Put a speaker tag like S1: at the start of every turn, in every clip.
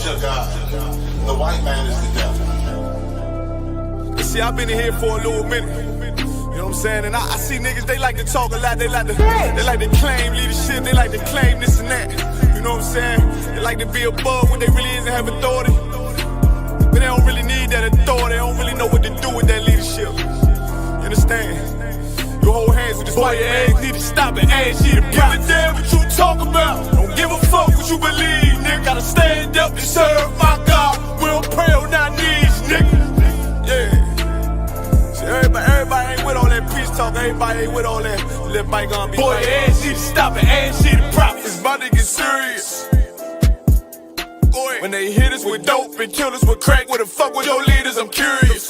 S1: your God. The white man is the devil.
S2: You see, I've been in here for a little minute. You know what I'm saying? And I see niggas, they like to talk a lot. They like to claim leadership. They like to claim this and that. You know what I'm saying? They like to be above what they really is and have authority. But they don't really need that authority. They don't really know what to do with that leadership. You understand? You hold hands with this boy, your ass need to stop it. Ass you to give a damn what you talk about. Don't give a fuck what you believe, nigga. Gotta stand up and serve my God. We don't pray on our knees, nigga. Yeah. See, everybody ain't with all that peace talk. Everybody ain't with all that. Let bygone be. Boy, your ass need to stop it. Ass you to prop. It's about to get serious. When they hit us with dope and kill us with crack, where the fuck with your leaders? I'm curious.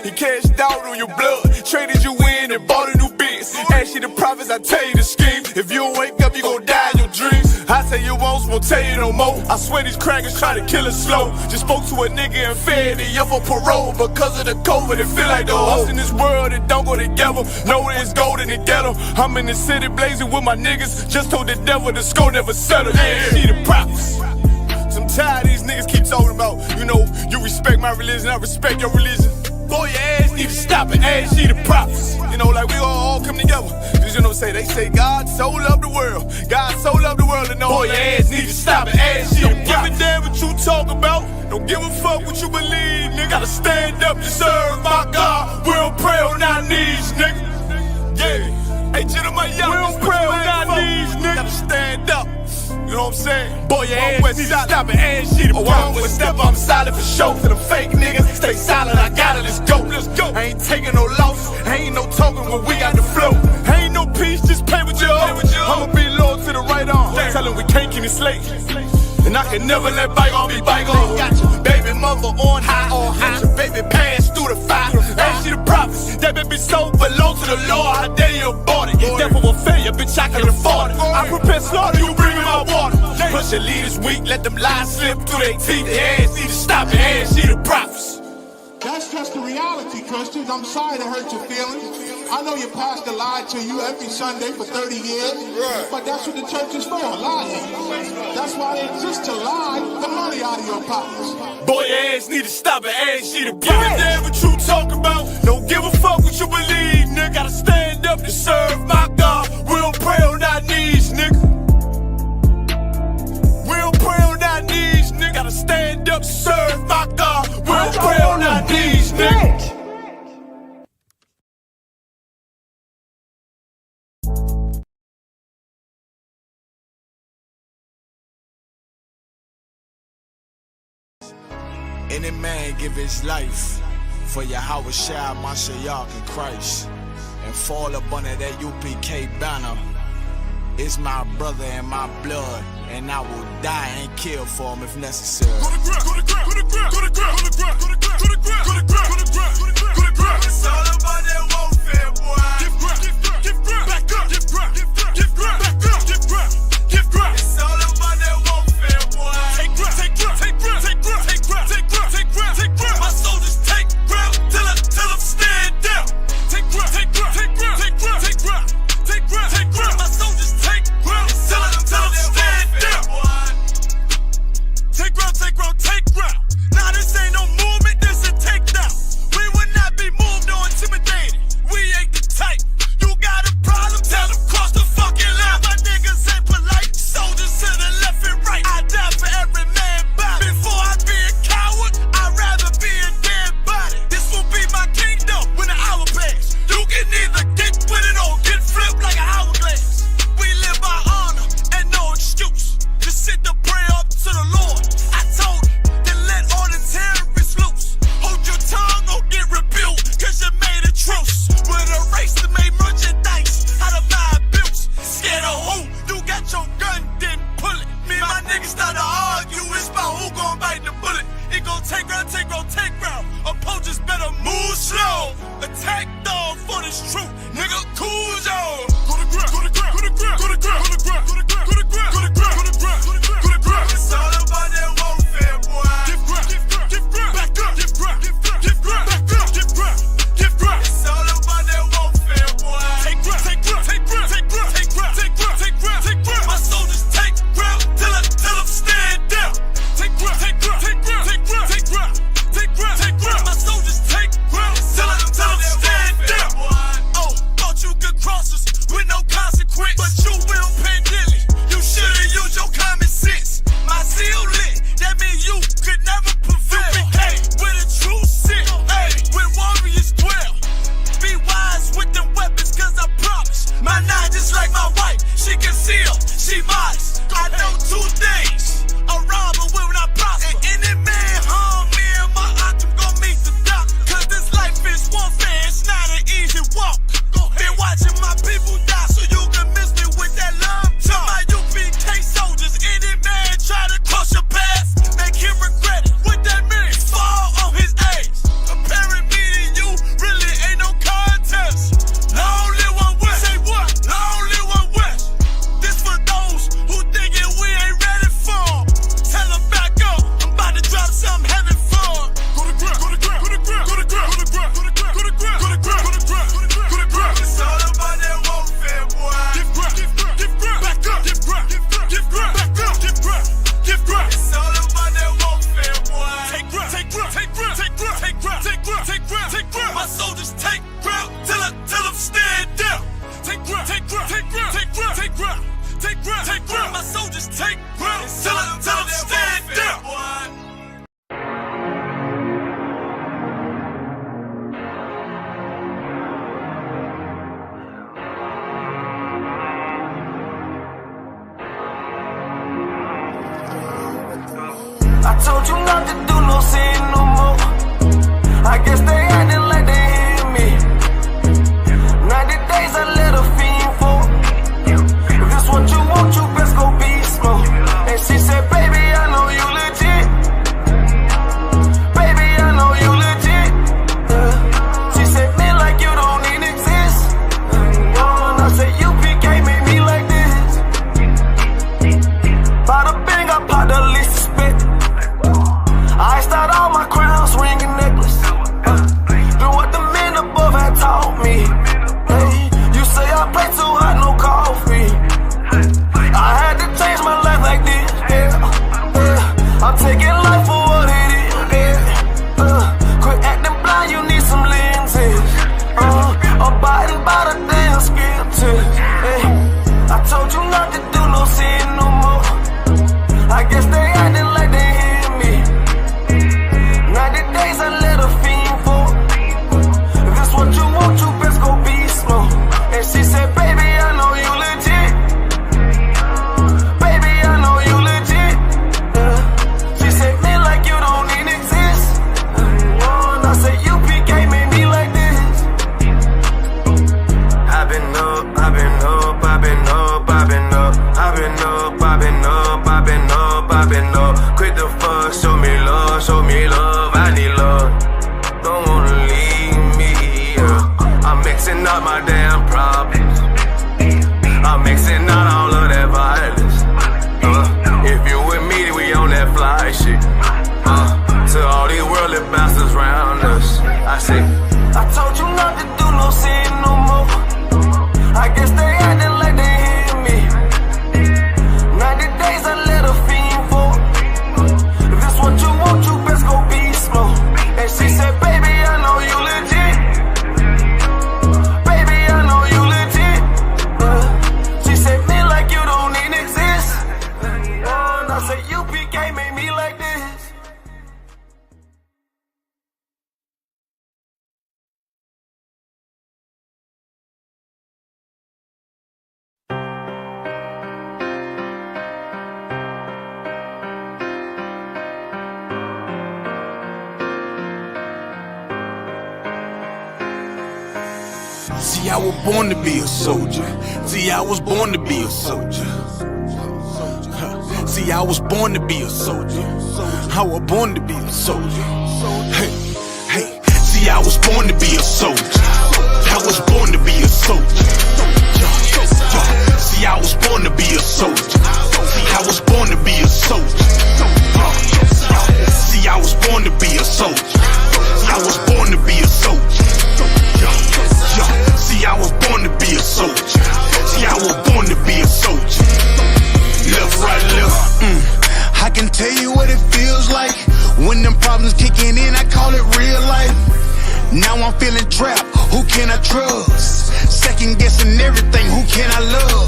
S2: He cashed out on your blood, traded you in and bought a new biz. Ask you the prophets, I tell you the scheme. If you don't wake up, you gon' die in your dreams. I say you won't tell you no more. I swear these crackers try to kill us slow. Just spoke to a nigga and fed he up for parole because of the COVID. It feel like the hoes in this world that don't go together. Know it's gold in the ghetto. I'm in the city blazing with my niggas. Just told the devil the score never settled. Yeah, see the prophets. I'm tired of these niggas keep talking about, you know, you respect my religion, I respect your religion. Boy, your ass need to stop it, ass you the prophets. You know, like we all come together. Cause you know, they say God so loved the world. God so loved the world, and boy, your ass need to stop it, ass you the prophets. Don't give a damn what you talk about. Don't give a fuck what you believe, nigga. Gotta stand up to serve my God. We don't pray on our knees, nigga. Yeah. Hey, gentlemen, we don't pray on our knees, nigga. Gotta stand up. You know what I'm saying? Boy, your ass need to stop it, ass shit. Oh, I'm with step, I'm solid for show. To the fake niggas, stay silent, I got it, let's go. I ain't taking no loss, ain't no talking when we got the flow. Ain't no peace, just pay with your own. I'ma be loyal to the right arm. Tell him we can't keep me slave. And I can never let bygone be bygone. Got your baby mother on high, got your baby pass through the fire. Ain't she the prophets, that baby so belong to the Lord. How dare you abort it? Devil will failure, bitch, I can afford it. I prepare slaughter, you bring me my water. Push your leaders weak, let them lies slip through their teeth. Their ass need to stop it, ass she the prophets.
S3: That's just the reality, Christians. I'm sorry to hurt your feelings. I know your pastor lied to you every Sunday for 30 years, but that's what the church is for, lying. That's why they exist, to lie the money out of your pockets.
S2: Boy, your ass need to stop it, ass she the prophets. Give a damn what you talk about. Don't give a fuck what you believe, nigga. Gotta stand up to serve my God. We don't pray on our knees, nigga. We don't pray on our knees, nigga. Gotta stand up to serve my God. We don't pray on our knees, nigga. Any man give his life for Yahweh Shai, Mashiach, and Christ, and fall up under that UPK banner. It's my brother and my blood, and I will die and kill for him if necessary. Go to ground, go to ground, go to ground, go to ground, go to ground, go to ground, go to ground, go to ground, go to ground, go to ground. It's all about that warfare, boy. Give ground, give ground, back up, give ground, give ground, back up, give ground, give ground. It's all about that warfare, boy. Take ground, take ground, take ground, take ground, take ground, take ground, take ground, take ground. My soldiers take ground till them stand down. Take ground, take ground, take ground, take ground, take ground, take ground, take ground. My soldiers take ground till them stand down. Take ground, take ground, take ground. Now this ain't no movement, this a takedown. We would not be moved or intimidated. We ain't the type. You got a problem, tell them cross the fucking line. My niggas ain't polite. Soldiers to the left and right. I die for every man body. Before I be a coward, I'd rather be a dead body. This will be my kingdom when the hour pass. You can either get with it or get flipped like an hourglass. We live by honor and no excuse. Just sit to pray up to the Lord. I told him, then let all the terrorists loose. Hold your tongue or get rebuked, cause you made a truce. With a race to make merchandise out of my abuse. Scared of who? You got your gun, then pull it. Me and my niggas start to argue, it's about who gon' bite the bullet. It gon' take round, take round, take round. Opponents better move slow. Attack dog for this truth, nigga, cool zone. Go to ground, go to ground, go to ground, go to ground, go to ground, go to ground, go to ground, go to ground, go to ground, go to ground. It's all about that warfare, boy. Give ground, give ground, back up, give ground, give ground, back up, give ground, give ground. It's all about that warfare, boy. Take ground, take ground, take ground, take ground, take ground, take ground, take ground, take ground. My soldiers take ground till them stand down. Take ground, take
S4: told you not to do no sin no more. I guess they acting like they hear me. 90 days I let a fiend for. If this what you want, you best go beast mode. And she said, baby, I know you legit. Baby, I know you legit. She said, me like you don't even exist. And I said, U.P.K made me like this. Bada bing, I popped the least suspect. I start all my crowns, ring and necklace. Do what the men above had taught me. Hey, you say I play too hot, no coffee. I had to change my life like this, yeah. I'm taking life for what it is, yeah. Quit acting blind, you need some lenses. Abiding by the damn scriptures, hey. I told you not to do no sin no more. I guess they acting like they hear me. 90 days I let a fiend for. If this what you want, you best go beast mode. And she said, baby, I know you legit. Baby, I know you legit. She said, me like you don't even exist. And I said, U.P.K made me like this. I've been up, I've been up, I've been up, I've been up, I've been up, I've been up, I've been up, I've been up. Quit the fuss, show me love, I need love. Don't wanna leave me, yeah. I'm mixing up my damn problems. I'm mixing out all of that violence. If you with me, we on that fly shit. To all these worldly bastards round us, I say, I told you not to do no sin no more. I guess they acting like they hear me. 90 days I let a fiend for. If this what you want, you best go beast mode. And she said, baby, I know you legit. Baby, I know you legit. She said, me like you don't even exist. And I said, U.P.K made me like this.
S2: See, I was born to be a soldier. See, I was born to be a soldier. See, I was born to be a soldier. I was born to be a soldier. Hey, hey. See, I was born to be a soldier. I was born to be a soldier. See, I was born to be a soldier. I was born to be a soldier. See, I was born to be a soldier. I was born to be a soldier. See, I was born to be a soldier. See, I was born to be a soldier. Left, right, left.
S5: I can tell you what it feels like when them problems kicking in. I call it real life. Now I'm feeling trapped. Who can I trust? Second guessing everything. Who can I love?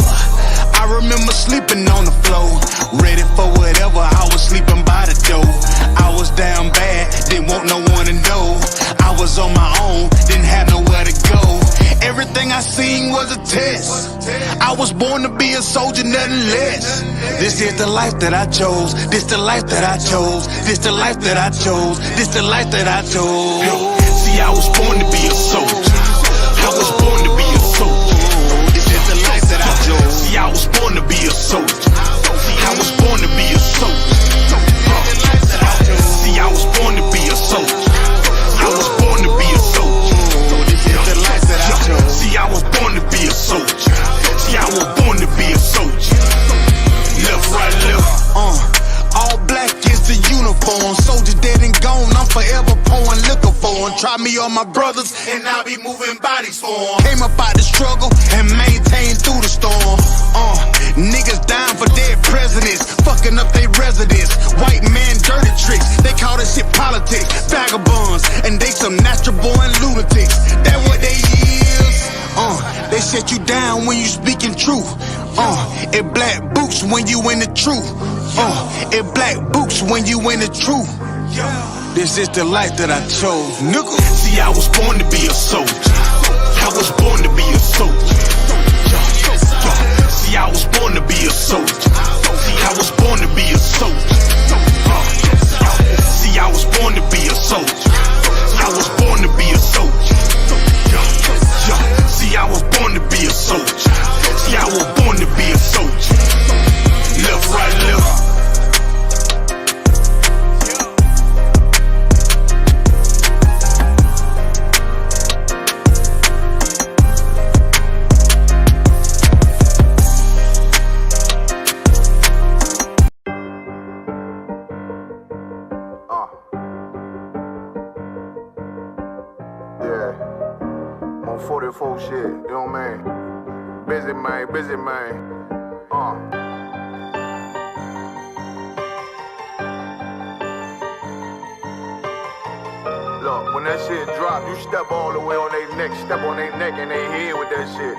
S5: I remember sleeping on the floor, ready for whatever. I was sleeping by the door. I was down bad, didn't want no one to know. I was on my own, didn't have nowhere to go. Everything I seen was a test. I was born to be a soldier, nothing less. This is the life that I chose. This the life that I chose. This the life that I chose. This the life that I chose.
S2: See, I was born to be a soldier. I was born to be a soldier.
S5: This is the life that I chose.
S2: See, I was born to be a soldier. I was born to be a soldier. See, I was born to be a soldier. I was born to be a soldier.
S5: This is the life that I chose.
S2: See, I was born to be a soldier. See, I was born to be a soldier. Left, right, left.
S5: All black is the uniform. Soldiers dead and gone. I'm forever pouring liquor for them. Try me on my brothers, and I'll be moving bodies for them. Came up out the struggle and maintained through the storm. Niggas dying for dead presidents, fucking up their residence. White man dirty tricks, they call this shit politics. Vagabonds, and they some natural born lunatics. That what they is. They shut you down when you speaking truth. It black boots when you in the truth. It black boots when you in the truth. This is the life that I chose, nigga.
S2: See, I was born to be a soldier. I was born to be a soldier. See, I was born to be a soldier. I was born to be a soldier. 44 shit, you know what I mean? Busy man. Look, when that shit drop, you step all the way on their neck, step on their neck and they head with that shit.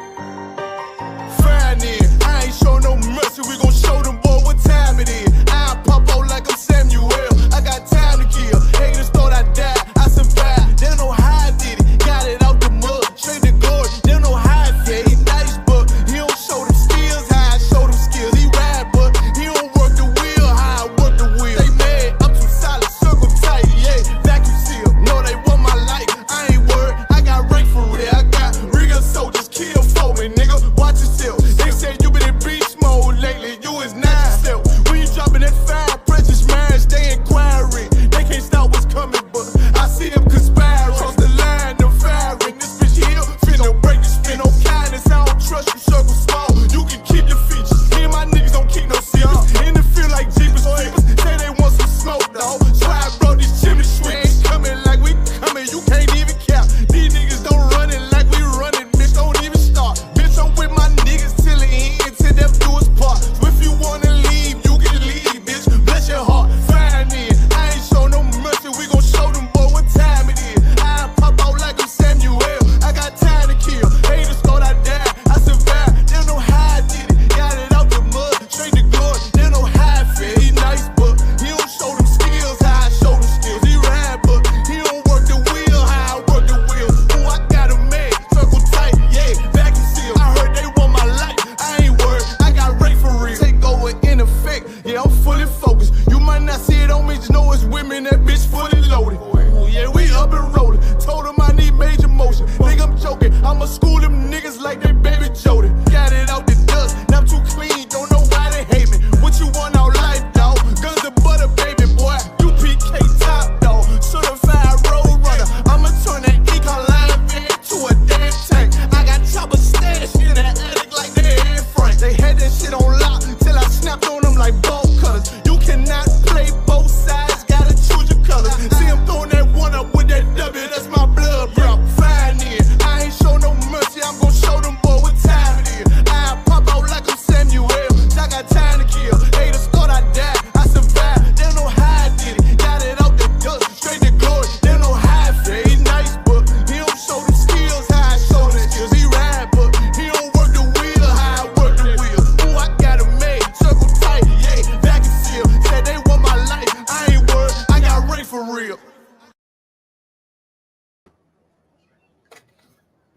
S2: Fine in, I ain't show no mercy, we gon' show them boy what time it is. I pop out like I'm Samuel, I got time to kill. Haters thought I died, I survived. They don't know how I did it, got it out the mud, straight to glory. They don't know how I feel, he nice but he don't show them skills, how I show them skills. He ride but he don't work the wheel, how I work the wheel. They mad, I'm too solid, circle tight, yeah, vacuum seal. No, they want my life, I ain't worried, I got rank for real. I got real soldiers, kill for me, nigga, watch yourself. They say you been in beast mode lately, you is not yourself. When you dropping that fire, precious marriage, they inquiring. They can't stop what's coming, but I see them conspiring. Cross the line, them firing. This bitch here, finna break the spin. No kindness, I don't trust you, circle small. You can keep your features. Me and my niggas don't keep no secrets. In the field like Jeepers Creepers, say they want some smoke, dawg. So I brought these chimney sweeps. Coming like we coming, you can't even cap. These niggas don't run it like we running, bitch, don't even start. Bitch, I'm with my niggas till the end, till death do us part. So if you wanna leave, you can leave, bitch, bless your heart. Fine in, I ain't show no mercy, we gon' show them boy what time it is. I pop out like I'm Samuel, I got time to kill. Haters thought I died, I survived. They don't know how I did it, got it out the mud, straight to glory. They don't know how I feel, he nice but he don't show them skills, how I show them skills. He ride but he don't work the wheel, how I work the wheel. Ooh, I got a man, circle tight, yeah, vacuum seal. I heard they want my life, I ain't worried, I got rate for real. Take over in effect, yeah, I'm fully focused. You might not see it on me, just know it's women, that bitch fully loaded. Ooh, yeah, we up and rolling. Told them I need major motion. Think I'm joking, I'ma school them niggas like they baby Jody. Got it out the dust, now I'm too clean, don't know why they hate me. What you want out life, dawg? Guns and butter, baby boy. U.P.K top, dawg. Certified road runner. I'ma turn that econ line van to a damn tank. I got chopper stash in the attic like they Air Frank. They had that shit on lock till I snapped on them like bolt cutters. You cannot play both sides, gotta choose your colors. See him throwing that one up with that W, that's my blood, bro. Fine in, I ain't show no mercy, I'm gon' show them boy what time it is. I pop out like I'm Samuel, I got time to kill. Haters thought I died, I survived. They don't know how I did it, got it out the dust, straight to glory. They don't know how I feel, he nice but he don't show them skills, how I show them skills. He ride but he don't work the wheel, how I work the wheel. Ooh, I got a made, circle tight, yeah, vacuum seal. Said they want my life, I ain't worried, I got rank for real.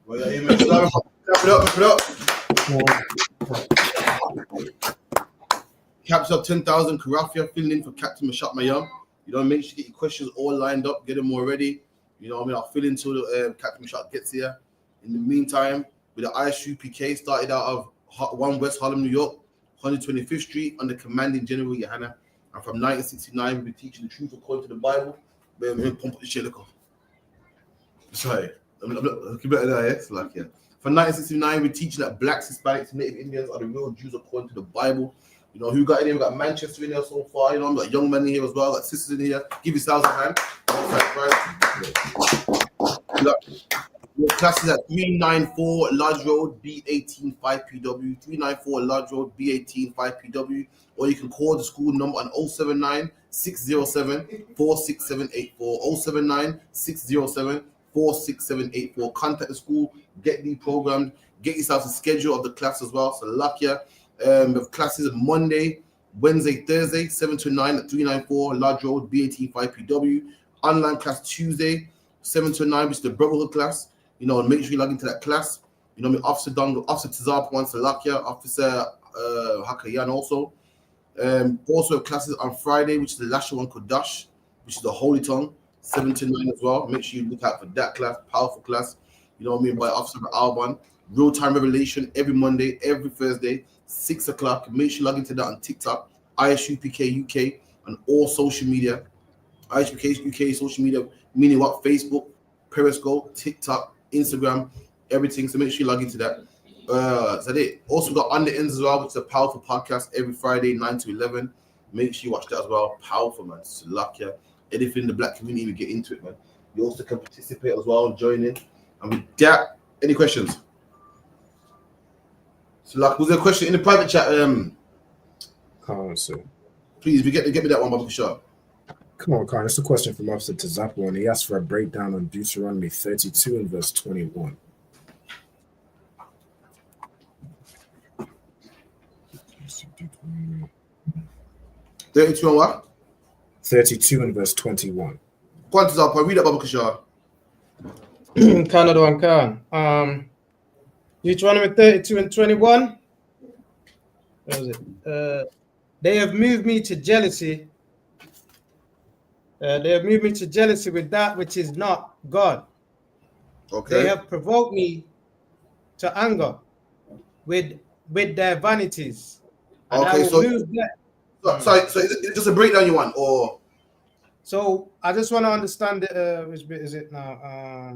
S6: Well, yeah, man. Clap it up. Caps up 10,000. Karafia filling in for Captain Mashak Mayam. You know, make sure you get your questions all lined up, get them all ready. You know what I mean? I'll fill in until the Captain Mashak gets here. In the meantime, with the I.S.U.P.K, started out of 1 West Harlem, New York, 125th Street, under commanding General YAHANNA. And from 1969, we've been teaching the truth according to the Bible. But let me pump up the shit, look. Sorry. I'm looking better than I like, yeah. From 1969, we're teaching that blacks, Hispanics, Native Indians are the real Jews according to the Bible. You know, who got in here? We got Manchester in here so far. You know, we got young men in here as well. Got sisters in here. Give yourselves a hand. Your classes at 394 Lodge Road, B18 5PW. 394 Lodge Road, B18 5PW. Or you can call the school number on 079 607 46784. 079 607 46784. Contact the school, get the programmed, get yourself a schedule of the class as well. So luck ya. We have classes Monday, Wednesday, Thursday, 7 to 9 at 394 Lodge Road, B18 5PW. Online class Tuesday, 7 to 9, which is the Brotherhood class. You know, and make sure you log into that class. You know, Officer Dongo, Officer Tizarp wants to luck ya, Officer Hakayan also. Also classes on Friday, which is the Lasha one Kodash, which is the Holy Tongue, 7 to 9 as well. Make sure you look out for that class, powerful class. You know what I mean? By Officer Alban. Real time revelation every Monday, every Thursday, 6 o'clock. Make sure you log into that on TikTok, I.S.U.P.K UK, and all social media. I.S.U.P.K UK social media, meaning what? Facebook, Periscope, TikTok, Instagram, everything. So make sure you log into that. Is that it? Also got On the Ends as well, which is a powerful podcast every Friday, 9 to 11. Make sure you watch that as well. Powerful, man. Salakia. Anything in the black community, we get into it, man. You also can participate as well and join in. And with that, Any questions? So, like, was there a question in the private chat?
S7: So
S6: Please, get me that one, Baba Kushar.
S7: come on, Khan. It's a question from Officer Tazapo, and he asked for a breakdown on Deuteronomy 32 and verse 21.
S6: $32 and what?
S7: 32 and verse 21.
S6: Quantas up. Read that, Baba Kushar.
S8: Canada and Khan. Deuteronomy 32 and 21. Where was it? They have moved me to jealousy. They have moved me to jealousy with that which is not God.
S6: Okay.
S8: They have provoked me to anger with their vanities. And I
S6: Okay,
S8: will
S6: so
S8: move them.
S6: so is it just a breakdown you want, or
S8: So I just want to understand which bit is it now?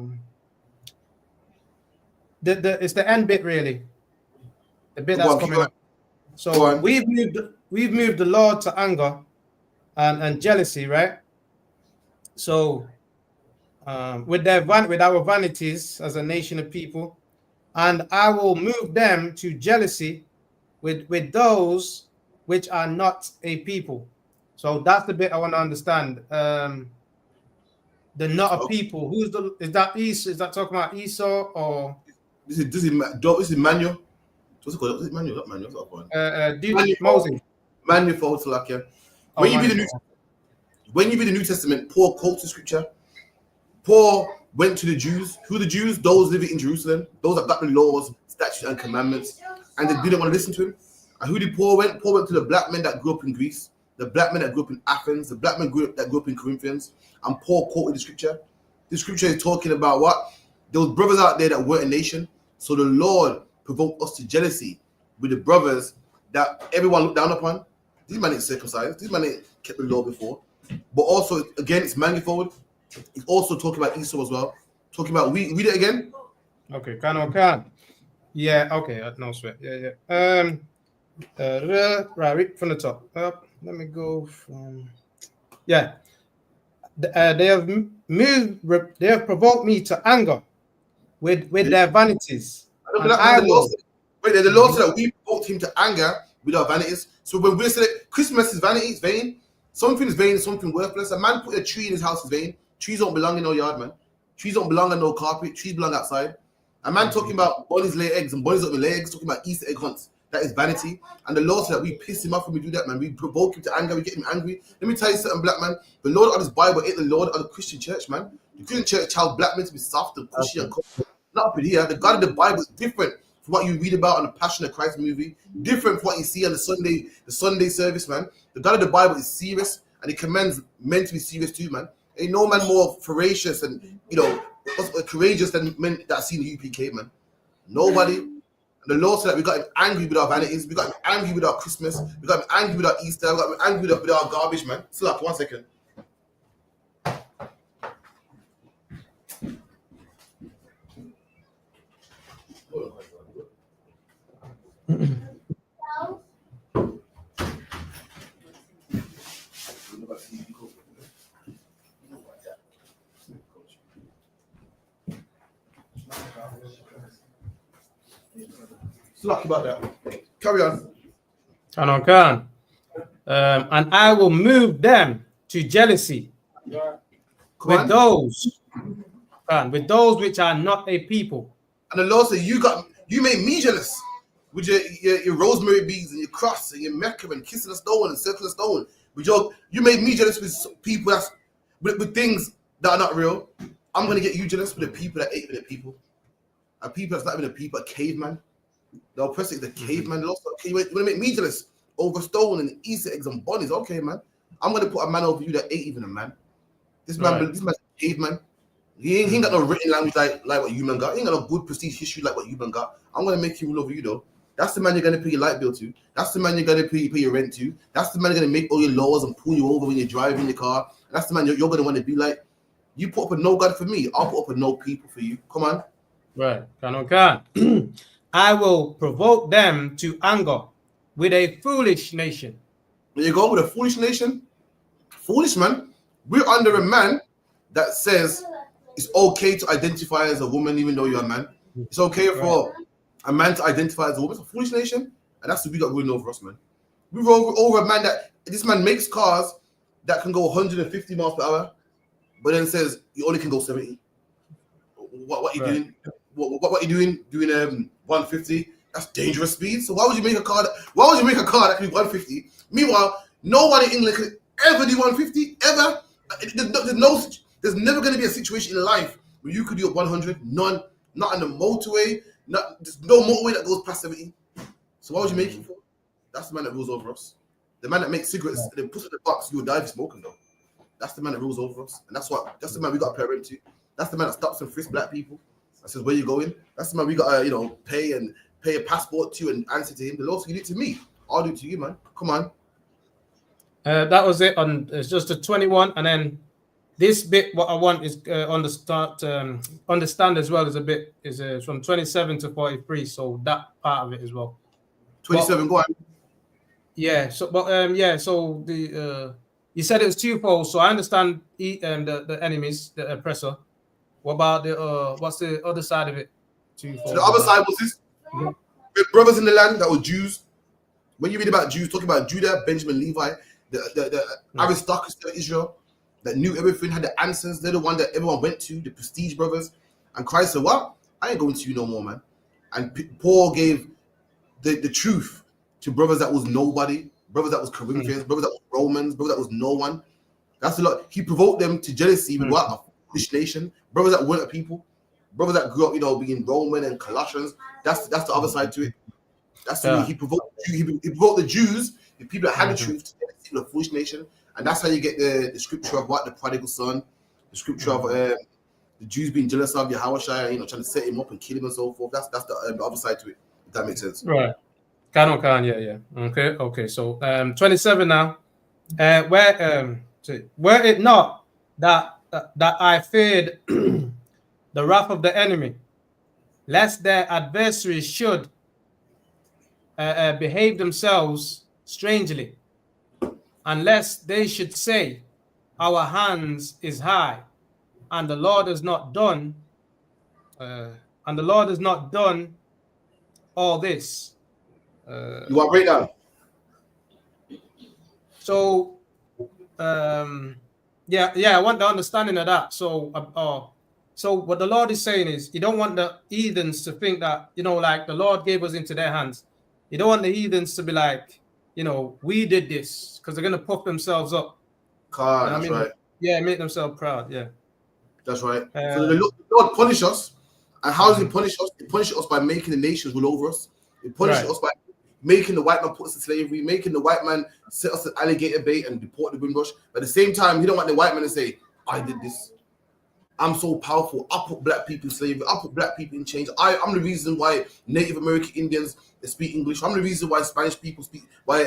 S8: It's the end bit really. The bit that's coming up. So we've moved the Lord to anger and jealousy, right? So with our vanities as a nation of people, and I will move them to jealousy with those which are not a people. So that's the bit I want to understand. The not a people. Is that talking about Esau or
S6: this is Manuel? What's it called? Is it Manuel? Not Manuel. What's that one?
S8: Moses.
S6: Manuel for Salakia. When you read the New Testament, Paul quotes the scripture. Paul went to the Jews. Who are the Jews? Those living in Jerusalem. Those that got the laws, statutes, and commandments, and they didn't want to listen to him. And who did Paul went? Paul went to the black men that grew up in Greece, the black men that grew up in Athens, the black men that grew up in Corinthians. And Paul quoted the scripture. The scripture is talking about what? There was brothers out there that weren't a nation. So the Lord provoked us to jealousy with the brothers that everyone looked down upon. These men ain't circumcised. These men ain't kept the law before. But also, again, it's manifold. It's also talking about Esau as well. Talking about, read it again.
S8: Okay, can. Yeah, okay, no sweat. Yeah. Right, read from the top up. Let me go from. Yeah. They have provoked me to anger with their vanities.
S6: The Lord said that we provoked him to anger with our vanities. So when we say Christmas is vanity, it's vain. Something is vain, something worthless. A man put a tree in his house is vain. Trees don't belong in no yard, man. Trees don't belong on no carpet. Trees belong outside. A man talking about bunnies lay eggs and bunnies don't lay eggs, talking about Easter egg hunts. That is vanity. And the Lord said that we piss him off when we do that, man. We provoke him to anger. We get him angry. Let me tell you something, black man. The Lord of this Bible ain't the Lord of the Christian church, man. The Christian church tells black men to be soft and cushy and cold. Not up in here. The God of the Bible is different from what you read about on the Passion of Christ movie. Different from what you see on the Sunday service, man. The God of the Bible is serious, and he commands men to be serious too, man. Ain't no man more ferocious and courageous than men that see the UPK, man. Nobody. And the Lord said that we got him angry with our vanities, we got him angry with our Christmas, we got him angry with our Easter, we got him angry with our garbage, man. Slap, 1 second. Slack about that. Carry on.
S8: Can. And I will move them to jealousy with those which are not a people.
S6: And the Lord said, you made me jealous with your rosemary beads and your cross and your Mecca and kissing a stone and circling a stone. You made me jealous with people that's with things that are not real. I'm gonna get you jealous with the people that ain't even the people. A people that's not even a people, a caveman. The oppressor is the caveman. The Lord said, okay, you want to make me jealous over stone and Easter eggs and bunnies. Okay, man. I'm gonna put a man over you that ain't even a man. This man's a caveman. He ain't got no written language like what you man got. He ain't got no good prestige history like what you man got. I'm gonna make him rule over you though. That's the man you're gonna pay your light bill to. That's the man you're gonna pay your rent to. That's the man you're gonna make all your laws and pull you over when you're driving your car. That's the man you're gonna want to be like. You put up a no God for me. I'll put up a no people for you. Come on.
S8: Right. Can. I will provoke them to anger with a foolish nation.
S6: There you go, with a foolish nation. Foolish man. We're under a man that says it's okay to identify as a woman even though you're a man. It's okay for a man to identify as a woman. It's a foolish nation, and that's what we got ruling over us, man. We roll over a man that this man makes cars that can go 150 miles per hour, but then says you only can go 70. What you doing? What you doing? Doing 150? That's dangerous speed. So why would you make a car that? Why would you make a car that can do 150? Meanwhile, no one in England could ever do 150 ever. There's never going to be a situation in life where you could do 100. None. Not on the motorway. There's no motorway that goes past 70. So why would you make it for? That's the man that rules over us. The man that makes cigarettes and then puts it in the box, you will die if you're smoking though. That's the man that rules over us. And that's the man we got to pay rent to. That's the man that stops and frisks black people. That says, where you going? That's the man we got to, pay a passport to and answer to him. The Lord said, you do it to me. I'll do it to you, man. Come on.
S8: That was it. It's just a 21. And then this bit, what I want is understand as well is from 27 to 43. So that part of it as well.
S6: 27, go on.
S8: Yeah. So, so the you said it was twofold. So I understand the enemies, the oppressor. What about what's the other side of it? Twofold.
S6: So the other side was this. The brothers in the land that were Jews. When you read about Jews, talking about Judah, Benjamin, Levi, the aristocracy of Israel that knew everything, had the answers. They're the one that everyone went to, the prestige brothers. And Christ said, "What? I ain't going to you no more, man." And Paul gave the truth to brothers that was nobody, brothers that was Corinthians, brothers that was Romans, brothers that was no one. That's a lot. He provoked them to jealousy with what? A foolish nation. Brothers that weren't a people. Brothers that grew up, being Roman and Colossians. That's the other side to it. That's the way he provoked the Jews, the people that had the truth, to jealousy with a foolish nation. And that's how you get the scripture of the prodigal son, the scripture of the Jews being jealous of Yahawashi, trying to set him up and kill him and so forth. That's the other side to it. If that makes sense.
S8: Right. Yeah. Okay. So 27 now. Were it not that I feared the wrath of the enemy, lest their adversaries should behave themselves strangely, unless they should say, our hands is high, and the Lord has not done, all this.
S6: You want to break down?
S8: So, I want the understanding of that. So, so what the Lord is saying is, you don't want the heathens to think that, like the Lord gave us into their hands. You don't want the heathens to be like, we did this, because they're going to puff themselves up.
S6: That's right.
S8: Yeah, make themselves proud. Yeah.
S6: That's right. So the Lord punish us. And how does he punish us? He punishes us by making the nations rule over us. He punishes us by making the white man put us in slavery, making the white man set us an alligator bait and deport the Windrush. But at the same time, he don't want the white man to say, I did this. I'm so powerful. I put black people in slavery. I put black people in chains. I'm the reason why Native American Indians speak English. I'm the reason why Spanish people speak, why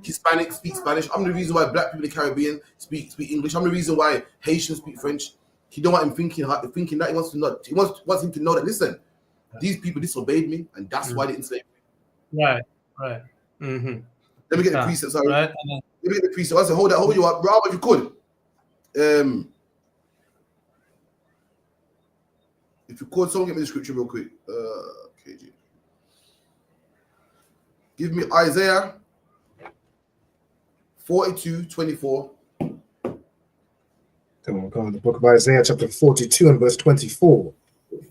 S6: Hispanics speak Spanish. I'm the reason why black people in the Caribbean speak English. I'm the reason why Haitians speak French. He don't want him thinking that. He wants to know. He wants him to know that, listen, these people disobeyed me, and that's why they enslaved me.
S8: Right. Mm-hmm.
S6: Let me get the precept. Sorry.
S8: Right.
S6: Let me get the precept. I said, hold you up, Rob, if you could. If you could, someone get me the scripture real quick. KG. Give me Isaiah 42:24.
S7: Come on. The book of Isaiah, chapter 42 and verse 24.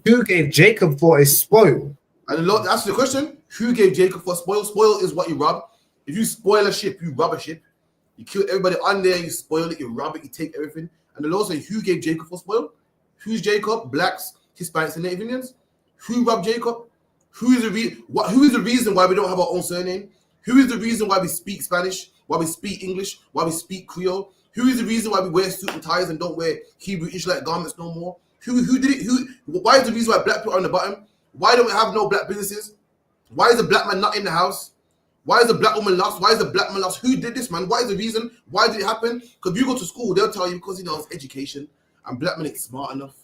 S7: Who gave Jacob for a spoil?
S6: And the Lord asks the question, who gave Jacob for a spoil? Spoil is what you rob. If you spoil a ship, you rob a ship. You kill everybody on there, you spoil it, you rob it, you take everything. And the Lord says, who gave Jacob for spoil? Who's Jacob? Blacks, Hispanics, and Native Indians. Who robbed Jacob? Who is the reason why we don't have our own surname? Who is the reason why we speak Spanish? Why we speak English? Why we speak Creole? Who is the reason why we wear suit and ties and don't wear Hebrew Israelite garments no more? Who did it? Why is the reason why black people are on the bottom? Why don't we have no black businesses? Why is the black man not in the house? Why is the black woman lost? Why is the black man lost? Who did this, man? Why is the reason? Why did it happen? Because if you go to school, they'll tell you because it's education and black men ain't smart enough.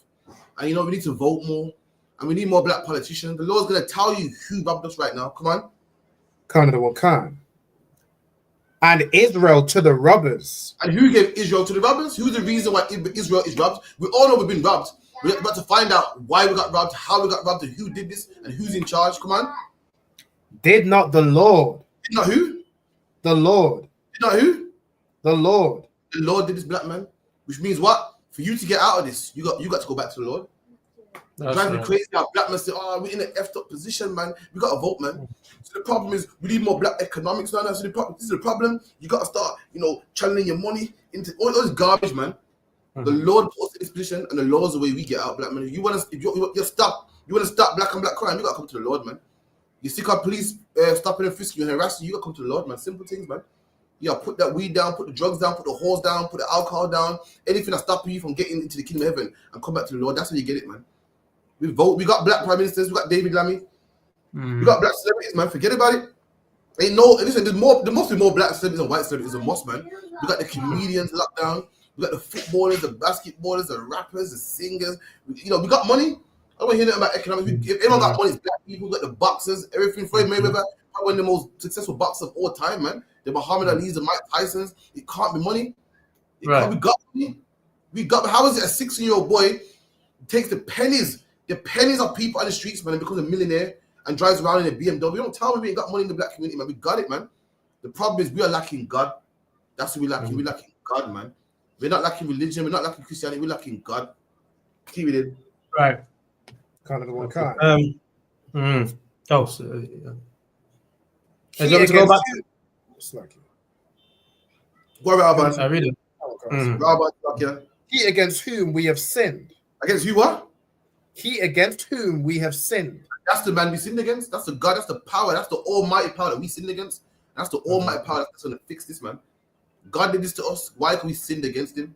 S6: And we need to vote more. And we need more black politicians. The Lord's going to tell you who robbed us right now. Come on.
S7: Khan. And Israel to the robbers.
S6: And who gave Israel to the robbers? Who's the reason why Israel is robbed? We all know we've been robbed. We're about to find out why we got robbed, how we got robbed, and who did this, and who's in charge. Come on.
S8: Did not the Lord?
S6: Did not who?
S8: The Lord.
S6: Did not who?
S8: The Lord.
S6: The Lord did this, black man. Which means what? For you to get out of this, you got to go back to the Lord. It drives me crazy how black men say, "Oh, we're in an effed up position, man. We got to vote, man." So the problem is we need more black economics now. So this is the problem. You got to start, channeling your money into all this garbage, man. The Lord put us in this position, and the law is the way we get out, black man. If you want to, you want to stop black and black crime, you got to come to the Lord, man. You see how police stopping and frisking you and harassing you, got to come to the Lord, man. Simple things, man. Yeah, put that weed down, put the drugs down, put the whores down, put the alcohol down, anything that's stopping you from getting into the kingdom of heaven, and come back to the Lord. That's how you get it, man. We vote. We got black prime ministers. We got David Lammy. We got black celebrities, man. Forget about it. Ain't no. Listen, there must be more black celebrities and white celebrities than most, man. We got the comedians locked down. We got the footballers, the basketballers, the rappers, the singers. We got money. I don't hear nothing about economics. If anyone got money, it's black people. We got the boxers, everything. Floyd Mayweather, one of the most successful boxers of all time, man. The Muhammad Ali's, the Mike Tyson's. It can't be money. We got money. How is it a 16-year-old boy takes the pennies of people on the streets, man, and becomes a millionaire and drives around in a BMW? Don't tell me we ain't got money in the black community, man. We got it, man. The problem is we are lacking God. That's what we're lacking. We're lacking God, man. We're not lacking religion. We're not lacking Christianity. We're lacking God. Keep it in.
S8: Right.
S7: Kind of the one kind.
S8: Oh, so, yeah. You want to go back?
S6: I
S8: read it.
S7: He against whom we have sinned.
S6: Against who what?
S7: He against whom we have sinned.
S6: That's the man we sinned against. That's the God. That's the power. That's the almighty power that we sinned against. That's the almighty power that's going to fix this, man. God did this to us. Why can we sin against him?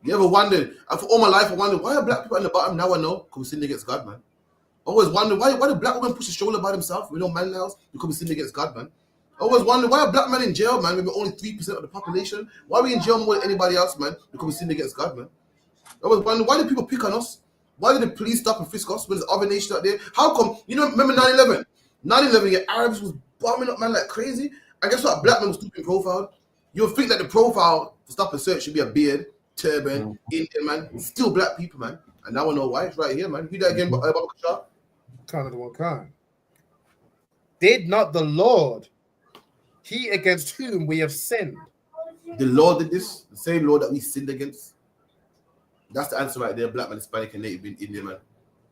S6: You ever wondered? And for all my life, I wondered, why are black people at the bottom? Now I know. Because we sinned against God, man. I always wondered, why do black women push a stroller by themselves? We don't man in the house. Because we sinned against God, man. I always wondered, why are black men in jail, man? We're only 3% of the population. Why are we in jail more than anybody else, man? Because we sinned against God, man. I always wondered, why do people pick on us? Why did the police stop and frisk us when there's other nations out there? How come? Remember 9/11? 9/11, your Arabs was bombing up, man, like crazy. And guess what? Black men was stupid profiled. You'll think that the profile for stop and search should be a beard, turban, Indian, man. It's still black people, man. And now I know why. It's right here, man. Read that again,
S7: Kind of the one kind. Did not the Lord, he against whom we have sinned?
S6: The Lord did this, the same Lord that we sinned against. That's the answer right there, black man, Hispanic, and Native Indian, man.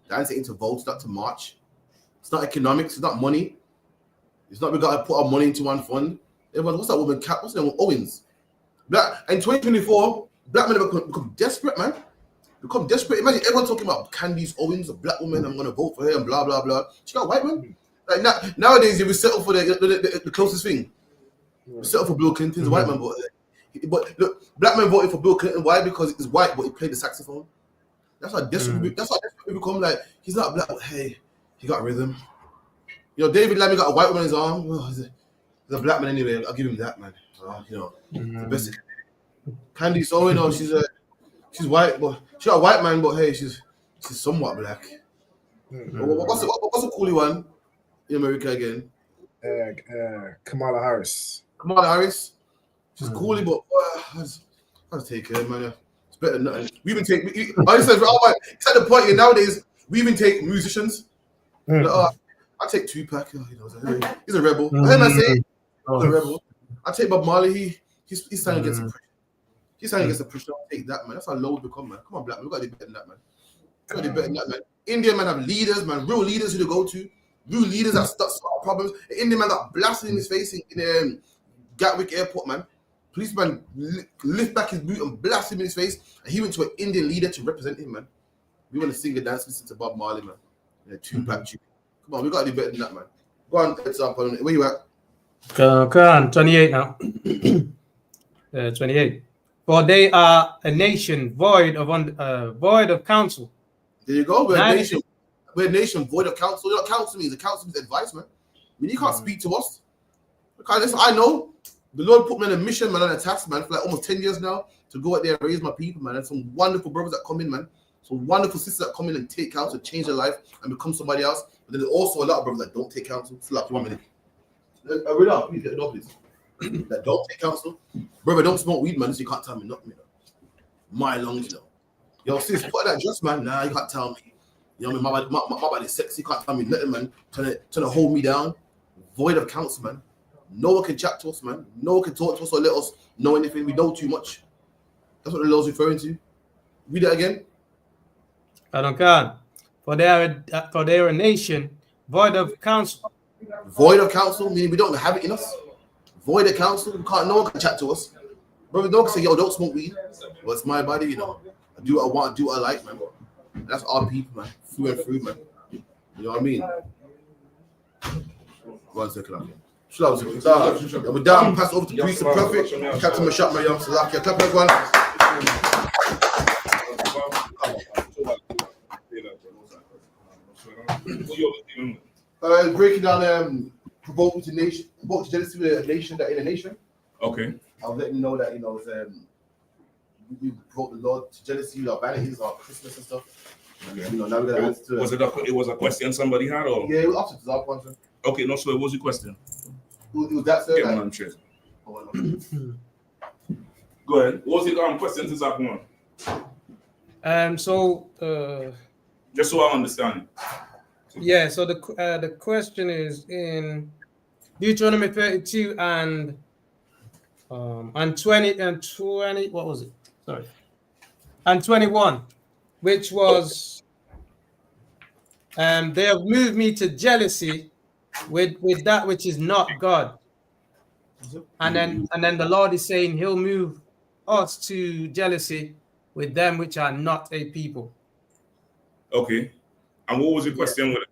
S6: The answer ain't to vote, it's not to march. It's not economics, it's not money. It's not we got to put our money into one fund. Everyone, what's that woman? What's the name? Owens. In 2024, black men have become desperate, man. Become desperate. Imagine everyone talking about Candice Owens, a black woman. I'm gonna vote for her and blah blah blah. She got white man. Like nowadays, if we settle for the closest thing, we settle for Bill Clinton's white man. But look, black men voted for Bill Clinton. Why? Because he's white, but he played the saxophone. That's how desperate. That's how desperate we become. Like he's not black, but hey, he got rhythm. David Lammy got a white woman in his arm. Oh, he's a black man anyway. I'll give him that, man. The best. Candice Owens, she's white, but she got a white man, but hey, she's somewhat black. What's a coolie one in America again?
S7: Kamala Harris.
S6: Kamala Harris. She's coolie, but I'll take her, man. It's better than nothing. We even take. It's at the point here nowadays. We even take musicians. I take Tupac. He's a rebel. I heard man say he's a rebel. I take Bob Marley. He's standing against the pressure. He's standing against the pressure. I'll take that, man. That's how low we become, man. Come on, black man. We got to do better than that, man. We got to do better than that, man. Indian man have leaders, man. Real leaders who to go to. Real leaders that start problems. The Indian man got blasted in his face in Gatwick Airport, man. Policeman lift back his boot and blast him in his face, and he went to an Indian leader to represent him, man. We want to sing and dance, listen to Bob Marley, man. Tupac. Come on, we got to do better than that, man. Go on, heads up. Where you at?
S8: Go on, 28 now. 28. For they are a nation void of counsel.
S6: There you go. We're a nation void of counsel. You know what counsel means? The counsel means advice, man. I mean, you can't speak to us. Because listen, I know the Lord put me on a mission, man, on a task, man, for like almost 10 years now to go out there and raise my people, man. And some wonderful brothers that come in, man. Some wonderful sisters that come in and take counsel, change their life, and become somebody else. But then there's also a lot of brothers that don't take counsel. Slap 1 minute. I read out, please get it off, please. That don't take counsel. Brother, don't smoke weed, man, so you can't tell me nothing, My lungs, Yo, sis, put that dress, man. Nah, you can't tell me. You know what I mean? My body's sexy. You can't tell me nothing, man. Trying to hold me down. Void of counsel, man. No one can chat to us, man. No one can talk to us or let us know anything. We know too much. That's what the Lord's referring to. Read it again.
S8: For they are a nation void of counsel.
S6: Void of counsel, meaning we don't have it in us. Void of counsel, no one can chat to us. Brother, no one can say, yo, don't smoke weed. Well, it's my body, you know. I do what I want, do what I like, man. That's our people, man. Through and through, man. You know what I mean? 1 second. Shalom. We're down, pass over to Priest and Prophet. Captain Mashak, my young Salakia. Clap, everyone. Breaking down provoking to jealousy with a nation that in a nation.
S9: Okay.
S6: I'll let you know that we provoke the Lord to jealousy with our vanities, our Christmas and stuff.
S9: Okay.
S6: You know, now we're gonna answer to
S9: it was a question somebody had, or
S6: yeah, it was after the one, sir.
S9: Okay, no, so what was your question?
S6: It was that, sir.
S9: Okay, I'm sure. Go ahead. What was the question to that one? Just so I understand.
S8: Yeah, so the question is in Deuteronomy 32 and 20 what was it? Sorry. And 21, which was they have moved me to jealousy with that which is not God. And then the Lord is saying he'll move us to jealousy with them which are not a people.
S9: Okay. And what was your question with it?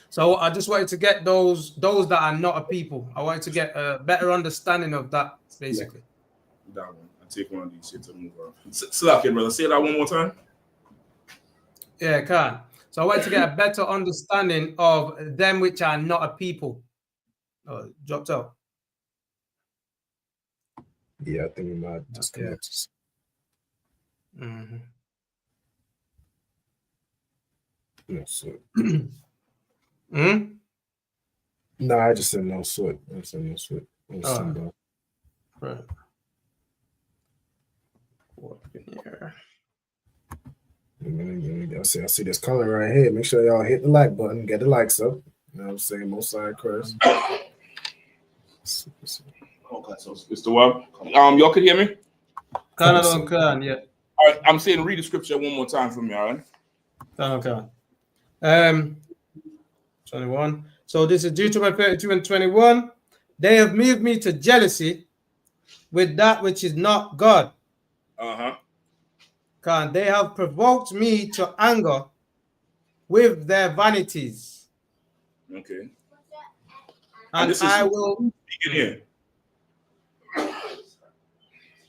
S8: So I just wanted to get those that are not a people. I wanted to get a better understanding of that, basically.
S9: Yeah. That one. I'll take one of these shit to move on. Slack it, brother. Say that one more time.
S8: Yeah, I can. So I wanted to get a better understanding of them which are not a people. Oh, dropped out.
S7: Yeah, I think we might disconnect.
S8: Mm-hmm.
S7: No sweat.
S8: Hmm?
S7: No, I just said no sweat. I said no sweat.
S8: Right. What in here?
S7: I see this color right here. Make sure y'all hit the like button, get the likes up. You know what I'm saying? Most side Christ.
S9: Okay, so it's the what? Y'all could hear me?
S8: Can, yeah.
S9: All right, I'm saying read the scripture one more time for me, all right?
S8: Okay. 21. So this is Deuteronomy 32 and 21. They have moved me to jealousy with that which is not God. They have provoked me to anger with their vanities.
S9: Okay.
S8: And
S9: this is
S8: I will
S9: speaking here.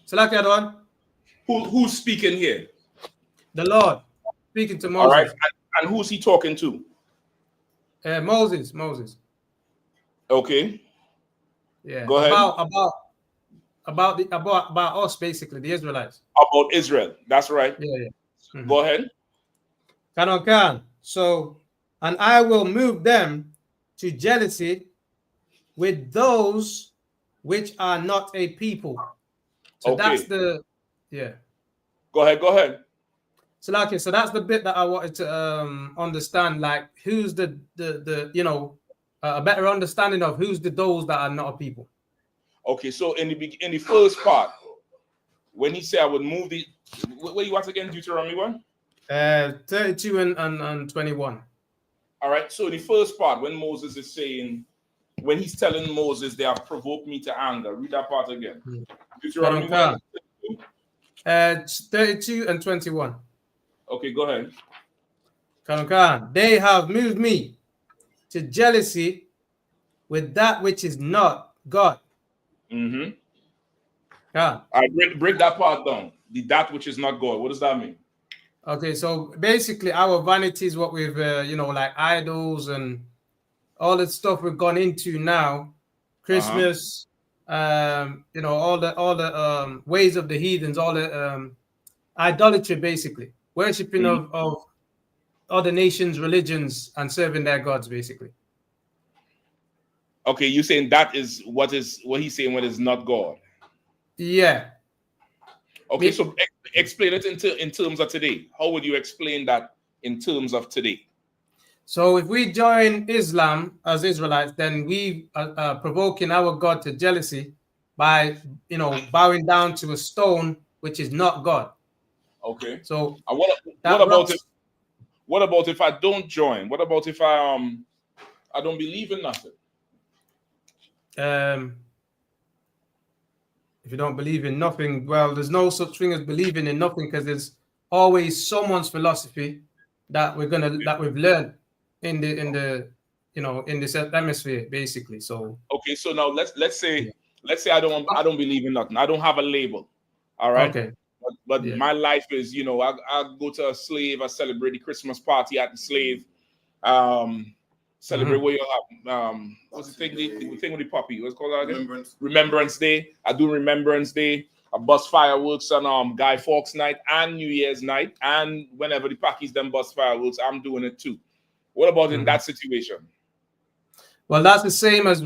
S8: So like the other one.
S9: Who's speaking here?
S8: The Lord speaking to Moses.
S9: All right. And who's he talking to?
S8: Moses.
S9: Okay.
S8: Yeah.
S9: Go ahead.
S8: About us, basically, the Israelites.
S9: About Israel. That's right.
S8: Yeah. Mm-hmm.
S9: Go ahead.
S8: Can. So, and I will move them to jealousy with those which are not a people. So that's the
S9: Go ahead.
S8: So that's the bit that I wanted to understand. Like, who's the a better understanding of who's those that are not a people.
S9: Okay, so in the first part, when he said I would move the where you want again, Deuteronomy 1?
S8: 32 and 21.
S9: All right, so in the first part, when Moses is saying, when he's telling Moses they have provoked me to anger, read that part again. Deuteronomy 1.
S8: 32 and 21.
S9: Okay, go ahead.
S8: They have moved me to jealousy with that which is not God.
S9: Mm-hmm. All right, break that part down. That which is not God. What does that mean?
S8: Okay, so basically our vanity is what we've, like idols and all the stuff we've gone into now. Christmas, all the ways of the heathens, all the idolatry, basically. Worshipping of other nations' religions and serving their gods, basically.
S9: Okay, you're saying that is what he's saying when it's not God.
S8: Yeah.
S9: Okay, so explain it in terms of today. How would you explain that in terms of today?
S8: So if we join Islam as Israelites, then we are provoking our God to jealousy by, bowing down to a stone which is not God.
S9: Okay.
S8: So
S9: what about if I don't join? What about if I don't believe in nothing?
S8: If you don't believe in nothing, well, there's no such thing as believing in nothing, because there's always someone's philosophy that we've learned in this hemisphere, basically. So
S9: okay, so now let's say I don't believe in nothing. I don't have a label. All right.
S8: Okay.
S9: But my life is, I go to a slave, I celebrate the Christmas party at the slave. Celebrate where you have what's the thing? The thing with the puppy. What's it called again? Remembrance Day. I do Remembrance Day. I bust fireworks on Guy Fawkes night and New Year's night, and whenever the Pakis them bust fireworks, I'm doing it too. What about in that situation?
S8: Well, that's the same as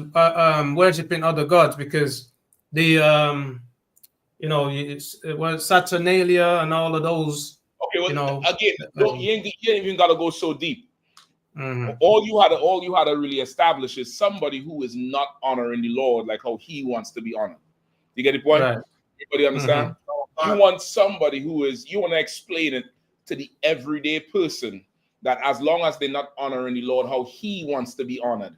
S8: worshiping other gods, because the Saturnalia and all of those.
S9: Okay, well, again, you ain't even gotta go so deep. All you had to really establish is somebody who is not honoring the Lord like how He wants to be honored. You get the point?
S8: Right.
S9: Everybody understand? You want somebody you want to explain it to the everyday person that as long as they're not honoring the Lord how He wants to be honored,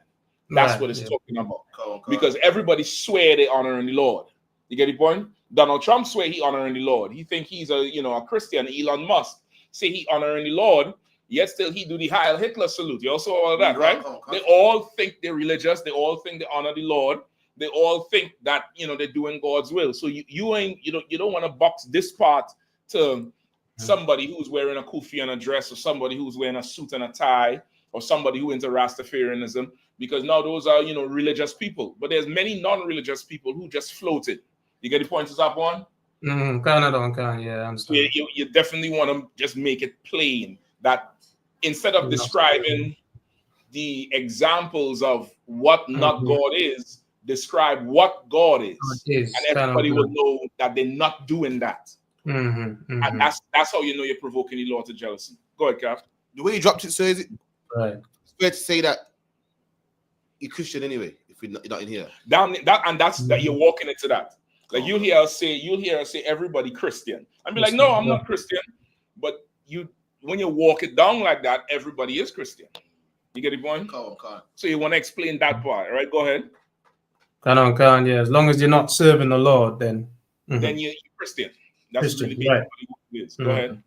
S9: that's what it's talking about. Because everybody swear they honoring the Lord. You get the point? Donald Trump swear he honoring the Lord. He think he's a Christian. Elon Musk say he honoring the Lord. Yet still he do the Heil Hitler salute. You also all of that, right? They all think they're religious. They all think they honor the Lord. They all think that they're doing God's will. So you don't want to box this part to somebody who's wearing a kufi and a dress, or somebody who's wearing a suit and a tie, or somebody who into Rastafarianism, because now those are religious people. But there's many non-religious people who just floated. You get the point, is that one?
S8: Yeah, I'm sorry.
S9: You definitely want to just make it plain that instead of describing the examples of what not God is, describe what God is. And everybody will know that they're not doing that. And that's how you know you're provoking the Lord to jealousy. Go ahead, Cap.
S6: The way you dropped it, so is it
S8: right?
S6: It's fair to say that you're Christian anyway, if you're not in here.
S9: That you're walking into that. Like you'll hear us say everybody Christian. I'd be like, no, I'm not Christian. But when you walk it down like that, everybody is Christian. You get the point? So you want to explain that part, right? Go ahead.
S8: Yeah. As long as you're not serving the Lord, then
S9: you're Christian. That's
S8: Christian,
S9: really
S8: right.
S9: what it is. Go
S8: ahead.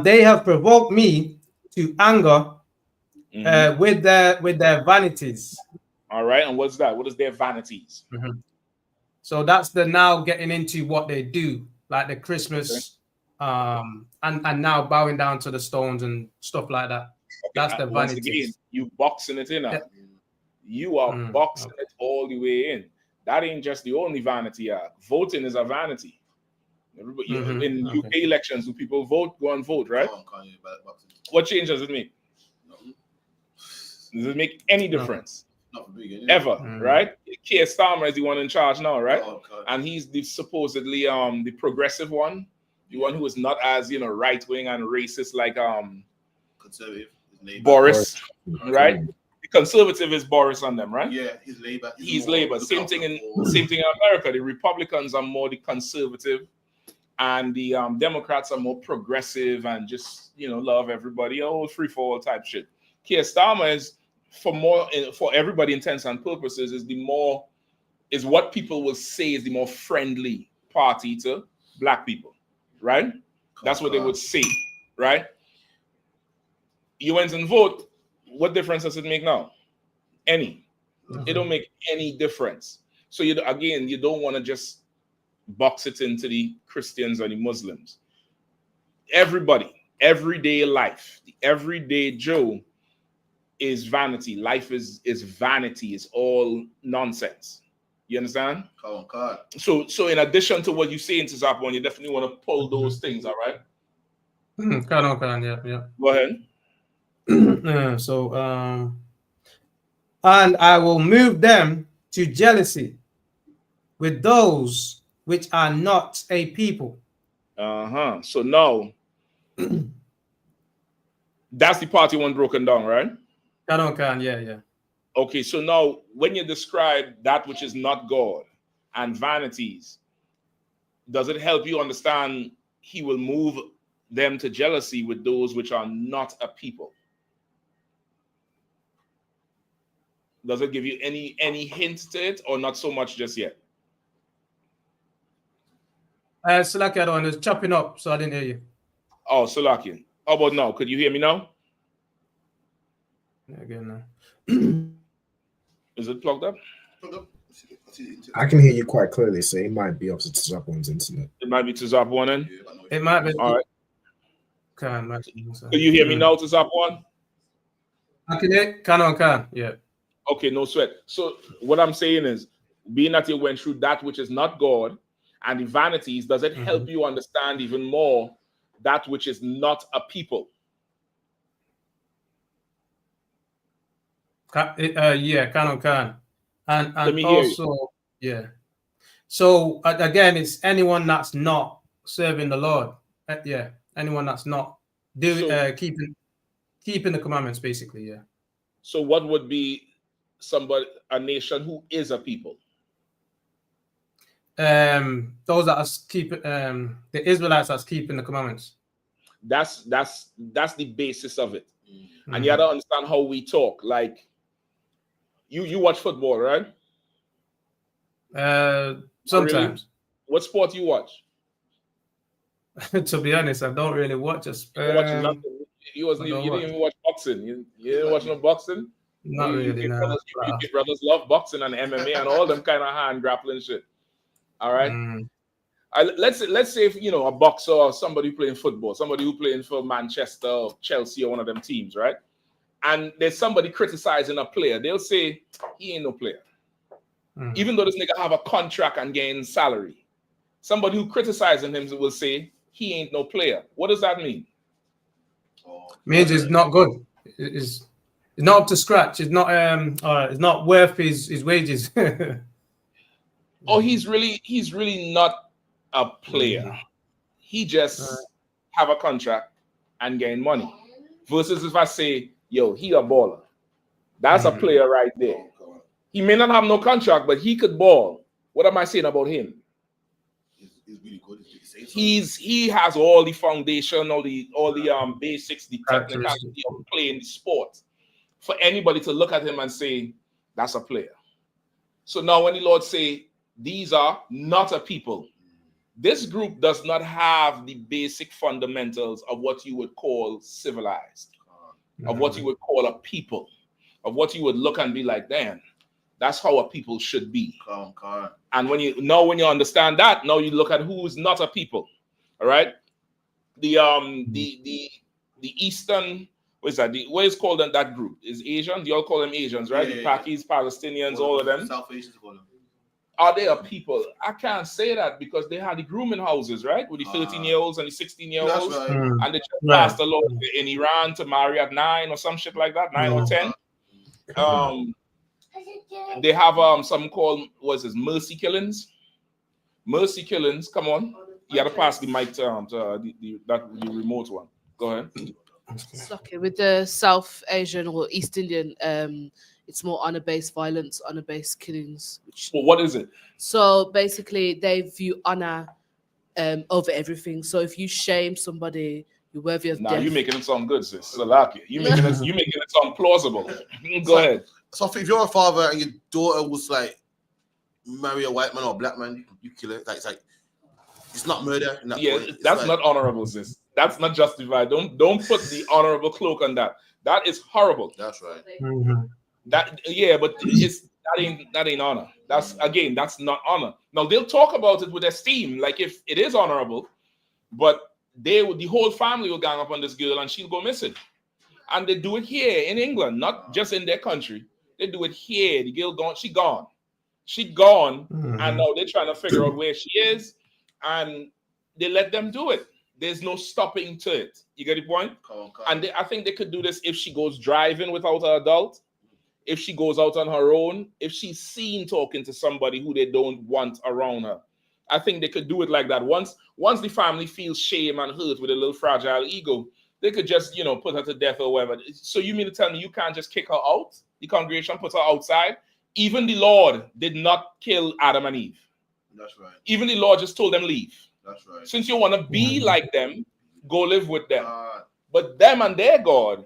S8: They have provoked me to anger with their vanities.
S9: All right, and what's that? What is their vanities?
S8: So that's the now getting into what they do, like the Christmas, and now bowing down to the stones and stuff like that. That's the vanities.
S9: Again, you boxing it in. You are boxing it all the way in. That ain't just the only vanity. Voting is a vanity. In UK elections, do people vote? Go and vote, right? What change does it make? Does it make any difference? Ever, right? Keir Starmer is the one in charge now, right? And he's supposedly the progressive one, the one who is not as right wing and racist like
S6: conservative
S9: Boris, right? The conservative is Boris on them, right?
S6: Yeah, he's Labour.
S9: He's Labour. Same thing in America. The Republicans are more the conservative, and the Democrats are more progressive and just love everybody, free for all type shit. Keir Starmer is for everybody intents and purposes is what people will say is the more friendly party to black people, right? That's what they would say, right? You went and vote. What difference does it make now? Any. It don't make any difference. So you don't want to just box it into the Christians or the Muslims. Everybody, everyday life, the everyday Joe is vanity. Life is vanity. It's all nonsense. You understand? So in addition to what you say into Zapon, you definitely want to pull those things, all right?
S8: Yeah.
S9: Go ahead.
S8: And I will move them to jealousy with those which are not a people.
S9: So now, that's the part you want broken down, right?
S8: Yeah.
S9: Okay, so now when you describe that which is not God and vanities, does it help you understand he will move them to jealousy with those which are not a people? Does it give you any hint to it, or not so much just yet?
S8: Salaki, I don't know, it's chopping up, so I didn't hear you.
S9: Oh, Salaki. How about now? Could you hear me now?
S8: Again now.
S9: Is it plugged up?
S7: I can hear you quite clearly, so it might be up to Tizap's internet.
S9: It might be Tizap one then.
S8: It might be.
S9: All right.
S8: Can
S9: you hear me now, Tizap one?
S8: I can hear. Can. Yeah.
S9: Okay, no sweat. So what I'm saying is, being that you went through that which is not God and the vanities, does it help you understand even more that which is not a people?
S8: Yeah, can. And
S9: Let me hear
S8: also, yeah. So again, it's anyone that's not serving the Lord. Yeah, anyone that's not keeping the commandments, basically. Yeah.
S9: So what would be a nation who is a people?
S8: Those that are keeping the Israelites that's keeping the commandments.
S9: That's the basis of it. And you gotta understand how we talk. Like you watch football, right?
S8: Sometimes.
S9: Really? What sport you watch?
S8: To be honest, I don't really watch it.
S9: You didn't even watch boxing. You didn't watch no boxing?
S8: Not really, no.
S9: Your brothers love boxing and MMA and all them kind of hand grappling shit. All right. Let's say if, a boxer or somebody playing football, somebody who playing for Manchester or Chelsea or one of them teams, right? And there's somebody criticizing a player, they'll say he ain't no player. Even though this nigga have a contract and getting salary, somebody who criticizing him will say he ain't no player. What does that mean?
S8: Means it's not good. It's not up to scratch. It's not worth his wages.
S9: Oh, he's really not a player. He just have a contract and gain money. Versus if I say, yo, he a baller. That's a player right there. He may not have no contract, but he could ball. What am I saying about him?
S6: He's really good.
S9: He has all the foundation, all the basics, the technicality of playing the sport. For anybody to look at him and say, that's a player. So now when the Lord say, these are not a people, this group does not have the basic fundamentals of what you would call civilized, of what you would call a people, of what you would look and be like, damn, that's how a people should be. And when you understand that, now you look at who is not a people. All right. The Eastern, what is that? What is called that group? Is Asian? Do you all call them Asians, right? The Pakis, Palestinians, all of them.
S6: South Asians call them.
S9: Are they a people? I can't say that because they had the grooming houses, right? With the 13-year-olds and the 16-year-olds.
S6: Right.
S9: And they just passed a law in Iran to marry at 9 or some shit like that, 9 or 10. They have something called, mercy killings. Mercy killings. Come on, you gotta pass the mic to the remote one. Go ahead.
S10: Okay, with the South Asian or East Indian, it's more honor-based violence, honor-based killings.
S9: Well, what is it?
S10: So basically, they view honor over everything. So if you shame somebody, you're worthy of death.
S9: You're making it sound good, sis. I like it. You making it sound plausible. Go ahead.
S6: So if you're a father and your daughter was like marry a white man or a black man, you kill it. It's not murder.
S9: That's not honorable, sis. That's not justified. Don't put the honorable cloak on that. That is horrible.
S6: That's right.
S9: But that ain't honor. That's not honor. Now they'll talk about it with esteem, like if it is honorable, but the whole family will gang up on this girl and she'll go missing. And they do it here in England, not just in their country. They do it here. The girl gone, she gone, and now they're trying to figure out where she is, and they let them do it. There's no stopping to it. You get the point? And I think they could do this if she goes driving without an adult, if she goes out on her own, if she's seen talking to somebody who they don't want around her. I think they could do it like that. Once the family feels shame and hurt with a little fragile ego, they could just, put her to death or whatever. So you mean to tell me you can't just kick her out? The congregation put her outside? Even the Lord did not kill Adam and Eve.
S6: That's right.
S9: Even the Lord just told them leave.
S6: That's right.
S9: Since you want to be like them, go live with them. But them and their God,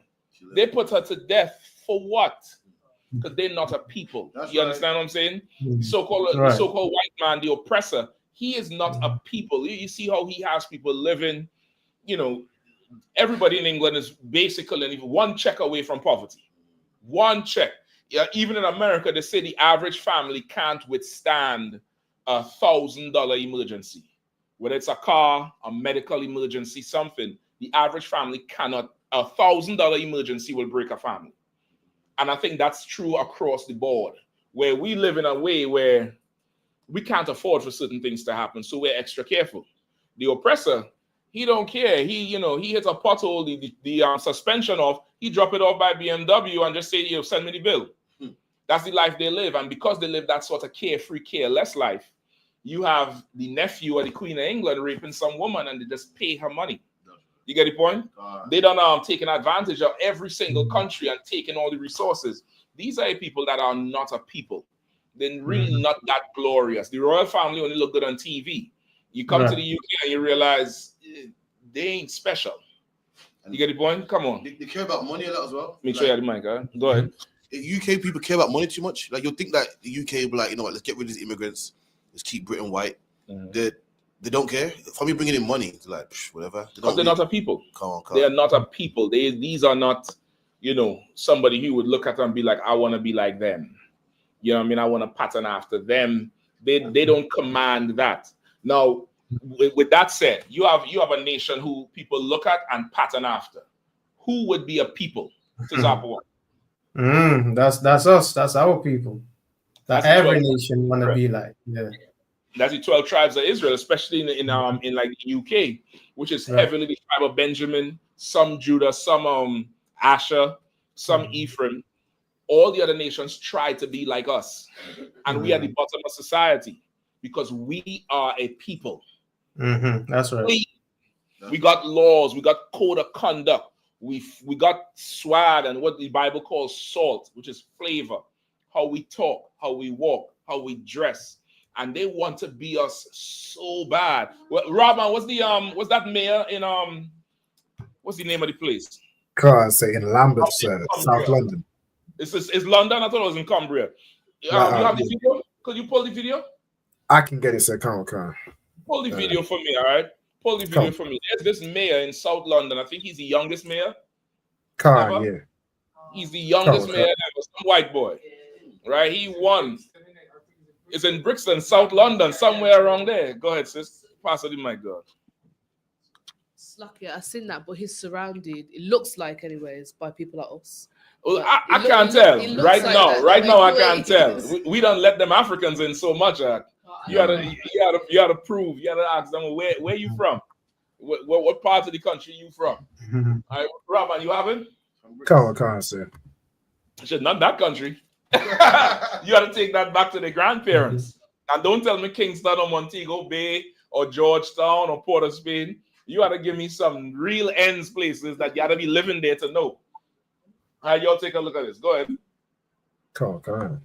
S9: they put her to death for what? Because they're not a people. You understand what I'm saying? The so-called white man, the oppressor, he is not a people. You see how he has people living, everybody in England is basically one check away from poverty. One check. Yeah, even in America, they say the average family can't withstand $1,000 emergency. Whether it's a car, a medical emergency, something, the average family cannot. $1,000 emergency will break a family. And I think that's true across the board, where we live in a way where we can't afford for certain things to happen, so we're extra careful. The oppressor, he don't care. He hits a pothole, the suspension off, he drop it off by BMW and just say, send me the bill. That's the life they live. And because they live that sort of carefree, careless life, you have the nephew or the Queen of England raping some woman and they just pay her money. You get the point? They done taking advantage of every single country and taking all the resources. These are people that are not a people. They're really not that glorious. The royal family only look good on TV. You come to the UK and you realize they ain't special. You get the point? Come on.
S6: They care about money a lot as well.
S9: Make sure you have the mic, huh? Go ahead.
S6: UK people care about money too much. Like, you'll think that the UK will be like, let's get rid of these immigrants. Let's keep Britain white. They don't care. For me bringing in money, they're like, whatever.
S9: Because they're not a people.
S6: Come on.
S9: They are not a people. These are not, somebody who would look at them and be like, I want to be like them. You know what I mean? I want to pattern after them. They don't command that. Now, with that said, you have a nation who people look at and pattern after. Who would be a people to Zappa?
S8: That's us. That's our people. That every nation want to be like. Yeah.
S9: That's the 12 tribes of Israel, especially in like the UK, which is heavily the tribe of Benjamin, some Judah, some Asher, some Ephraim. All the other nations try to be like us, and we are the bottom of society because we are a people.
S8: That's right.
S9: We got laws, we got code of conduct, we got swag and what the Bible calls salt, which is flavor. How we talk, how we walk, how we dress. And they want to be us so bad. Well, Robin, what's that mayor in what's the name of the place?
S7: Can't say in Lambeth, sir, South London.
S9: It's London. I thought it was in Cumbria. You have the video? Could you pull the video?
S7: I can get it, sir. Come on.
S9: Pull the video for me, all right? Pull the video for me. There's this mayor in South London. I think he's the youngest mayor.
S7: Yeah.
S9: He's the youngest mayor ever. Some white boy, right? He won. It's in Brixton, South London, somewhere around there. Go ahead, sis. Pass it in, my God.
S10: Lucky, I've seen that, but he's surrounded. It looks like, anyways, by people like us.
S9: Well, I can't tell right now. Right now, I can't tell. We don't let them Africans in so much. You gotta prove. You gotta ask them where you from. What part of the country you from? All right, Robin, you haven't?
S7: Come on, sir.
S9: Shit, not that country. You got to take that back to the grandparents. And don't tell me Kingston or Montego Bay or Georgetown or Port of Spain. You got to give me some real ends places that you got to be living there to know. All right, y'all take a look at this. Go ahead.
S7: Come on.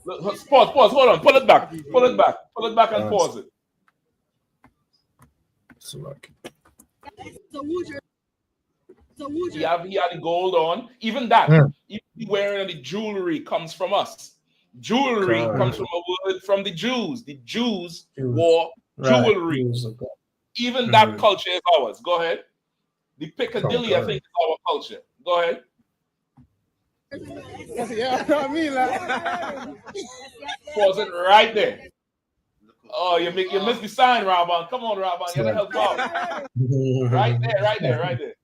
S9: Look, pause. Hold on. Pull it back and pause it.
S7: So lucky.
S9: He had the gold on. Even that, even wearing the jewelry comes from us. Jewelry comes from a word from the Jews. The Jews wore jewelry. Even that culture is ours. Go ahead. The Piccadilly, I think, is our culture. Go ahead. Pause it right there. Oh, you missed the sign, Rabban. Come on, Rabban. You gotta help out. Right there.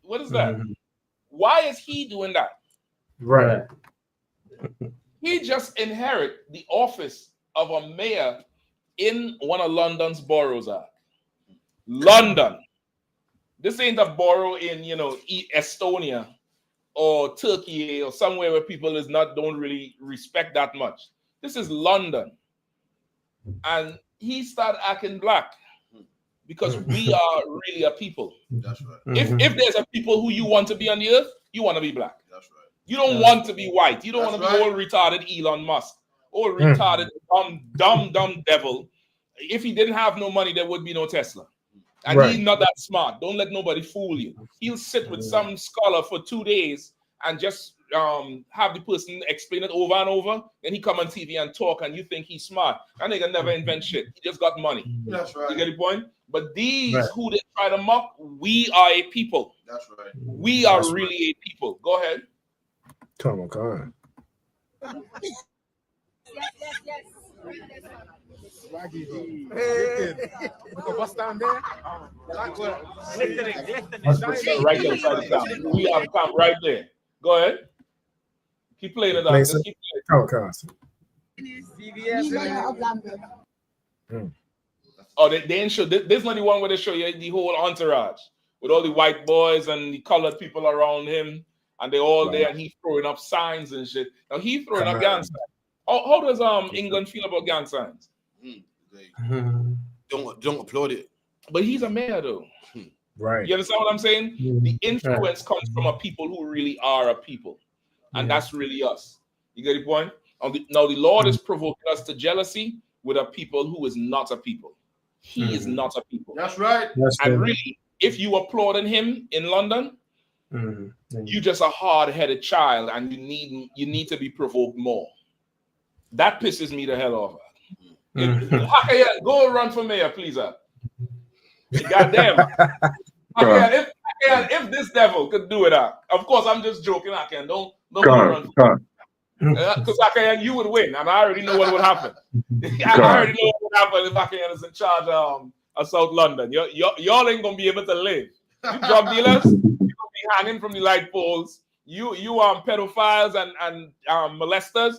S9: What is that? Why is he doing that?
S7: Right.
S9: He just inherit the office of a mayor in one of London's boroughs. London. This ain't a borough in Estonia or Turkey or somewhere where people don't really respect that much. This is London. And he started acting black because we are really a people.
S6: That's right.
S9: If there's a people who you want to be on the earth, you want to be black. That's right. You don't want to be white. You don't want to be all retarded Elon Musk, all retarded dumb devil. If he didn't have no money, there would be no Tesla. And he's not that smart. Don't let nobody fool you. He'll sit with some scholar for 2 days and just have the person explain it over and over. Then he come on TV and talk, and you think he's smart. That nigga never invent shit. He just got money.
S6: That's right.
S9: You get the point? But these who they try to mock, we are a people.
S6: That's right.
S9: We are really a people. Go ahead.
S7: Come on.
S11: Yes.
S3: What's down there?
S9: Right outside the town. We are camp right there. Go ahead. Keep playing it out. Just keep playing. Oh, they didn't show. This is not the one where they show you the whole entourage with all the white boys and the colored people around him, and they all there, and he's throwing up signs and shit. Now he's throwing up gang signs. How does England feel about gang signs?
S6: Don't applaud it.
S9: But he's a mayor though.
S7: Right.
S9: You understand what I'm saying? The influence comes from a people who really are a people. And that's really us. You get the point? Now the Lord is provoking us to jealousy with a people who is not a people. He is not a people.
S6: That's right.
S9: And really, if you applauding him in London, you just a hard-headed child, and you need to be provoked more. That pisses me the hell off. Go run for mayor, please. Goddamn. If this devil could do it, of course I'm just joking. I can don't run. Because you would win, and I already know what would happen. I already know what would happen if Akayan is in charge of South London. Y'all ain't gonna be able to live. You drug dealers, you're gonna be hanging from the light poles. You pedophiles and molesters,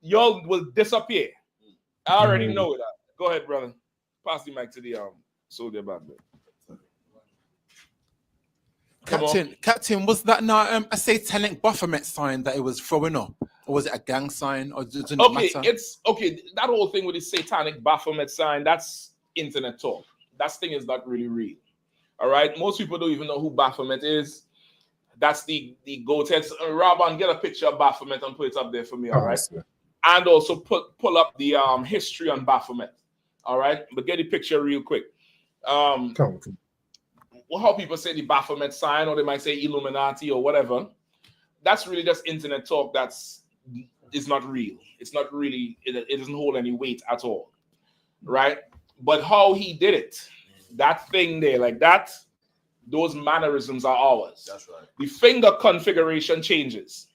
S9: y'all will disappear. I already know that. Go ahead, brother. Pass the mic to the soldier back there.
S12: Captain, was that not a satanic Baphomet sign that it was throwing up? Or was it a gang sign? Or does it not matter?
S9: It's okay. That whole thing with the satanic Baphomet sign, that's internet talk. That thing is not really real. All right. Most people don't even know who Baphomet is. That's the goatheads. Robin, get a picture of Baphomet and put it up there for me. All right. And also pull up the history on Baphomet. All right. But get the picture real quick. Well, how people say the Baphomet sign, or they might say Illuminati or whatever. That's really just internet talk. It's not real. It's not really, it doesn't hold any weight at all. Right? But how he did it, that thing there, like that, those mannerisms are ours. That's right. The finger configuration changes.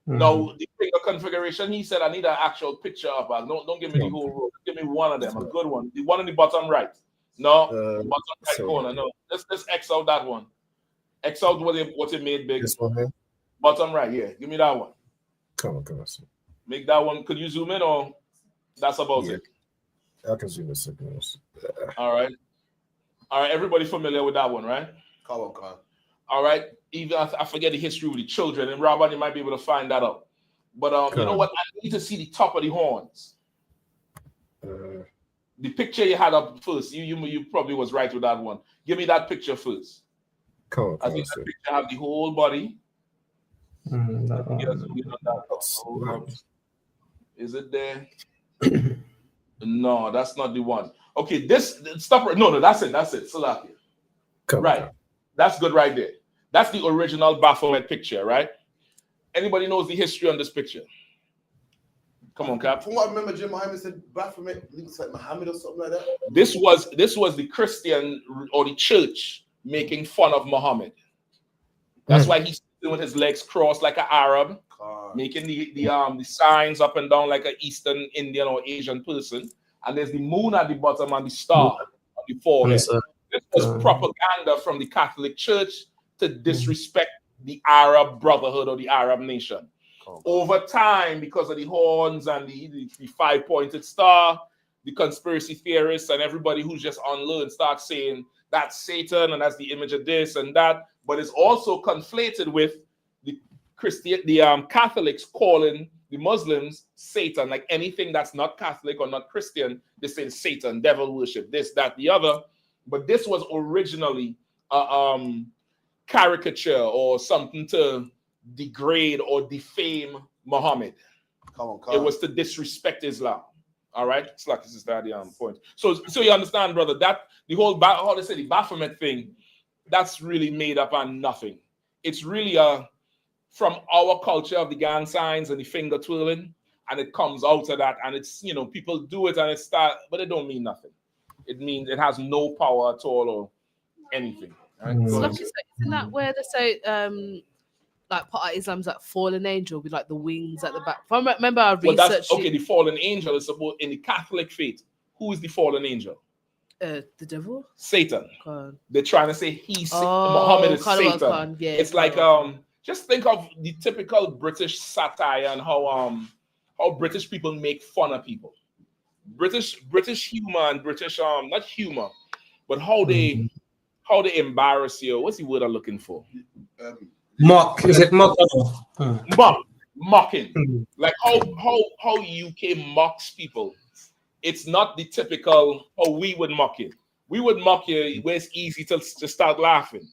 S9: Now, the finger configuration, he said, I need an actual picture of it. Don't give me the whole row. Give me one of them, a good one. The one in the bottom right. No, bottom right corner. No, let's X out that one. X out what it made big.
S7: This one here?
S9: Bottom right, yeah. Give me that one.
S7: Come on.
S9: Make that one. Could you zoom in, or that's about it?
S7: I can zoom in signals.
S9: All right. Everybody familiar with that one, right?
S6: Come on.
S9: All right. Even I forget the history with the children, and Robert, you might be able to find that out. But you know what? I need to see the top of the horns. The picture you had up first, you probably was right with that one. Give me that picture first. I think that picture have the whole body. Is it there? No, that's not the one. Okay, stop. No, that's it. Salakia. Right. That's good right there. That's the original Baphomet picture, right? Anybody knows the history on this picture? Come on, Cap.
S6: From what I remember, Jim Muhammad said Baphomet looks like Muhammad or something like that.
S9: This was the Christian or the church making fun of Muhammad. That's why he's sitting with his legs crossed like an Arab, making the signs up and down like an Eastern Indian or Asian person. And there's the moon at the bottom and the star on the forehead. This was propaganda from the Catholic Church to disrespect the Arab Brotherhood or the Arab nation. Over time, because of the horns and the five-pointed star, the conspiracy theorists and everybody who's just unlearned start saying that's Satan and that's the image of this and that. But it's also conflated with Catholics calling the Muslims Satan, like anything that's not Catholic or not Christian, they say Satan, devil worship, this, that, the other. But this was originally a caricature or something to degrade or defame Muhammad. It was to disrespect Islam. All right, it's like this is the point. So you understand, brother, that the whole how they say the Baphomet thing, that's really made up on nothing. It's really from our culture of the gang signs and the finger twirling, and it comes out of that, and it's, you know, people do it and it start, but it don't mean nothing. It means it has no power at all or anything. Right?
S10: So like, isn't that where they say like part of Islam's like fallen angel with like the wings at the back? If I remember I researched
S9: the fallen angel is about in the Catholic faith. Who is the fallen angel?
S10: The devil?
S9: Satan.
S10: God.
S9: They're trying to say Muhammad is Satan.
S10: Yeah,
S9: it's like just think of the typical British satire and how British people make fun of people. British humor and British not humor, but how they embarrass you. What's the word I'm looking for?
S8: Mock. Is it mock?
S9: Mocking. Like how UK mocks people. It's not the typical how we would mock you. We would mock you where it's easy to start laughing.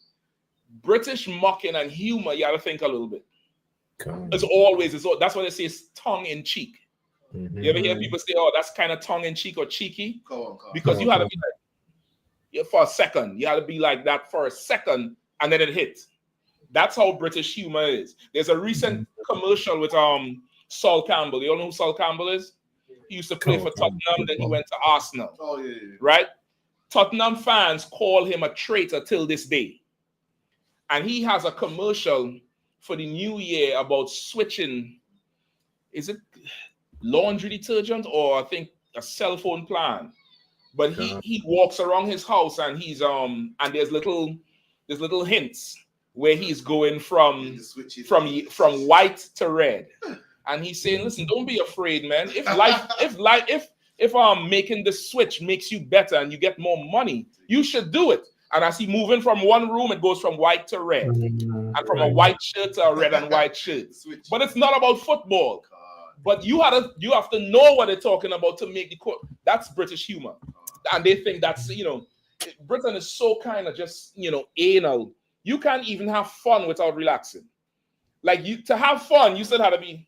S9: British mocking and humor, you gotta think a little bit. That's why they say it's tongue in cheek. You ever hear people say, "Oh, that's kind of tongue in cheek or cheeky"? Because you had to be like, for a second, you had to be like that for a second, and then it hit. That's how British humor is. There's a recent commercial with Sol Campbell. You all know who Sol Campbell is? He used to play for Tottenham, then he went to Arsenal. Oh yeah. Right? Tottenham fans call him a traitor till this day. And he has a commercial for the new year about switching, is it laundry detergent or I think a cell phone plan? But he walks around his house and he's and there's little hints where he's going from white to red. And he's saying, listen, don't be afraid, man. If making the switch makes you better and you get more money, you should do it. And as he moving from one room, it goes from white to red, and from a white shirt to a red and white shirt. But it's not about football. But you have to know what they're talking about to make the court. That's British humor, and they think that's, you know, Britain is so kind of just, you know, anal. You can't even have fun without relaxing. Like to have fun, you still have to be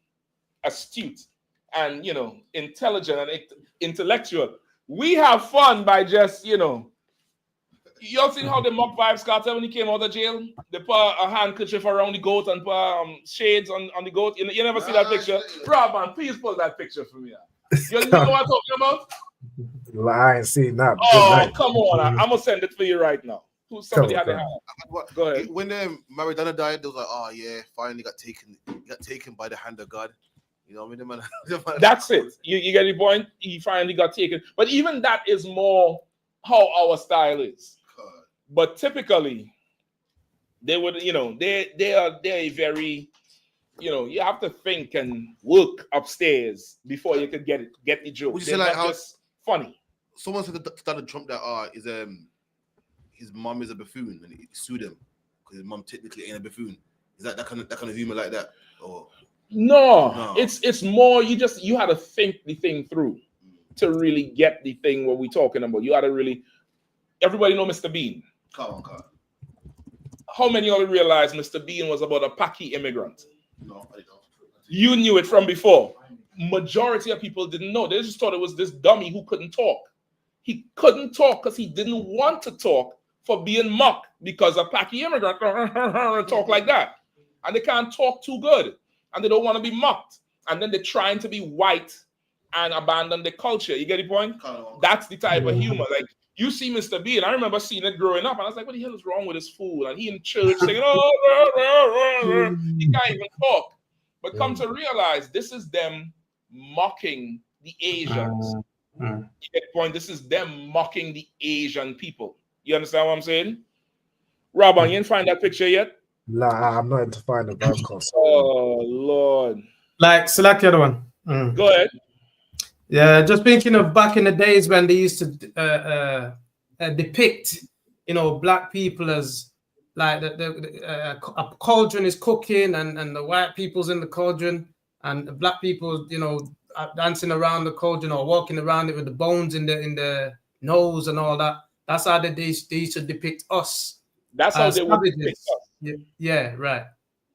S9: astute and, you know, intelligent and intellectual. We have fun by just, you know. You all seen how the mock Vibes Cartel when he came out of jail? They put a handkerchief around the goat and put shades on the goat. You never see that picture? Rob, man, please pull that picture for me. You know what I'm talking about?
S7: I ain't seen that.
S9: Oh, come on. I'm going to send it for you right now. Somebody had it. Go ahead.
S6: When Maradona died, they was like, oh, yeah, finally got taken by the hand of God. You know what I mean?
S9: That's it. You get the point? He finally got taken. But even that is more how our style is. But typically, they would, you know, they're very, you know, you have to think and work upstairs before you could get the joke.
S6: Would you say like how
S9: just funny?
S6: Someone said to Donald Trump that his mom is a buffoon and he sued him because his mom technically ain't a buffoon. Is that kind of humor like that? Or no, it's more you had to think the thing through to really get the thing what we're talking about. You had to really. Everybody know Mr. Bean. Come on.
S9: How many of you realize Mr. Bean was about a Paki immigrant?
S6: No, I don't.
S9: You knew it from before. Majority of people didn't know. They just thought it was this dummy who couldn't talk. He couldn't talk because he didn't want to talk for being mocked because a Paki immigrant talk like that. And they can't talk too good. And they don't want to be mocked. And then they're trying to be white and abandon the culture. You get the point? That's the type of humor. Like, you see Mr. Bean, I remember seeing it growing up, and I was like, what the hell is wrong with this fool? And he in church saying, he can't even talk. But come to realize, this is them mocking the Asians. You get the point? This is them mocking the Asian people. You understand what I'm saying? Robin, you didn't find that picture yet?
S7: Nah, I'm not into finding the Vibes.
S9: Oh, Lord.
S8: Like, select the other one.
S9: Go ahead.
S8: Yeah, just thinking of back in the days when they used to depict, you know, black people as like a cauldron is cooking, and the white people's in the cauldron, and the black people, are dancing around the cauldron or walking around it with the bones in the nose and all that. That's how they used to depict us.
S9: That's how they would depict us.
S8: Yeah, right.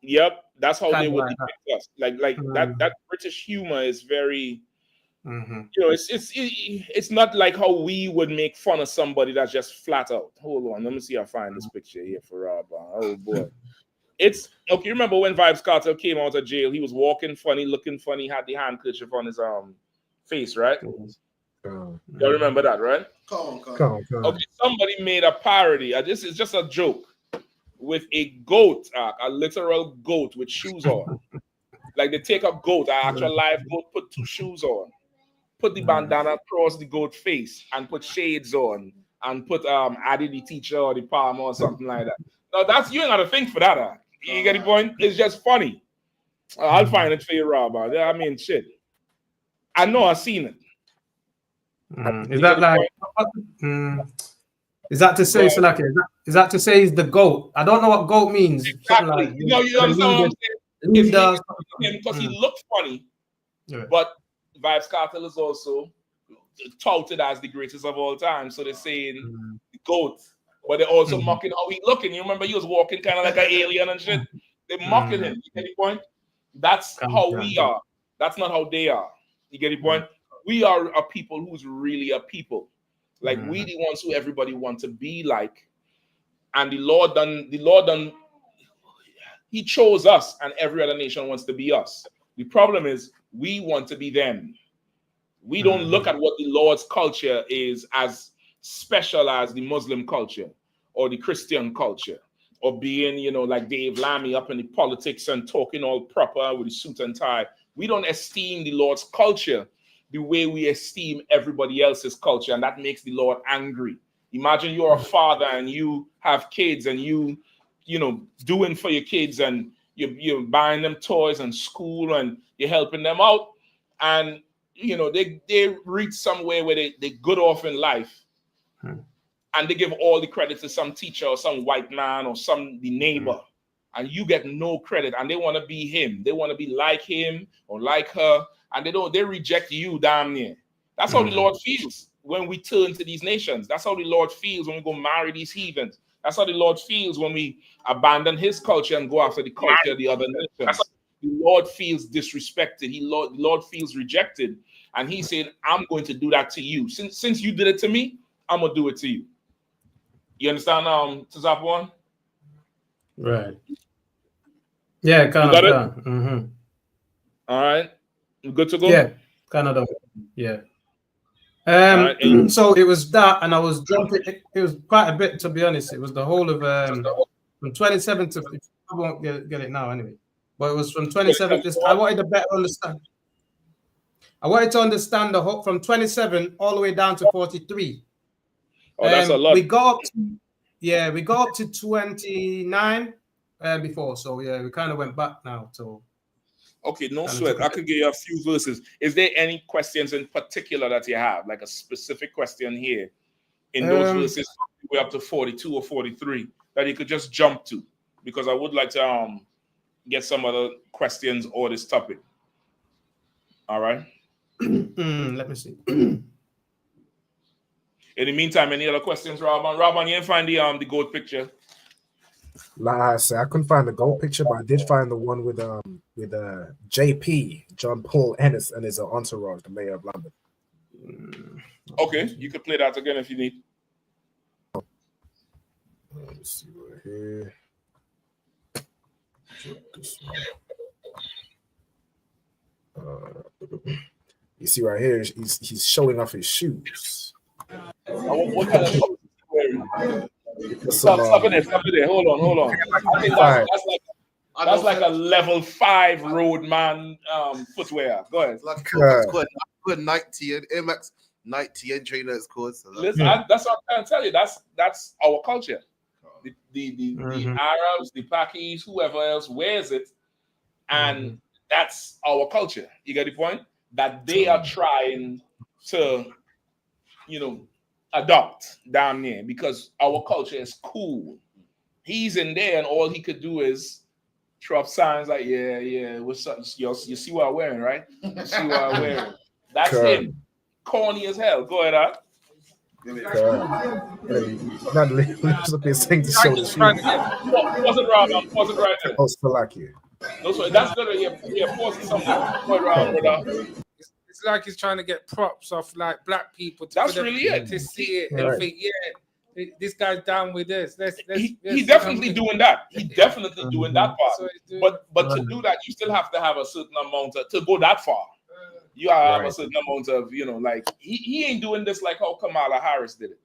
S9: Yep, that's how
S8: Kind
S9: they
S8: of
S9: would
S8: like
S9: depict us. Like that British humor is very, it's not like how we would make fun of somebody that's just flat out. Hold on, let me see if I find this picture here for Rob. Oh boy. It's okay. Remember when Vybz Kartel came out of jail? He was walking funny, looking funny, had the handkerchief on his face, right? You remember that, right?
S7: Come on.
S9: Okay, somebody made a parody. This is just a joke with a goat, a literal goat with shoes on. Like they take a goat, an actual live goat, put 2 shoes on, put the bandana across the goat face, and put shades on, and put Addy the teacher or the palm or something like that. Now that's, you ain't gotta think for that. You get the point? It's just funny. I'll find it for you, Rob. I mean, shit. I know I've seen it.
S8: Is that like? Is that to say, Salaki? Is that to say he's the goat? I don't know what goat means.
S9: Exactly.
S8: Like,
S9: you understand what I'm saying? Because he looked funny, but Vybz Kartel is also touted as the greatest of all time. So they're saying the goat, but they're also mocking how he looking. You remember he was walking kind of like an alien and shit. They're mocking him. You get the point? That's how we are. That's not how they are. You get the point? We are a people who's really a people. Like we the ones who everybody wants to be like. And the Lord done, he chose us, and every other nation wants to be us. The problem is we want to be them. We don't look at what the Lord's culture is as special as the Muslim culture or the Christian culture, or being, like Dave Lammy up in the politics and talking all proper with the suit and tie. We don't esteem the Lord's culture the way we esteem everybody else's culture, and that makes the Lord angry. Imagine you're a father and you have kids, and you doing for your kids, and you're buying them toys and school, and you're helping them out, and they reach somewhere where they good off in life, and they give all the credit to some teacher or some white man or the neighbor, and you get no credit, and they want to be him. They want to be like him or like her, and they reject you damn near. That's how the Lord feels when we turn to these nations. That's how the Lord feels when we go marry these heathens. That's how the Lord feels when we abandon his culture and go after the culture of the other nations. The Lord feels disrespected. The Lord feels rejected. And he said, I'm going to do that to you. Since you did it to me, I'm going to do it to you. You understand, Tizap one?
S8: Right. Yeah, kind of.
S9: All right. You good to go?
S8: Yeah, Canada. Yeah. So it was that, and I was jumping. It was quite a bit, to be honest. It was the whole of from 27 to. I won't get it now anyway. But it was from 27. I wanted to better understand. I wanted to understand the whole from 27 all the way down to 43.
S9: Oh, that's a lot.
S8: We go up to 29 before. So yeah, we kind of went back now. So.
S9: Okay, no sweat. I could give you a few verses. Is there any questions in particular that you have, like a specific question here in those verses we're up to 42 or 43 that you could just jump to? Because I would like to get some other questions or this topic. All right.
S8: Let me see.
S9: In the meantime, any other questions, Robin? Robin, you didn't find the goat picture?
S11: Like I said, I couldn't find the gold picture, but I did find the one with JP, John Paul Ennis, and his entourage, the mayor of London.
S9: Okay, you could play that again if you need.
S11: Let's see right here. You see right here, he's showing off his shoes.
S9: What kind of shoes wearing? Stop it there. Hold on. I think that's like a level 5 roadman footwear. Go ahead.
S6: Good night TN, Air Max night TN trainers code. So
S9: listen, that's what I'm trying to tell you. That's our culture. The Arabs, the Pakis, whoever else wears it, and that's our culture. You get the point? That they are trying to, adopt down there because our culture is cool. He's in there, and all he could do is throw up signs like, yeah, what's up? You see what I'm wearing, right? You see what I'm wearing. That's him. Corny as hell. Go ahead, Art.
S11: Not lips up his thing to show the shoe.
S9: Pause it right now. Pause it right there.
S11: Oh, still like you.
S9: No, sorry, that's good. Yeah, pause it somewhere. Go around, brother.
S13: It's like he's trying to get props off like black people.
S9: That's really it.
S13: To see it
S11: Right.
S13: and think, yeah, this guy's down with this.
S9: He's definitely doing that. He's definitely doing that part. But to do that, you still have to have a certain amount to go that far. You have a certain amount of, like he ain't doing this like how Kamala Harris did it.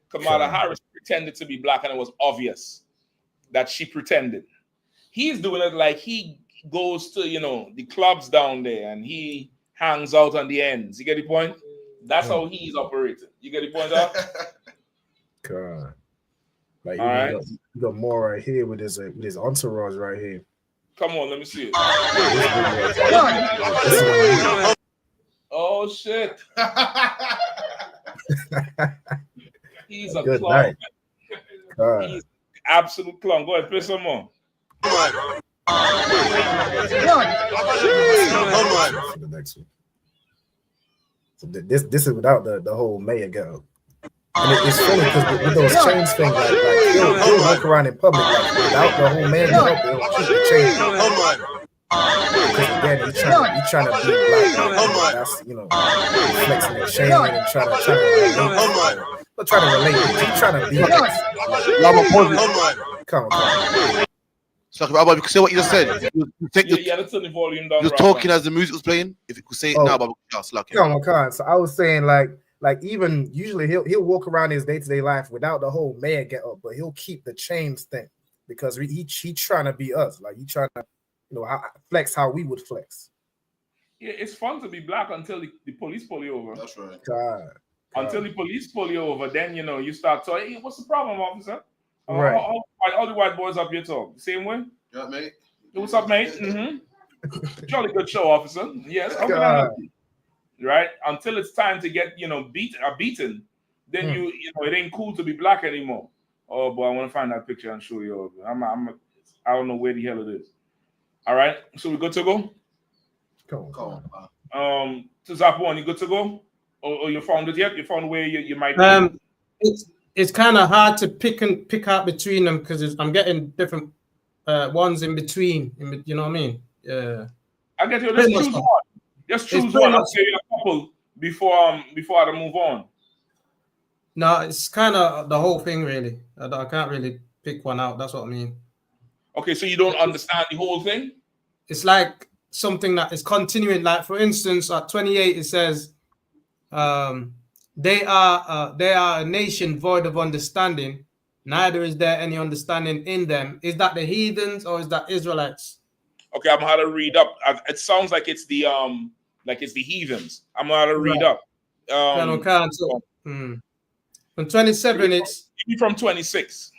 S9: Kamala Harris pretended to be black and it was obvious that she pretended. He's doing it like he goes to, the clubs down there and he hangs out on the ends. You get the point? That's how he's operating. You get the point, Doc?
S11: God. Like,
S9: right.
S11: you got more right here with his entourage right here.
S9: Come on, let me see it. Oh, shit. He's a
S11: Good
S9: clown.
S11: night.
S9: He's absolute clown. Go ahead, play some more.
S11: For the next one. So this is without the whole mayor go. And it's funny because with those chains things, like he'll walk around in public like without the whole mayor go, he'll keep the chain. Because again, he's trying to be black. That's flexing the chain and trying to relate. Not trying to relate. He's trying to be. Come on.
S6: So, Abba, you can say what you just said. You take
S9: let's turn the volume down.
S6: You're talking as the music was playing. If you could say it now, Abba,
S11: come on. So I was saying like even usually he'll walk around his day-to-day life without the whole mayor get up, but he'll keep the chains thing because he trying to be us. Like he trying to flex how we would flex.
S9: Yeah, it's fun to be black until the police pull you over.
S6: That's right.
S11: God.
S9: Until the police pull you over, then you start talking. Hey, what's the problem, officer?
S11: Right.
S9: All the white boys up here talk. Same way?
S6: Yeah, mate.
S9: Hey, what's up, mate? Mm-hmm. Jolly good show, officer. Yes, how can I help you? Right? Until it's time to get beaten, then it ain't cool to be black anymore. Oh boy, I want to find that picture and show you. I don't know where the hell it is. All right, so we good to go?
S11: Come
S9: on. To Zap One, you good to go? Or you found it yet? You found where you might
S8: It's kind of hard to pick out between them because I'm getting different ones in between. You know what I mean? Yeah.
S9: I get you. Let's choose one. Just choose one. I'll say a couple before I move on.
S8: No, it's kind of the whole thing, really. I can't really pick one out. That's what I mean.
S9: Okay, so you don't understand the whole thing?
S8: It's like something that is continuing. Like, for instance, at 28, it says, they are a nation void of understanding. Neither is there any understanding in them. Is that the heathens or is that Israelites?
S9: Okay, I'm going to read up. It sounds like it's the heathens. I'm going to read up.
S8: From 27, it's
S9: maybe from 26.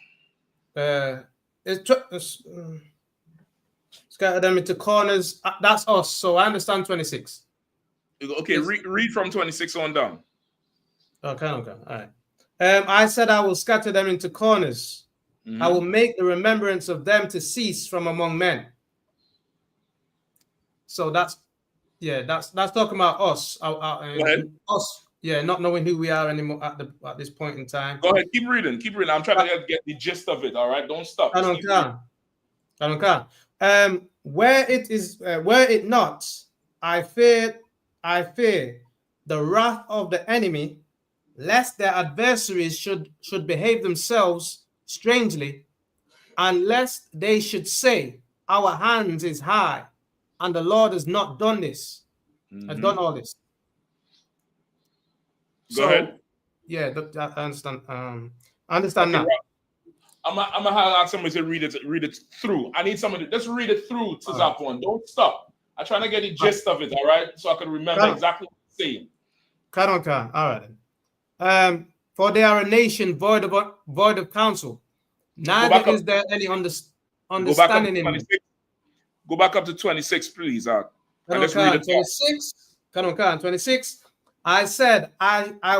S8: Scatter them into corners. That's us. So I understand 26.
S9: Okay, read from 26 on down.
S8: Okay. All right. I said I will scatter them into corners. Mm-hmm. I will make the remembrance of them to cease from among men. So that's talking about us. Us. Yeah, not knowing who we are anymore at this point in time.
S9: Go ahead, keep reading. I'm trying to get the gist of it. All right, don't stop.
S8: I don't care. Where it not, I fear the wrath of the enemy, lest their adversaries should behave themselves strangely, and lest they should say, our hands is high, and the Lord has not done this, has done all this.
S9: Go ahead.
S8: Yeah, I understand. I understand now.
S9: I'm gonna ask somebody to read it through. I need somebody to just read it through to Zap One. Don't stop. I'm trying to get the gist of it, all right? So I can remember exactly what you're saying.
S8: All right then. For they are a nation void of counsel. Neither is there any understanding in them.
S9: Go back up to 26, please. And let's
S8: read it. 26. 26. I said I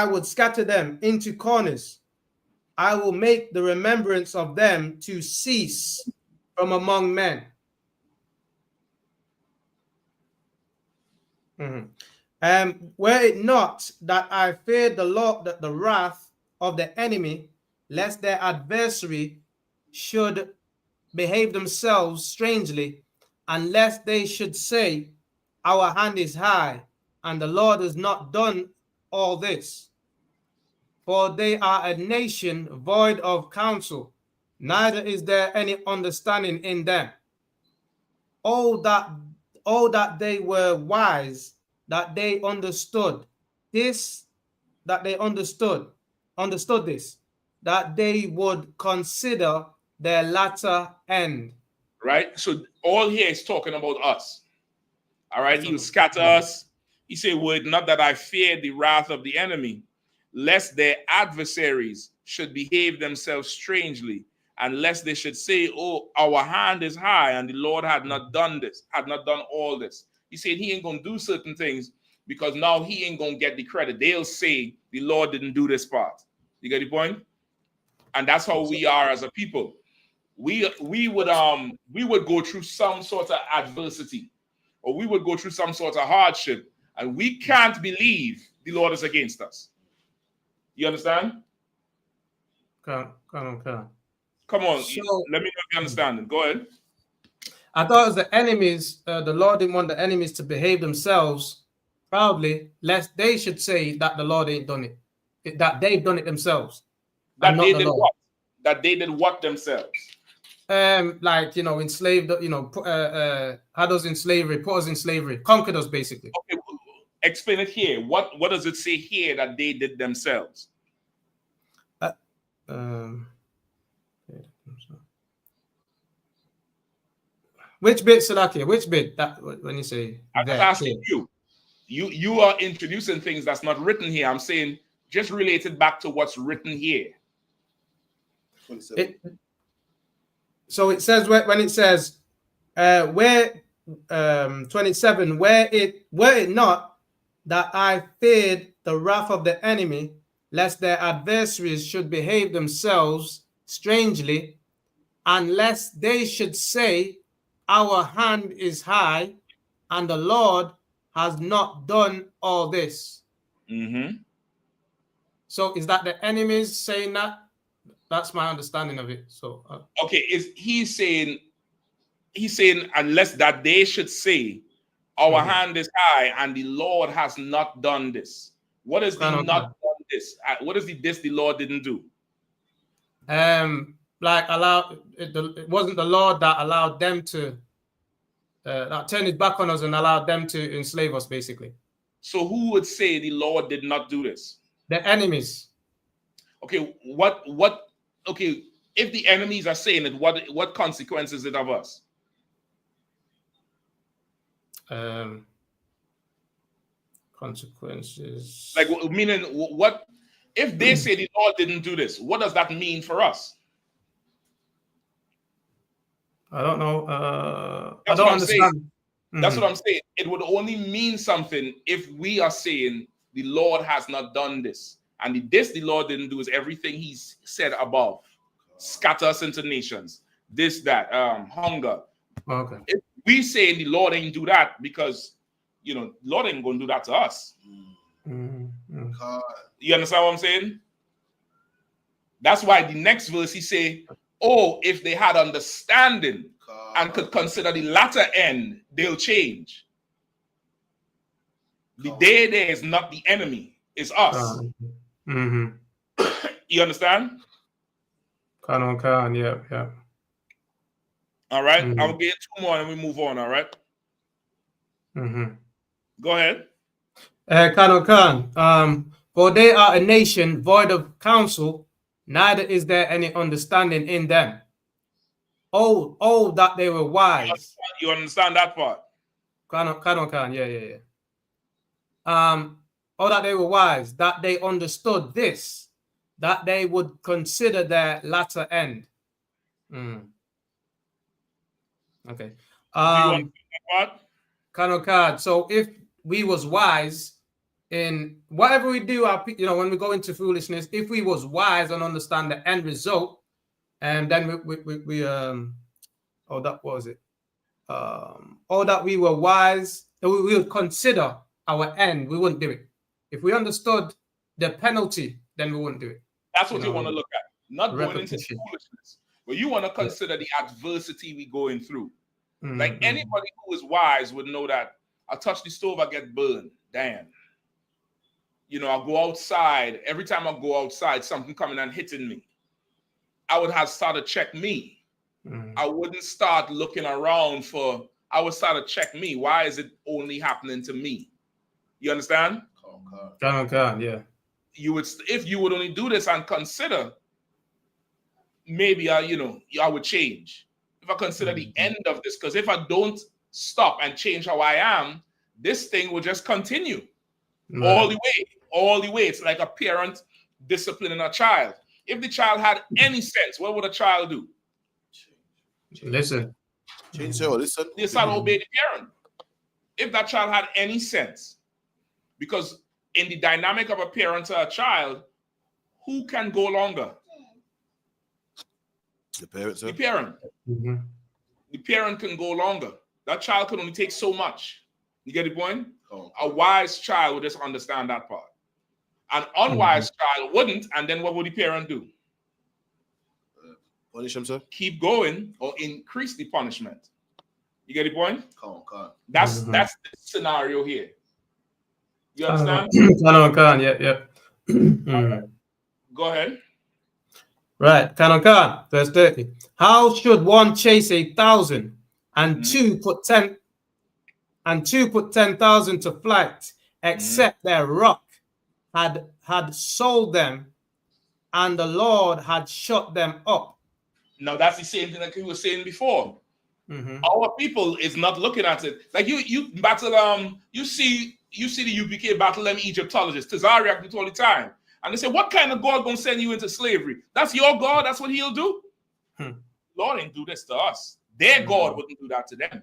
S8: would scatter them into corners. I will make the remembrance of them to cease from among men. Were it not that I feared the Lord, that the wrath of the enemy, lest their adversary should behave themselves strangely, unless they should say, our hand is high, and the Lord has not done all this. For they are a nation void of counsel, neither is there any understanding in them. Oh, that they were wise, that they understood this, that they understood this, that they would consider their latter end.
S9: Right? So all here is talking about us. All right? He'll scatter us. He said, were it not that I feared the wrath of the enemy, lest their adversaries should behave themselves strangely, and lest they should say, oh, our hand is high, and the Lord had not done this, had not done all this. He said he ain't going to do certain things because now he ain't going to get the credit. They'll say the Lord didn't do this part. You get the point? And that's how we are as a people. We would go through some sort of adversity, or we would go through some sort of hardship, and we can't believe the Lord is against us. You understand?
S8: Come on.
S9: Come on,
S8: So,
S9: let me know if you understand it. Go ahead.
S8: I thought it was the enemies, the Lord didn't want the enemies to behave themselves proudly, lest they should say that the Lord ain't done it, that they've done it themselves.
S9: That they did what? That they did what themselves?
S8: Like, enslaved, had us in slavery, put us in slavery, conquered us basically.
S9: Okay, explain it here. What does it say here that they did themselves?
S8: Which bit, Salakia? Which bit? That when you say
S9: I'm just asking you. You are introducing things that's not written here. I'm saying just relate it back to what's written here.
S8: So it says when it says where 27, were it not that I feared the wrath of the enemy, lest their adversaries should behave themselves strangely, unless they should say, our hand is high, and the Lord has not done all this. So is that the enemies saying that? That's my understanding of it. So
S9: okay, he's saying unless that they should say, our hand is high, and the Lord has not done this. What is the not done this? What is the Lord didn't do?
S8: Like it wasn't the Lord that allowed them to that turned his back on us and allowed them to enslave us, basically.
S9: So who would say the Lord did not do this?
S8: The enemies.
S9: Okay, okay, if the enemies are saying it, what consequences is it of us?
S8: Consequences.
S9: Like, meaning, what if they say the Lord didn't do this? What does that mean for us?
S8: I don't know.
S9: That's
S8: I don't
S9: what
S8: understand.
S9: I'm saying. That's what I'm saying. It would only mean something if we are saying the Lord has not done this. And the Lord didn't do is everything he's said above. Scatter us into nations. This, that, hunger.
S8: Okay.
S9: If we say the Lord ain't do that because, Lord ain't going to do that to us. You understand what I'm saying? That's why the next verse he say, oh, if they had understanding and could consider the latter end, they'll change. The day there is not the enemy, it's us. You understand?
S8: Yeah.
S9: All right. I'll get two more and we move on. All right. Go ahead.
S8: For they are a nation void of counsel, neither is there any understanding in them. Oh, that they were wise.
S9: You understand that part?
S8: Yeah. Oh, that they were wise, that they understood this, that they would consider their latter end. Okay. So if we was wise, in whatever we do, when we go into foolishness, if we was wise and understand the end result, and then that we were wise, we would consider our end, we wouldn't do it. If we understood the penalty, then we wouldn't do it.
S9: That's what you want to look at, not going into foolishness, but you want to consider the adversity we going through. Like anybody who is wise would know that I touch the stove, I get burned. Damn. I go outside. Every time I go outside, something coming and hitting me. I would have started check me. I wouldn't start looking around I would start to check me. Why is it only happening to me? You understand?
S8: Yeah.
S9: If you would only do this and consider, maybe I would change. If I consider the end of this, because if I don't stop and change how I am, this thing will just continue all the way. It's like a parent disciplining a child. If the child had any sense, what would a child do?
S8: Listen.
S6: Listen.
S9: They start to obey the parent. If that child had any sense, because in the dynamic of a parent to a child, who can go longer?
S6: The parent, sir.
S9: The parent. The parent can go longer. That child can only take so much. You get the point? A wise child would just understand that part. An unwise child wouldn't, and then what would the parent do?
S6: Punish him, sir.
S9: Keep going or increase the punishment. You get the point? That's the scenario here. You understand? Go ahead.
S8: Right, Khan, verse 30. How should one chase 1,000 and two put 10,000 to flight, except their rock had sold them, and the Lord had shut them up?
S9: Now that's the same thing that he was saying before. Our people is not looking at it like you battle. You see the U.P.K battle them Egyptologists. Tizar react all the time. And they say, what kind of God gonna send you into slavery? That's your God? That's what he'll do? Lord ain't do this to us. Their God wouldn't do that to them.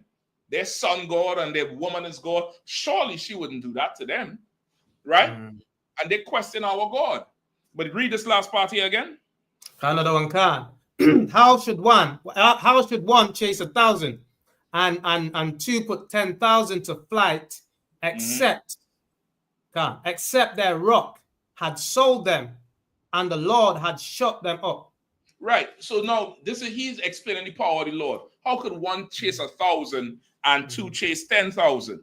S9: Their son God and their woman is God. Surely she wouldn't do that to them. Right? And they question our God. But read this last part here again.
S8: Another one can. How should one chase 1,000 and two put 10,000 to flight, except their rock had sold them, and the Lord had shut them up?
S9: Right. So now he's explaining the power of the Lord. How could one chase 1,000 and two chase 10,000?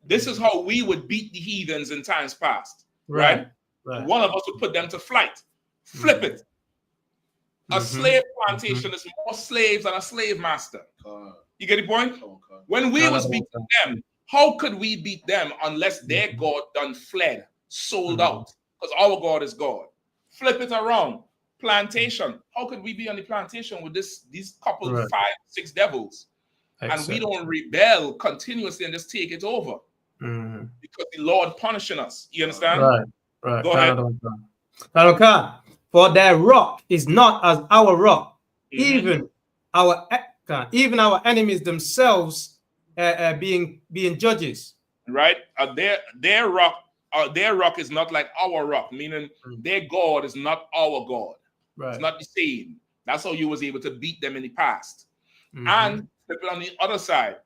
S9: This is how we would beat the heathens in times past. Right? One of us would put them to flight. Flip it. A slave plantation is more slaves than a slave master. You get the point? When we was beating them, how could we beat them unless their God done fled, sold out? Because our God is God. Flip it around. Plantation. How could we be on the plantation with these couple 5, 6 devils? And we don't rebel continuously and just take it over. Because the Lord punishing us. You understand?
S8: Right.
S9: Go ahead.
S8: For their rock is not as our rock, even our enemies themselves being judges.
S9: Right? Their rock is not like our rock, meaning their God is not our God. It's not the same. That's how you was able to beat them in the past. And on the other side,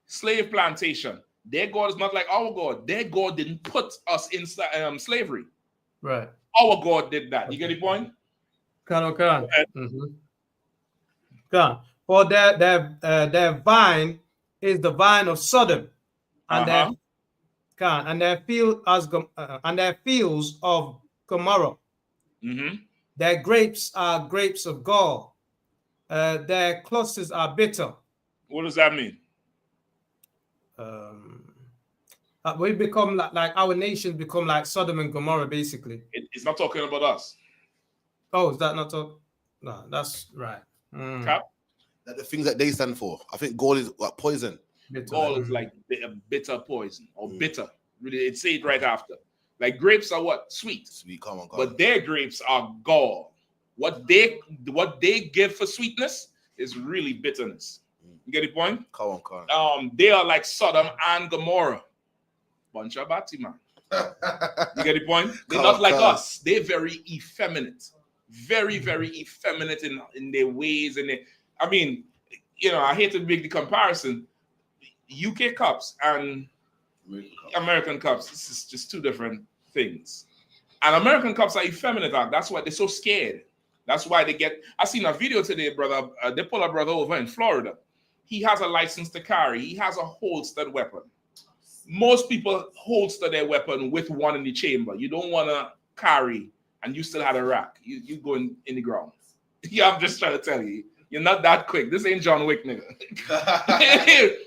S9: slave plantation. Their God is not like our God. Their God didn't put us in slavery.
S8: Right.
S9: Our God did that. You get the point?
S8: For their vine is the vine of Sodom, and their fields of Gomorrah. Their grapes are grapes of gall. Their clusters are bitter.
S9: What does that mean?
S8: We become like our nations become like Sodom and Gomorrah, basically.
S9: It's not talking about us.
S8: Oh, is that not talking? No, that's right.
S9: Cap?
S6: That the things that they stand for. I think gall is like poison.
S9: Gall is like bitter poison or bitter. Really, it say it right after. Like grapes are what? Sweet.
S6: Sweet, come on.
S9: But their grapes are gall. What they give for sweetness is really bitterness. You get the point?
S6: Come on.
S9: They are like Sodom and Gomorrah. Bunch of batty, man. You get the point? They're not like us. They're very effeminate. Very, very effeminate in their ways. I mean, you know, I hate to make the comparison. UK cops and American cops, this is just two different things. And American cops are effeminate. That's why they're so scared. That's why they get. I seen a video today, brother. They pull a brother over in Florida. He has a license to carry. He has a holstered weapon. Most people holster their weapon with one in the chamber. You don't want to carry and you still had a rack. You go in the ground. Yeah, I'm just trying to tell you. You're not that quick. This ain't John Wick, nigga.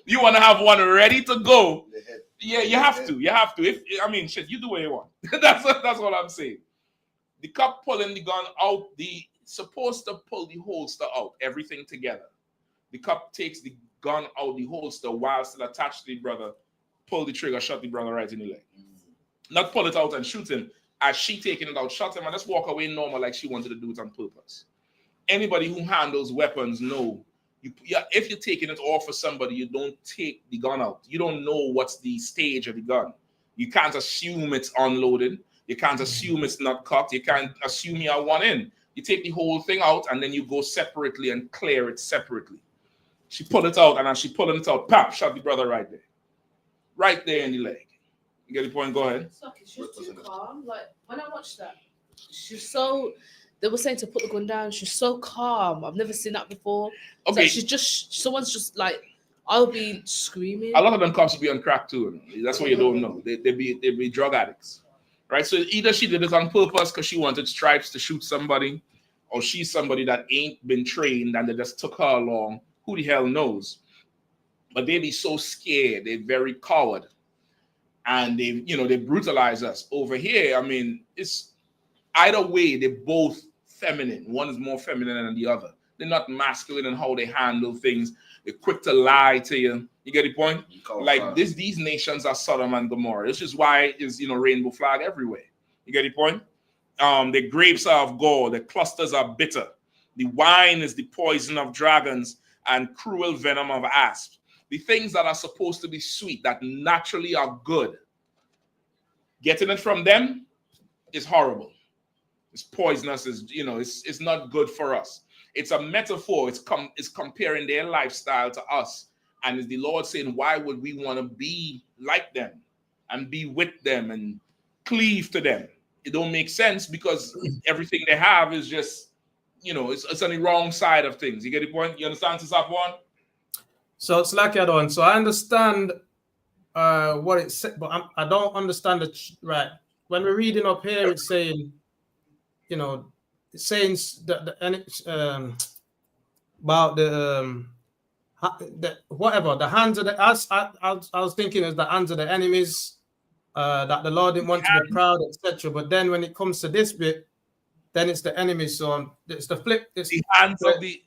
S9: You want to have one ready to go. Yeah, you have to. You have to. Shit, you do what you want. That's what I'm saying. The cop pulling the gun out, supposed to pull the holster out, everything together. The cop takes the gun out the holster while still attached to the brother, pull the trigger, shot the brother right in the leg. Not pull it out and shoot him. As she taking it out, shot him, and just walk away normal like she wanted to do it on purpose. Anybody who handles weapons know, if you're taking it off for somebody, you don't take the gun out. You don't know what's the stage of the gun. You can't assume it's unloaded. You can't assume it's not cocked. You can't assume you are one in. You take the whole thing out and then you go separately and clear it separately. She pulled it out, and as she pulling it out, pop, shot the brother right there. Right there in the leg. You get the point? Go ahead.
S10: She's too calm. Like, when I watched that, she's so... They were saying to put the gun down. She's so calm. I've never seen that before.
S9: Okay.
S10: So someone's just like, I'll be screaming.
S9: A lot of them cops be on crack too. That's what you don't know. They be drug addicts. Right? So either she did it on purpose because she wanted stripes to shoot somebody, or she's somebody that ain't been trained and they just took her along. Who the hell knows? But they be so scared. They're very coward. And they brutalize us. Over here, I mean, it's either way, they're both feminine. One is more feminine than the other. They're not masculine in how they handle things. They're quick to lie to you. You get the point? Like these nations are Sodom and Gomorrah. This is why is rainbow flag everywhere. You get the point? The grapes are of gall, the clusters are bitter. The wine is the poison of dragons and cruel venom of asps. The things that are supposed to be sweet, that naturally are good, getting it from them is horrible. It's poisonous. It's not good for us. It's a metaphor. It's comparing their lifestyle to us. And is the Lord saying, why would we want to be like them and be with them and cleave to them? It don't make sense because everything they have is just, it's on the wrong side of things. You get the point? You understand, Sisapwan?
S8: So it's like I don't. So I understand what it said, but I don't understand it right. When we're reading up here, it's saying, it's saying about the hands of the. I was thinking is the hands of the enemies, that the Lord didn't want to be proud, etc. But then when it comes to this bit, then it's the enemies. So it's the flip. It's
S9: the hands of the.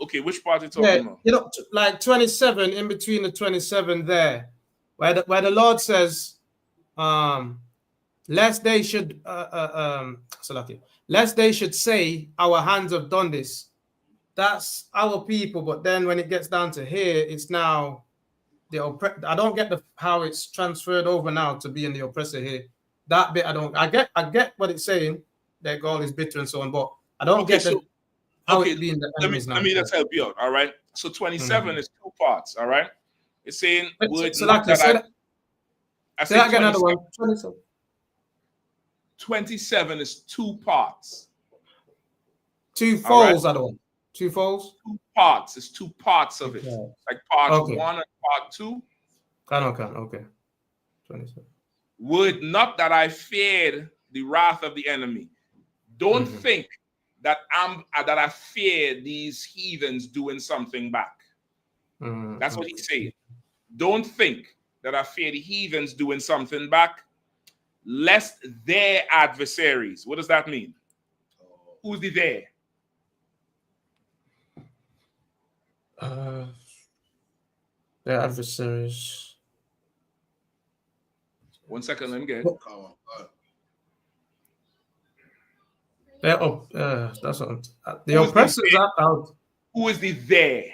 S9: Okay, which part are you talking about?
S8: Like 27, in between the 27 there, where the Lord says, lest they should say our hands have done this. That's our people, but then when it gets down to here, it's now I don't get how it's transferred over now to being the oppressor here. That bit I get what it's saying. Their goal is bitter and so on, but I don't get how it being the enemies now.
S9: Let me just help you out. All right. So 27 is two parts. All right. It's saying
S8: say that again. Another one.
S9: 27 is two parts.
S8: Two folds, other one. Two folds?
S9: Two parts. It's two parts of it. Like part 1 and part 2.
S8: Okay. 27.
S9: Would not that I feared the wrath of the enemy. Don't think that I fear these heathens doing something back. That's what he's saying. Don't think that I fear the heathens doing something back, lest their adversaries. What does that mean? Who's the there?
S8: Their adversaries.
S9: 1 second, let me get it.
S8: That's what the oppressors are out.
S9: Who is the there?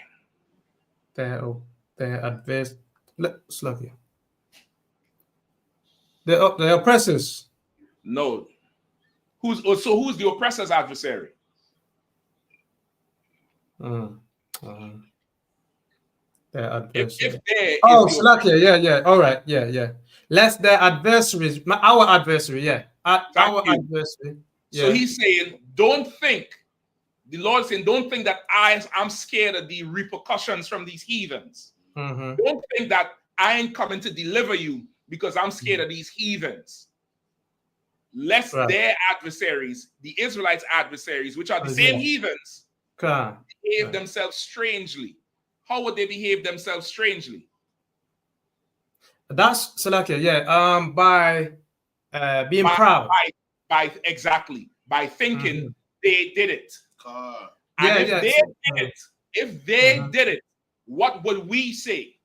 S8: Their adversaries. Slug you. The oppressors.
S9: No. Who's the oppressor's adversary?
S8: Their adversary.
S9: If there
S8: oh,
S9: is the
S8: Slakia, yeah. All right, yeah. Lest their adversaries, our adversary, yeah. Our adversary. Yeah.
S9: So he's saying, don't think, the Lord is saying, don't think that I'm scared of the repercussions from these heathens. Don't think that I ain't coming to deliver you because I'm scared of these heathens. Lest their adversaries, the Israelites' adversaries, which are the same heathens, behave themselves strangely. How would they behave themselves strangely?
S8: That's Salakia, yeah. By being proud.
S9: By thinking they did it. And if they did it, what would we say?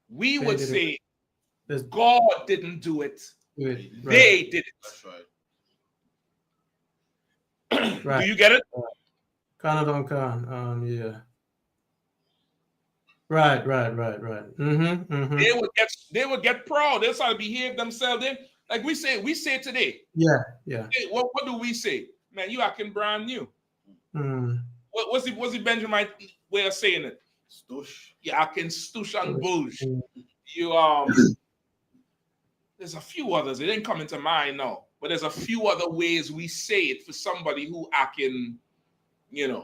S9: We would say God didn't do it. They did it.
S6: That's right.
S9: Do you get it?
S8: Yeah. Right.
S9: They would get proud. They'll start to behave themselves. Like we say today.
S8: Yeah.
S9: Hey, what do we say? Man, you acting brand new. What's the Benjamin way of saying it?
S6: Stush.
S9: You acting stush and bullshit. You there's a few others. It didn't come into mind now, but there's a few other ways we say it for somebody who acting, you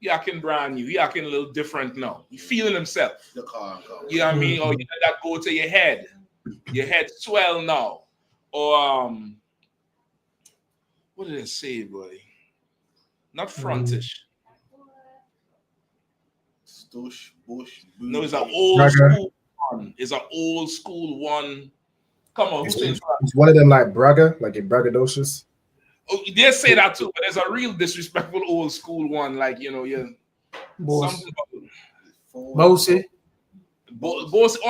S9: acting brand new. You acting a little different now. You feeling himself. You know what I mean? Or you let that go to your head. Your head swell now. Or what did it say, buddy? Not frontish.
S6: Stush, bush,
S9: no, it's an old school one. It's an old school one. Come on, who's saying
S11: it's one of them like bragger, like a braggadocious.
S9: Oh, they say that too, but there's a real disrespectful old school one, like
S8: Bossy.
S9: All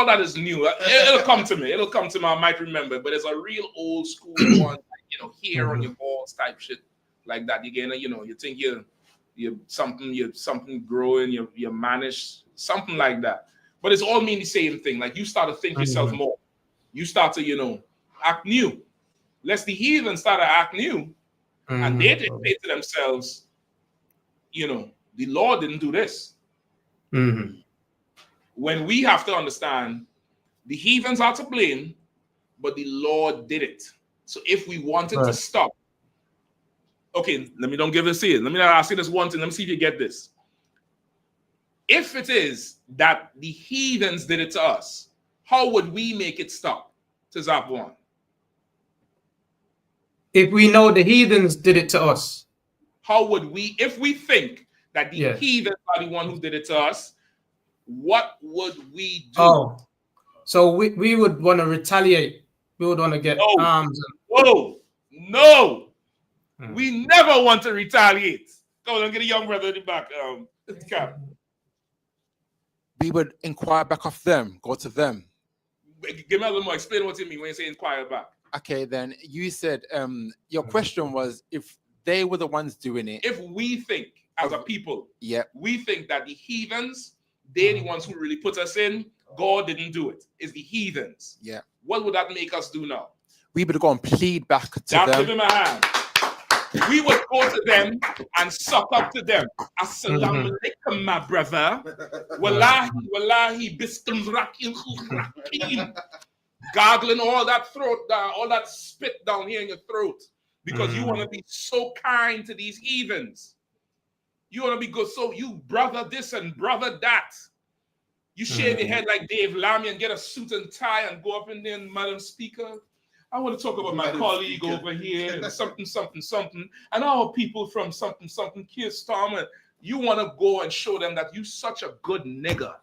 S9: that is new. It'll come to me. It'll come to me. I might remember, but there's a real old school one, like, hair on your balls type shit, like that. You think you're something growing, you're managed, something like that. But it's all mean the same thing. Like you start to think yourself more. You start to, act new. Lest the heathen start to act new. And they didn't say to themselves, the Lord didn't do this. When we have to understand the heathens are to blame, but the Lord did it. So if we wanted to stop, okay, don't give this here. Let me ask you this one thing. Let me see if you get this. If it is that the heathens did it to us, how would we make it stop? To Zap 1.
S8: If we know the heathens did it to us,
S9: how would we, if we think that the heathens are the one who did it to us, what would we do?
S8: Oh, so we would want to retaliate. We would want to get arms.
S9: No. We never want to retaliate. Go on, get a young brother in the back. Cap.
S12: We would inquire back of them, go to them.
S9: Give me a little more. Explain what you mean when you say inquire back.
S12: Okay, then you said your question was if they were the ones doing it.
S9: If we think as a people,
S12: yeah,
S9: we think that the heathens, they're the ones who really put us in. God didn't do it. It's the heathens.
S12: Yeah.
S9: What would that make us do now?
S12: We would go and plead back to them.
S9: Give him a hand. We would go to them and suck up to them. Assalamu alaikum, my brother. Wallahi, gargling all that throat down, all that spit down here in your throat. Because you want to be so kind to these heathens. You want to be good. So you brother this and brother that. You shave your head like Dave Lamy and get a suit and tie and go up in there and Madam Speaker, I want to talk about my colleague over here and something, and our people from something, Keir Starmer. You want to go and show them that you such a good nigger.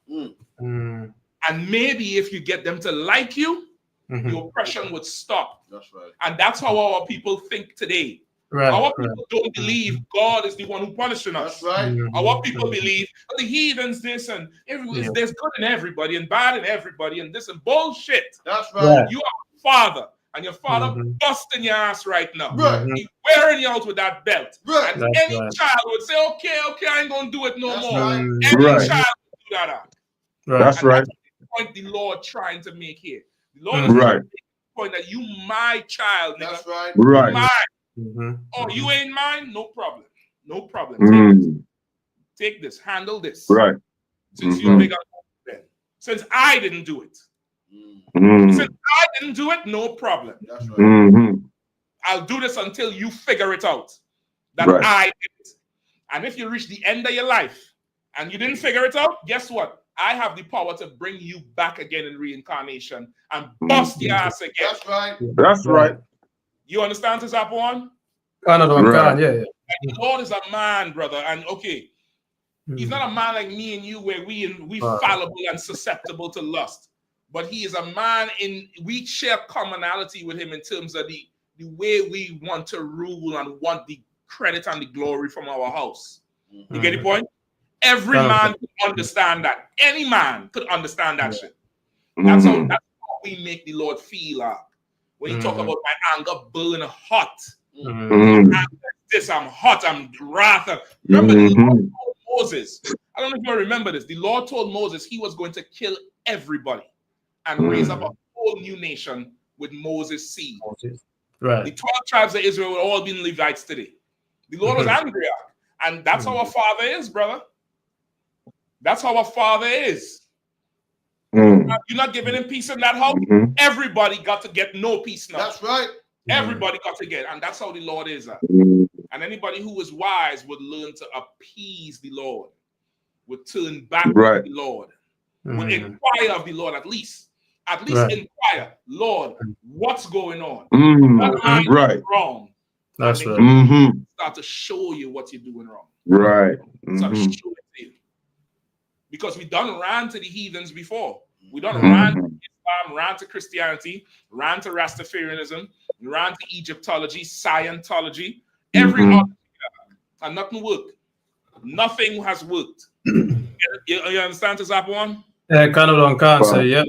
S9: And maybe if you get them to like you, the oppression would stop.
S6: That's right. And
S9: that's how our people think today. Our people don't believe God is the one who punishing us.
S6: That's right.
S9: Our people believe the heathens this and there's good in everybody and bad in everybody and this and bullshit.
S6: That's right.
S9: You are a father. And your father busting your ass right now. He's wearing you out with that belt. And any child would say, okay, I ain't going to do it no more. Any child would do that.
S14: That's
S9: And
S14: right.
S9: that's the point the Lord trying to make here. The Lord is
S14: Right.
S9: trying to make the point that you my child, nigga.
S6: That's right.
S14: Right.
S9: You mine.
S8: Mm-hmm.
S9: Oh, you ain't mine? No problem. No problem. Take this. Handle this.
S14: Right.
S9: Since you're bigger than. Since I didn't do it. Since I didn't do it, no problem.
S6: That's right.
S9: I'll do this until you figure it out that
S14: Right.
S9: I did it. And if you reach the end of your life and you didn't figure it out, guess what? I have the power to bring you back again in reincarnation and bust your ass again.
S6: That's right.
S14: That's right.
S9: You understand this, Apple?
S8: Canada,
S14: Right.
S8: yeah.
S9: And the Lord is a man, brother. And okay, he's not a man like me and you where we fallible and susceptible to lust. But he is a man we share commonality with him in terms of the way we want to rule and want the credit and the glory from our house. You get the point? Every man could understand that. Any man could understand that shit. That's how we make the Lord feel. When you talk about my anger burning hot. I'm hot, I'm wrath. Remember, the Lord told Moses, I don't know if you remember this, the Lord told Moses he was going to kill everybody and raise up a whole new nation with Moses' seed.
S8: Right.
S9: The 12 tribes of Israel will all be Levites today. The Lord was angry, and that's how our Father is, brother. That's how our Father is. You're not giving him peace in that house. Everybody got to get no peace now.
S6: That's right.
S9: Everybody got to get, and that's how the Lord is. And anybody who is wise would learn to appease the Lord, would turn back to the Lord, would inquire of the Lord at least. Inquire, Lord, what's going on? Right. Wrong.
S8: That's right.
S9: Start to show you what you're doing wrong.
S14: Right.
S9: Start to show it to you. Because we done ran to the heathens before. We done ran to Islam, ran to Christianity, ran to Rastafarianism, ran to Egyptology, Scientology, every other, and nothing worked. Nothing has worked. You understand this, Zapone?
S8: Yeah, Canada and cancer, yeah.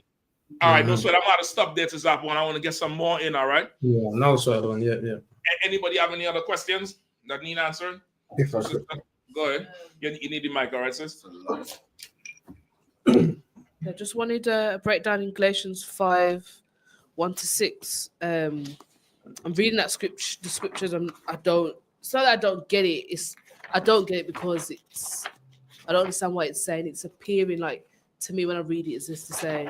S9: All right, no sweat. I'm going to stop there to Zapone. I want to get some more in, all right?
S8: Yeah, no sweat on, yeah.
S9: Anybody have any other questions that need answering?
S11: If I could.
S9: Go ahead. You need the mic, all right, sis?
S10: I just wanted to break down in Galatians 5:1-6. I'm reading that scripture, the scriptures, and it's not that I don't get it. I don't get it because I don't understand what it's saying. It's appearing like to me when I read it, it's just to say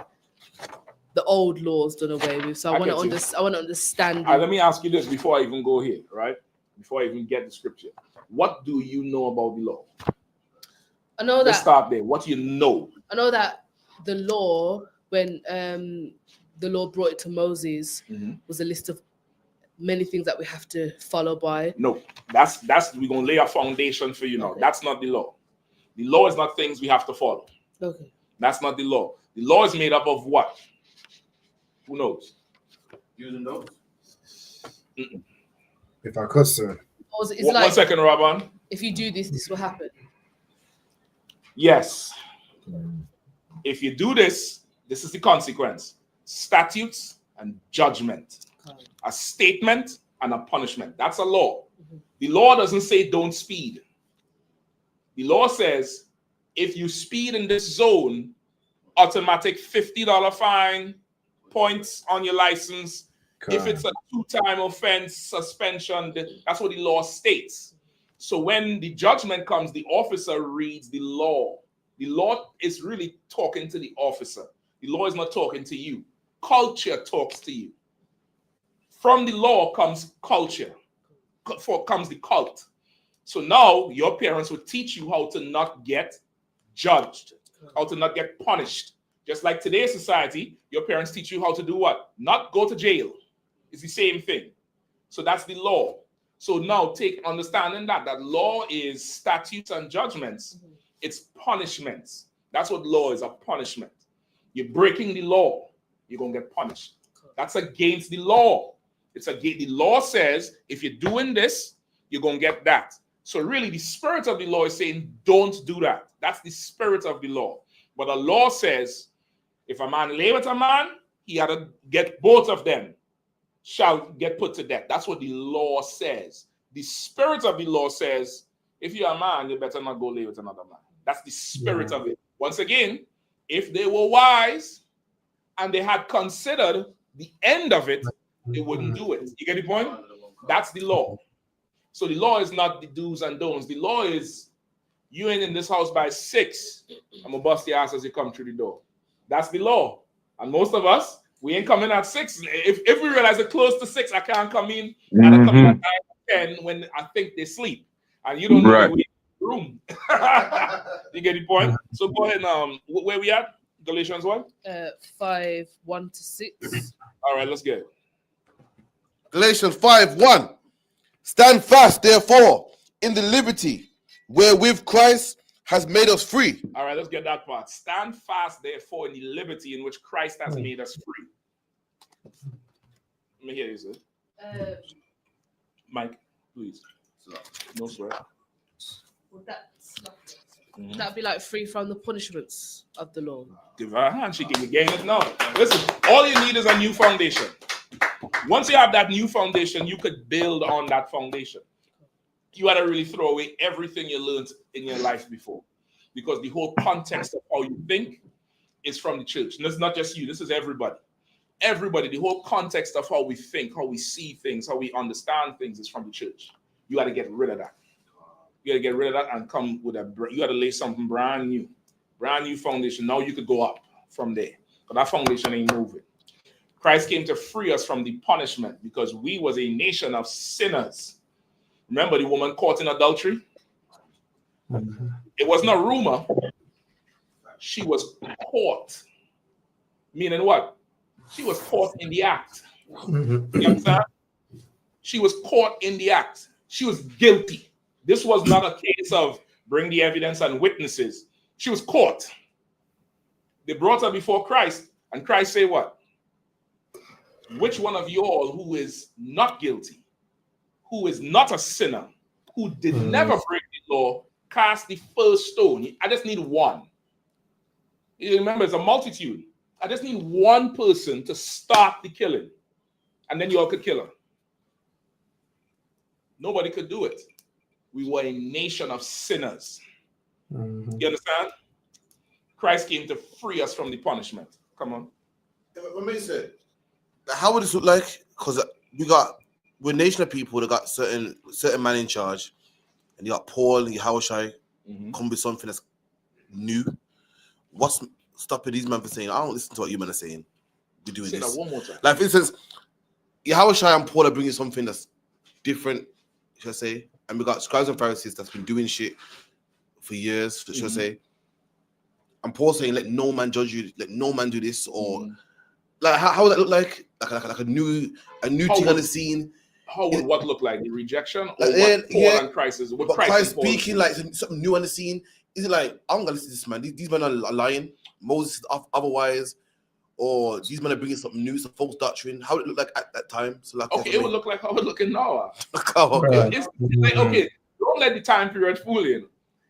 S10: the old law's done away with. So I want to understand.
S9: Let me ask you this before I even go here, right? Before I even get the scripture. What do you know about the law?
S10: I know that.
S9: Let's start there. What do you know?
S10: I know that the law, when the Lord brought it to Moses, was a list of many things that we have to follow by.
S9: No, that's we're gonna lay a foundation for you now. Okay. That's not the law. The law is not things we have to follow.
S10: Okay.
S9: That's not the law. The law is made up of what? Who knows?
S6: Using those.
S11: If I could, sir.
S10: It's like,
S9: 1 second, Rabban.
S10: If you do this, this will happen.
S9: Yes. If you do this, this is the consequence. Statutes and judgment. A statement and a punishment. That's a law. The law doesn't say don't speed. The law says if you speed in this zone, automatic $50 fine, points on your license. If it's a 2-time offense, suspension, that's what the law states. So when the judgment comes, the officer reads the law. The law is really talking to the officer. The law is not talking to you. Culture talks to you. From the law comes culture. Comes the cult. So now your parents will teach you how to not get judged, how to not get punished. Just like today's society, your parents teach you how to do what? Not go to jail. It's the same thing. So that's the law. So now understanding that law is statutes and judgments. It's punishments. That's what law is, a punishment. You're breaking the law, you're going to get punished. That's against the law. The law says if you're doing this, you're going to get that. So really the spirit of the law is saying don't do that. That's the spirit of the law. But the law says if a man lay with a man, he had to get both of them shall get put to death. That's what the law says. The spirit of the law says if you're a man, you better not go lay with another man. That's the spirit of it. Once again, if they were wise and they had considered the end of it, they wouldn't do it. You get the point? That's the law. So the law is not the do's and don'ts. The law is you ain't in this house by 6. I'm gonna bust your ass as you come through the door. That's the law. And most of us, we ain't coming at 6. If we realize it's close to 6, I can't come in and I come in at 9 or 10 when I think they sleep. And you don't know that we in the room. You get the point? So go ahead. Where we at? Galatians 1?
S10: 5:1-6.
S9: All right, let's get it.
S6: Galatians 5:1. Stand fast, therefore, in the liberty wherewith Christ has made us free.
S9: All right, let's get that part. Stand fast, therefore, in the liberty in which Christ has made us free. Let me hear you, sir. Mike, please. No swear.
S10: That'd be like free from the punishments of the law.
S9: Give her a hand, she can gain it now. Listen, all you need is a new foundation. Once you have that new foundation, you could build on that foundation. You got to really throw away everything you learned in your life before, because the whole context of how you think is from the church. And it's not just you, this is everybody. Everybody, the whole context of how we think, how we see things, how we understand things is from the church. You got to get rid of that. You got to get rid of that and come with you got to lay something brand new foundation. Now you could go up from there, but that foundation ain't moving. Christ came to free us from the punishment because we was a nation of sinners. Remember the woman caught in adultery? It wasn't a rumor. She was caught. Meaning what? She was caught in the act. You understand? She was caught in the act. She was guilty. This was not a case of bring the evidence and witnesses. She was caught. They brought her before Christ, and Christ say what? Which one of you all who is not guilty, who is not a sinner, who did never break the law, cast the first stone? I just need one. You remember, it's a multitude. I just need one person to start the killing, and then you all could kill her. Nobody could do it. We were a nation of sinners. You understand? Christ came to free us from the punishment. Come on.
S6: What makes it? How would this look like? Because we're a nation of people that got certain man in charge, and you got Paul, you Hawashai, come with something that's new. What's stopping these men from saying, I don't listen to what you men are saying? We're doing
S9: Say
S6: this.
S9: that one more time.
S6: Like, for instance, Hawashai and Paul are bringing something that's different, should I say? And we got scribes and Pharisees that's been doing shit for years, should I say? And Paul saying, let no man judge you, let no man do this, or like how would that look like? Like a new thing on the scene.
S9: How would what look like? The rejection, or what Paul and Christ is? What
S6: Christ speaking like something new on the scene? Is it like, I'm gonna listen to this man? These men are lying. Moses is otherwise, or these men are bringing something new, some false doctrine. How would it look like at that time? So like,
S9: okay, it would look like how it looking now.
S6: Okay.
S9: It's like, okay, don't let the time period fool you.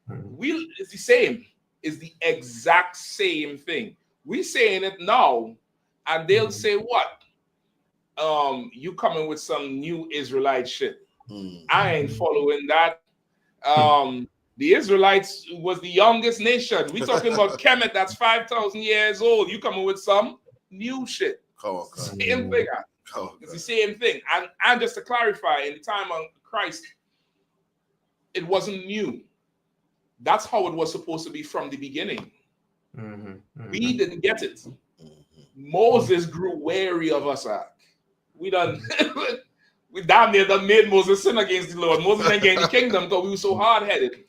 S9: It's the same. It's the exact same thing. We saying it now, and they'll say what? You coming with some new Israelite shit. I ain't following that. The Israelites was the youngest nation. We talking about Kemet, that's 5,000 years old. You coming with some new shit. Same thing. It's the same thing. And just to clarify, in the time of Christ, it wasn't new. That's how it was supposed to be from the beginning. We didn't get it. Moses grew wary of us. We damn near done made Moses sin against the Lord. Moses ain't getting the kingdom because we were so hard-headed.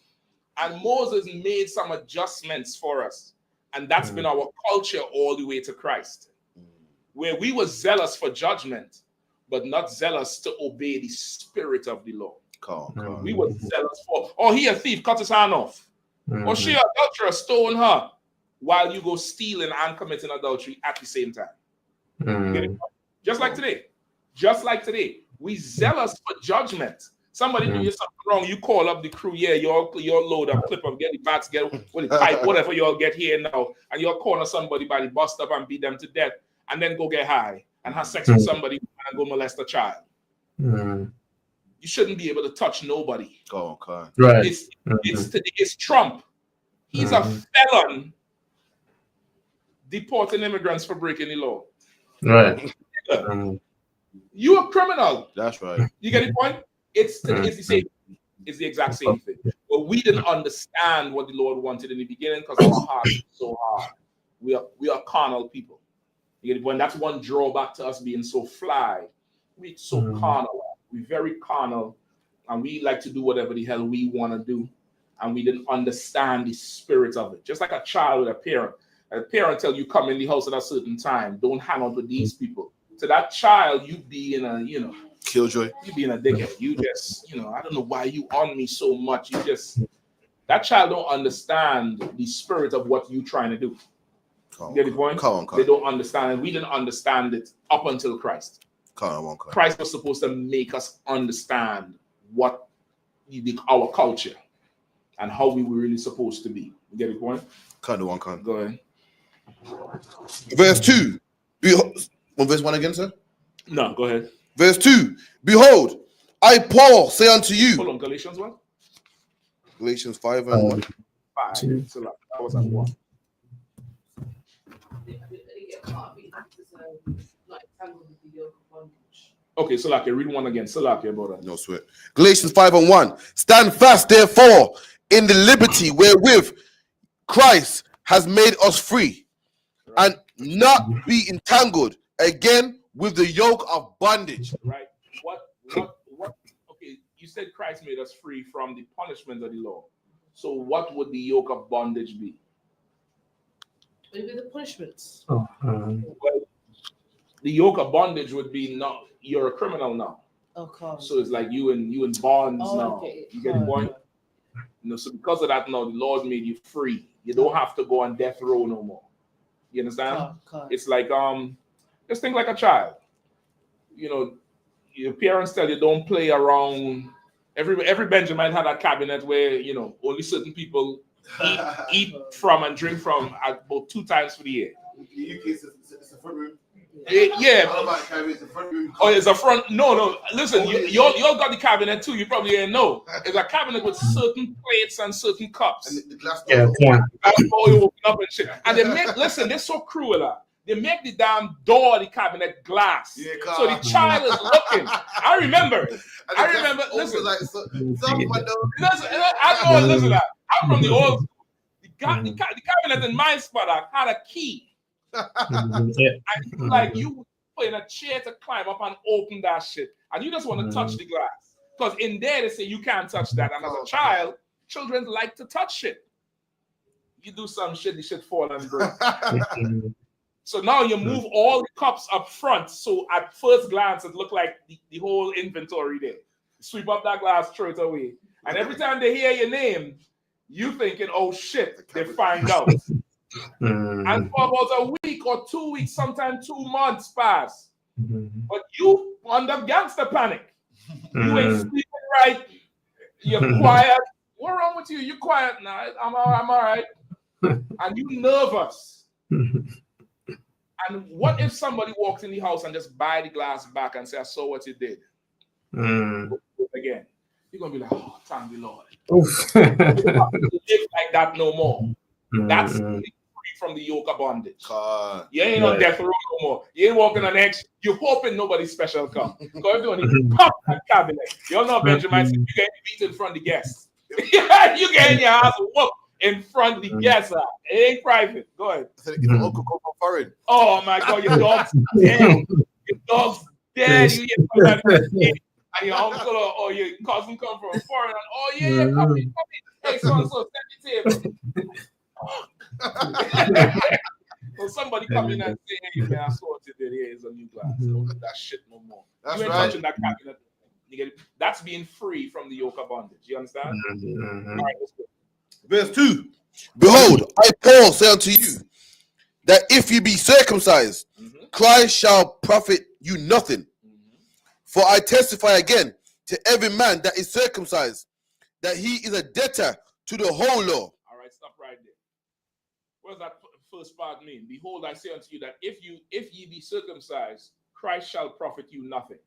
S9: And Moses made some adjustments for us. And that's been our culture all the way to Christ, where we were zealous for judgment, but not zealous to obey the spirit of the law. We were zealous for, oh, he a thief, cut his hand off. Or she adulteress, stone her, while you go stealing and committing adultery at the same time. Just like today. We zealous for judgment. Somebody do you something wrong, you call up the crew, y'all load up, clip up, get the bats, get with the pipe, whatever y'all get here now, and y'all corner somebody by the bus stop and beat them to death, and then go get high and have sex with somebody and go molest a child. You shouldn't be able to touch nobody.
S6: Okay.
S11: Right.
S9: It's Trump. He's a felon deporting immigrants for breaking the law.
S11: Right.
S9: You a criminal.
S6: That's right.
S9: You get the point? It's the same. It's the exact same thing. But we didn't understand what the Lord wanted in the beginning because our hearts are so hard. We are carnal people. You get the point? That's one drawback to us being so fly. We're so carnal. We're very carnal, and we like to do whatever the hell we want to do. And we didn't understand the spirit of it. Just like a child with a parent. A parent tell you come in the house at a certain time. Don't hang out with these people. To that child, you being a,
S6: killjoy.
S9: You being a dickhead. You just, I don't know why you on me so much. That child don't understand the spirit of what you trying to do. Get the point? They don't understand it. We didn't understand it up until Christ. Christ was supposed to make us understand what our culture and how we were really supposed to be. You get the point?
S6: Go
S9: ahead.
S6: Verse 2. Verse 1 again, sir?
S9: No, go ahead.
S6: Verse 2. Behold, I, Paul, say unto you.
S9: Hold on, Galatians 1?
S6: Galatians 5 and 1.
S9: 5. So that was at 1. Okay, so read 1 again. About that.
S6: No sweat. Galatians 5 and 1. Stand fast, therefore, in the liberty wherewith Christ has made us free, and not be entangled again with the yoke of bondage.
S9: Right. What? Okay, you said Christ made us free from the punishment of the law. So what would the yoke of bondage be?
S10: What would be the punishments?
S9: Well, the yoke of bondage would be you're a criminal now.
S10: Okay.
S9: So it's like you in bonds now.
S10: Okay.
S9: You get the point? So because of that, now the Lord made you free. You don't have to go on death row no more. You understand? It's like just think like a child. Your parents tell you don't play around. Every Benjamin had a cabinet where only certain people eat from and drink from about 2 times for the year.
S6: It's a front room.
S9: Yeah.
S6: It's a front room.
S9: Oh, it's a front. No. Listen, you all got the cabinet too. You probably didn't know. It's a cabinet with certain plates and certain cups.
S6: And the glass.
S11: Yeah.
S9: That's all you open up and shit. And they're so cruel. They make the damn door of the cabinet glass. Yeah, so the child is looking. I remember. Listen. Listen. I'm from the old school. The cabinet in my spot had a key. And you put in a chair to climb up and open that shit. And you just want to touch the glass. Because in there they say you can't touch that. And as a child, children like to touch shit. You do some shit, the shit fall and break. So now you move all the cups up front. So at first glance, it looked like the whole inventory there. Sweep up that glass, throw it away. And every time they hear your name, you thinking, oh shit, they find out. And for about a week or 2 weeks, sometimes 2 months pass. But you under gangster panic. You ain't sleeping right. You're quiet. What's wrong with you? You quiet now. I'm all right. And you nervous. And what if somebody walks in the house and just buy the glass back and say, I saw what you did? Again. You're going to be like, oh, thank the Lord. You don't have to live like that no more. That's free from the yoke of bondage. You ain't on death row no more. You ain't walking on eggs. You're hoping nobody special come. Because everyone is pop that cabinet. You all know Benjamin, you get beat in front of the guests. You get in your house whoop in front of the guests. It ain't private. Go ahead. Oh my God, your dog's dead. Your dog's dead. You get somebody and your uncle or your cousin come from foreign. Oh yeah, come in. Hey, so set the table. Well, somebody come in and say, hey man, I saw what you did. Here's a new glass. Don't do that shit no more.
S6: That's
S9: you ain't
S6: right.
S9: touching that cabinet. You get it? That's being free from the yoke of bondage. You understand? All right, let's go.
S6: Verse 2. Behold, I, Paul, say unto you, that if you be circumcised, Christ shall profit you nothing. For I testify again to every man that is circumcised, that he is a debtor to the whole law.
S9: All right, stop right there. What does that first part mean? Behold, I say unto you that if ye be circumcised, Christ shall profit you nothing.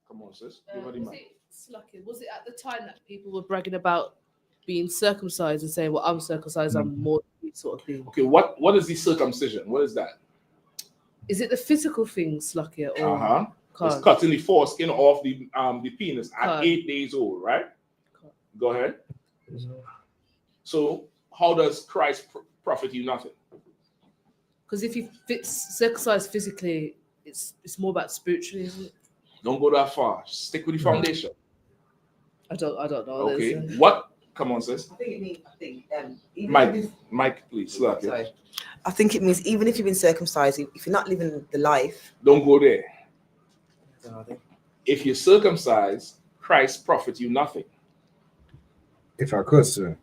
S9: Come on, sis.
S10: Was it at the time that people were bragging about being circumcised and saying, well, I'm circumcised, I'm more than you? sort of thing.
S9: Okay, what is the circumcision? What is that?
S10: Is it the physical things, Lucky, or
S9: it's cutting the foreskin off the penis at 8 days old, right? Go ahead. So how does Christ profit you nothing?
S10: Because if you circumcise physically, it's more about spiritually, isn't it?
S9: Don't go that far. Stick with the foundation.
S10: I don't know.
S9: Okay. What? Come on, sis.
S14: I think
S9: Mike, please.
S14: Sorry. I think it means even if you've been circumcised, if you're not living the life,
S9: don't go there. If you're circumcised, Christ profit you nothing.
S11: If I could, sir.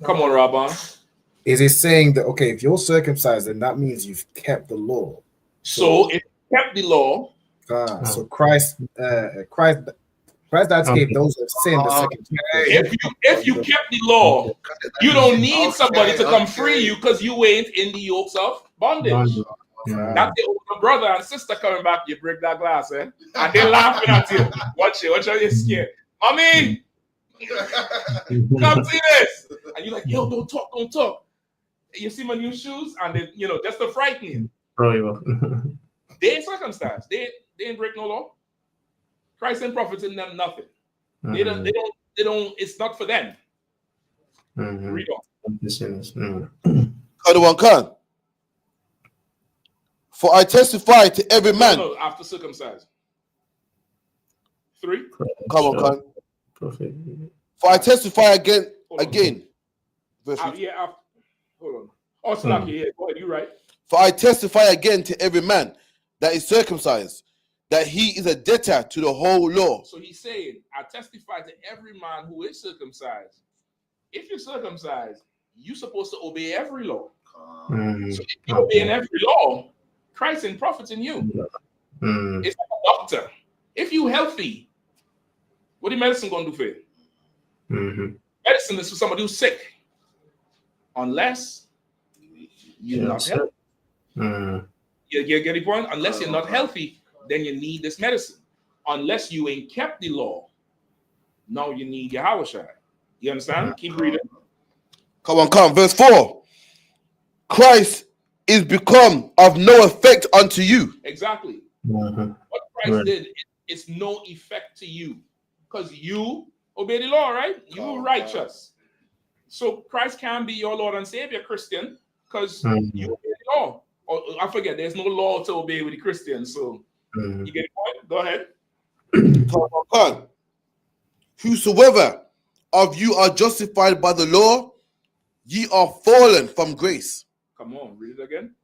S9: Come on, Rabban.
S11: Is it saying that, okay, if you're circumcised, then that means you've kept the law?
S9: So if you kept the law.
S11: So Christ died to keep those who have sinned the second time.
S9: If you kept the law, you don't need somebody to come free you because you ain't in the yokes of bondage. That's the older brother and sister coming back. You break that glass, and they're laughing at you. Watch it. Are you scared? Mommy, come see this. And you're like, yo, don't talk. You see my new shoes, and they, just to frighten you. They ain't circumcised. They ain't break no law. Christ ain't profiting them nothing. They don't. It's not for them. Read on.
S6: Other one can. For I testify to every man.
S9: No, after circumcised. 3.
S6: Come on, Khan. For I testify again.
S9: Verse hold on. Oh, it's not here. Go ahead, you right.
S6: For I testify again to every man that is circumcised, that he is a debtor to the whole law.
S9: So he's saying, I testify to every man who is circumcised. If you're circumcised, you're supposed to obey every law. So if you're obeying every law, Christ and profits in you. It's like a doctor. If you're healthy, what is medicine going to do for you? Medicine is for somebody who's sick. Unless you're not healthy. You get the point? Unless you're not healthy, then you need this medicine. Unless you ain't kept the law, now you need your Yahushua. You understand? Keep reading.
S6: Come. Verse 4. Christ is become of no effect unto you.
S9: Exactly. What Christ did, it's no effect to you. Because you obey the law, right? You righteous. So Christ can be your Lord and Savior, Christian, because you obey the law. Or, I forget, there's no law to obey with the Christians. So you get the point? Go ahead.
S6: Come. Whosoever of you are justified by the law, ye are fallen from grace.
S9: Come on, read it again.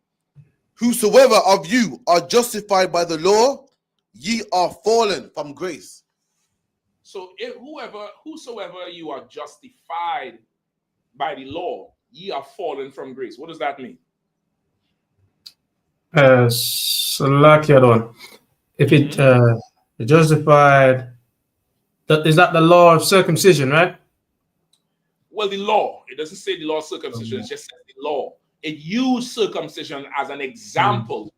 S6: Whosoever of you are justified by the law, ye are fallen from grace.
S9: So if whosoever you are justified by the law, ye are fallen from grace. What does that mean?
S8: So like you don't. If it justified, is that the law of circumcision, right?
S9: Well, the law. It doesn't say the law of circumcision. It just says the law. It used circumcision as an example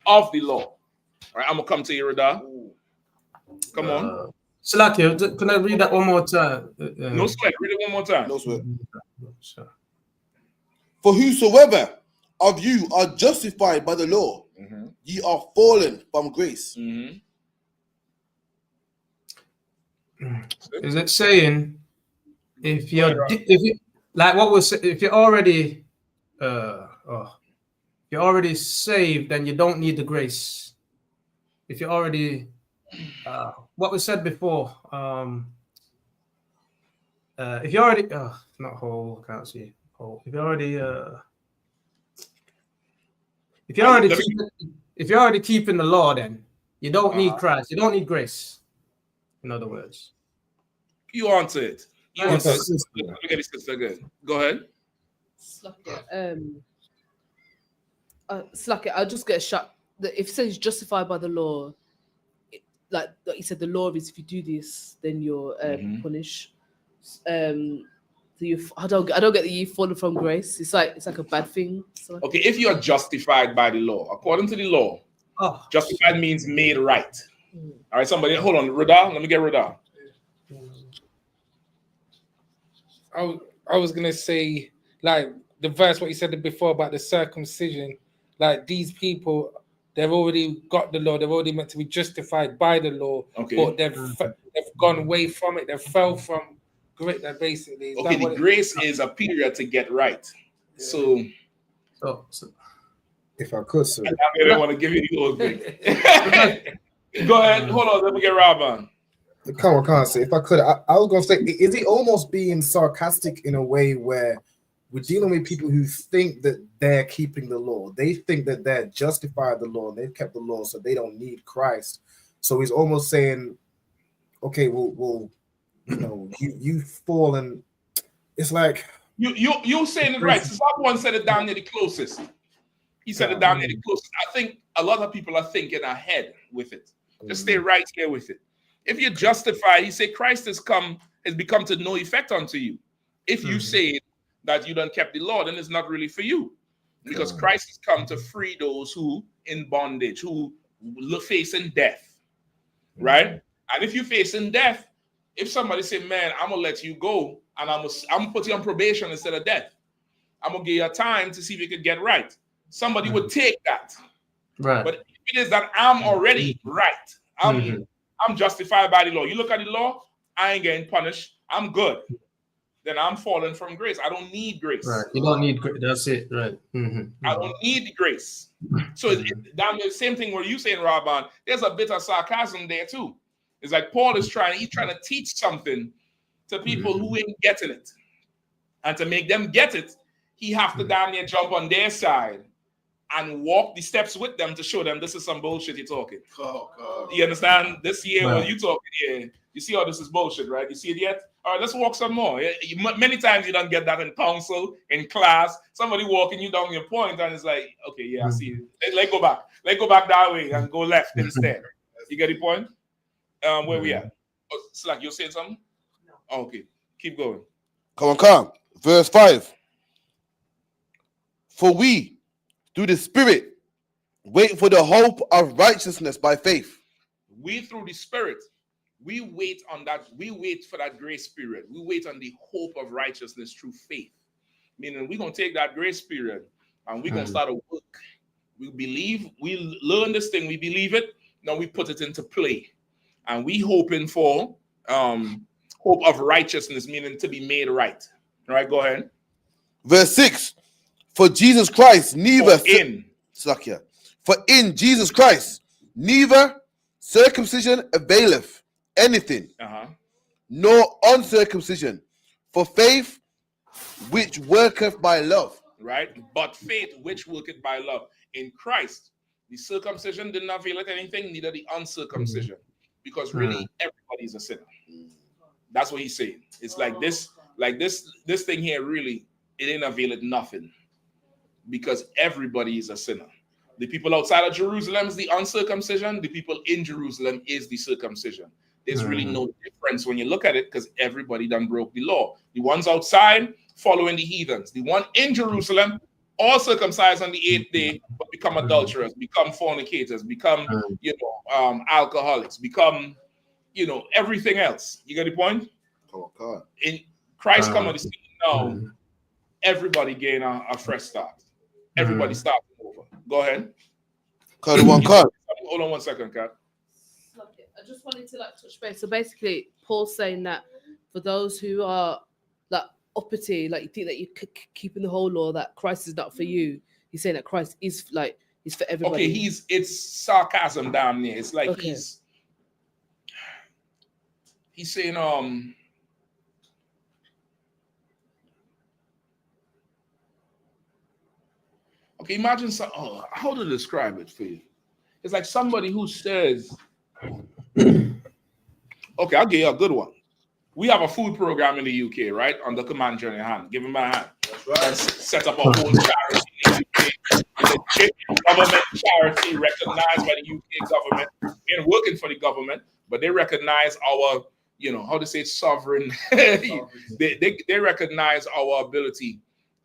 S9: of the law. All right, I'm gonna come to you, Rada. Come on.
S8: Slakia, can I read that one more time?
S9: No sweat. Read it one more time.
S6: No sweat. For whosoever of you are justified by the law, ye are fallen from grace.
S8: Is it saying if you're already saved, then you don't need the grace? If you're already what was said before, if you're already not whole, I can't see whole. If you're already keeping the law, then you don't need Christ. You don't need grace. In other words,
S9: you answer it. Let me get this sister good. Go ahead.
S10: Slack it. I'll just get a shot. If it says justified by the law, like you said, the law is if you do this, then you're punished. I don't get that you fallen from grace. It's like a bad thing. So.
S9: Okay, if you are justified by the law, according to the law, justified means made right. All right, somebody, hold on, Rada. Let me get Rada.
S13: I was gonna say, like, the verse what you said before about the circumcision, like these people, they've already got the law, they're already meant to be justified by the law, but they've gone away from it, they fell from grace. Basically,
S9: okay, the grace is a period to get right. So
S11: if I could, sir.
S9: I don't want to give you the whole thing. Go ahead, hold on, let me get Rob on.
S11: Come on, say if I could, I was gonna say, is it almost being sarcastic in a way where we're dealing with people who think that they're keeping the law, they think that they're justified the law, they've kept the law, so they don't need Christ. So he's almost saying, okay, well, you know, you've fallen. It's like
S9: you're saying it right. So someone said it down near the closest. He said it down near the closest. I think a lot of people are thinking ahead with it. Just stay right here with it. If you're justified, he said Christ has become to no effect unto you. If you say that you don't kept the law, then it's not really for you. Because Christ has come to free those who in bondage, who facing death. Right? And if you're facing death, if somebody say, man, I'm gonna let you go and I'm gonna put you on probation instead of death. I'm gonna give you time to see if you can get right. Somebody would take that.
S8: Right.
S9: But if it is that I'm already right, I'm justified by the law. You look at the law, I ain't getting punished. I'm good. Then I'm falling from grace. I don't need grace.
S8: Right. You don't need grace. That's it. Right.
S9: I don't need the grace. So down the same thing where you saying, Rabban, there's a bit of sarcasm there too. It's like Paul is trying to teach something to people who ain't getting it. And to make them get it, he have to down there jump on their side and walk the steps with them to show them this is some bullshit you're talking.
S6: Oh, God.
S9: You understand? This year when you talking here, you see how this is bullshit, right? You see it yet? All right, let's walk some more. Many times you don't get that in council, in class. Somebody walking you down your point and it's like, okay, yeah, I see it. Let's go back. Let's go back that way and go left instead. You get the point? Where we at? Oh, Slack, you're saying something? No. Oh, okay, keep going.
S6: Come. Verse 5. For we, through the Spirit, wait for the hope of righteousness by faith.
S9: We, through the Spirit, we wait on that. We wait for that grace period. We wait on the hope of righteousness through faith. Meaning we're going to take that grace period and we're going to start a work. We believe, we learn this thing, we believe it, now we put it into play. And we hoping for hope of righteousness, meaning to be made right. All right, go ahead.
S6: Verse 6. For Jesus Christ, neither for in Jesus Christ, neither circumcision availeth anything, nor uncircumcision, for faith which worketh by love.
S9: Right? But faith which worketh by love. In Christ, the circumcision did not avail anything, neither the uncircumcision. Because really everybody's a sinner. That's what he's saying. It's like this thing here, really, it ain't availed nothing. Because everybody is a sinner. The people outside of Jerusalem is the uncircumcision. The people in Jerusalem is the circumcision. There's really no difference when you look at it because everybody done broke the law. The ones outside following the heathens. The one in Jerusalem, all circumcised on the 8th day, but become adulterers, become fornicators, become, alcoholics, become, everything else. You get the point?
S6: Oh, God.
S9: In Christ come on the scene now, everybody gain a fresh start. Everybody starting over. Go ahead.
S6: Cut one cut.
S9: Hold on 1 second, Kat.
S10: I just wanted to touch base. So basically, Paul's saying that for those who are uppity, you think that you're keeping the whole law, that Christ is not for you. He's saying that Christ is is for everybody.
S9: Okay, it's sarcasm down there. It's like he's saying okay, imagine how to describe it for you. It's like somebody who says, okay, I'll give you a good one. We have a food program in the UK, right? Under command Johnny Han. Give him my hand. That's right. Set up a whole charity in the UK. It's a government charity recognized by the UK government. We're working for the government, but they recognize our, how to say sovereign. they recognize our ability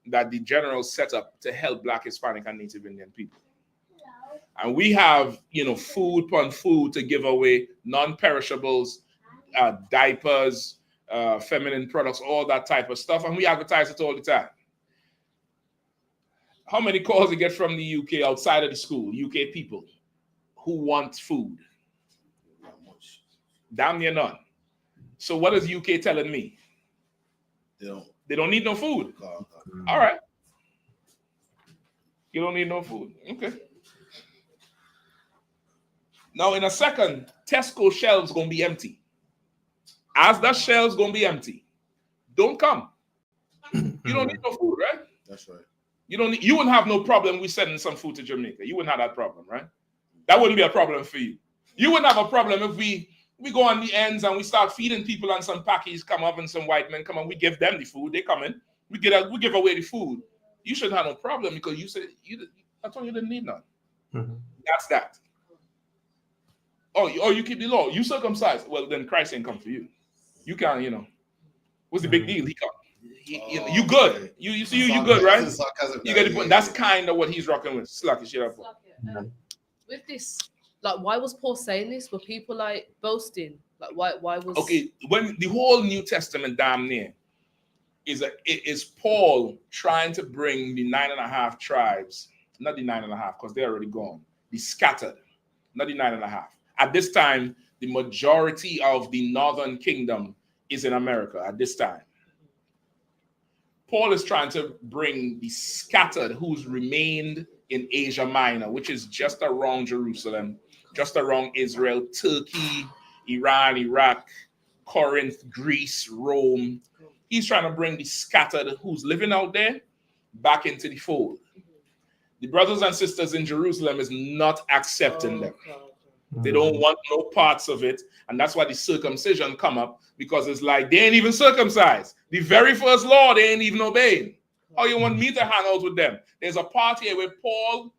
S9: that the generals set up to help Black, Hispanic, and Native Indian people. And we have, food upon food to give away, non-perishables, diapers, feminine products, all that type of stuff. And we advertise it all the time. How many calls you get from the UK outside of the school? UK people who want food? Damn near none. So what is UK telling me? They don't need no food. All right. You don't need no food. Okay. Now in a second, Tesco shelves gonna be empty. As that shelves gonna be empty, don't come. You don't need no food, right?
S6: That's right.
S9: You wouldn't have no problem with sending some food to Jamaica. You wouldn't have that problem, right? That wouldn't be a problem for you. You wouldn't have a problem if we go on the ends and we start feeding people and some packies come up and some white men come and we give them the food. They come in. We give away the food. You shouldn't have no problem because you said I told you didn't need none. That's that. Oh, you keep the law. You circumcised. Well, then Christ ain't come for you. You can't, what's the big deal? He come. You good. You see you good, right? You get the point. That's kind of what he's rocking with. Slack shit up.
S10: With this, like, why was Paul saying this? Were people like boasting? Like, why was?
S9: Okay, when the whole New Testament damn near is Paul trying to bring the 9.5 tribes, not the 9.5 because they're already gone. The scattered, not the 9.5. At this time, the majority of the northern kingdom is in America at this time. Paul is trying to bring the scattered who's remained in Asia Minor, which is just around Jerusalem, just around Israel, Turkey, Iran, Iraq, Corinth, Greece, Rome. He's trying to bring the scattered who's living out there back into the fold. The brothers and sisters in Jerusalem is not accepting them. They don't want no parts of it. And that's why the circumcision come up, because it's like they ain't even circumcised. The very first law, they ain't even obeying. How you want me to hang out with them? There's a part here with Paul,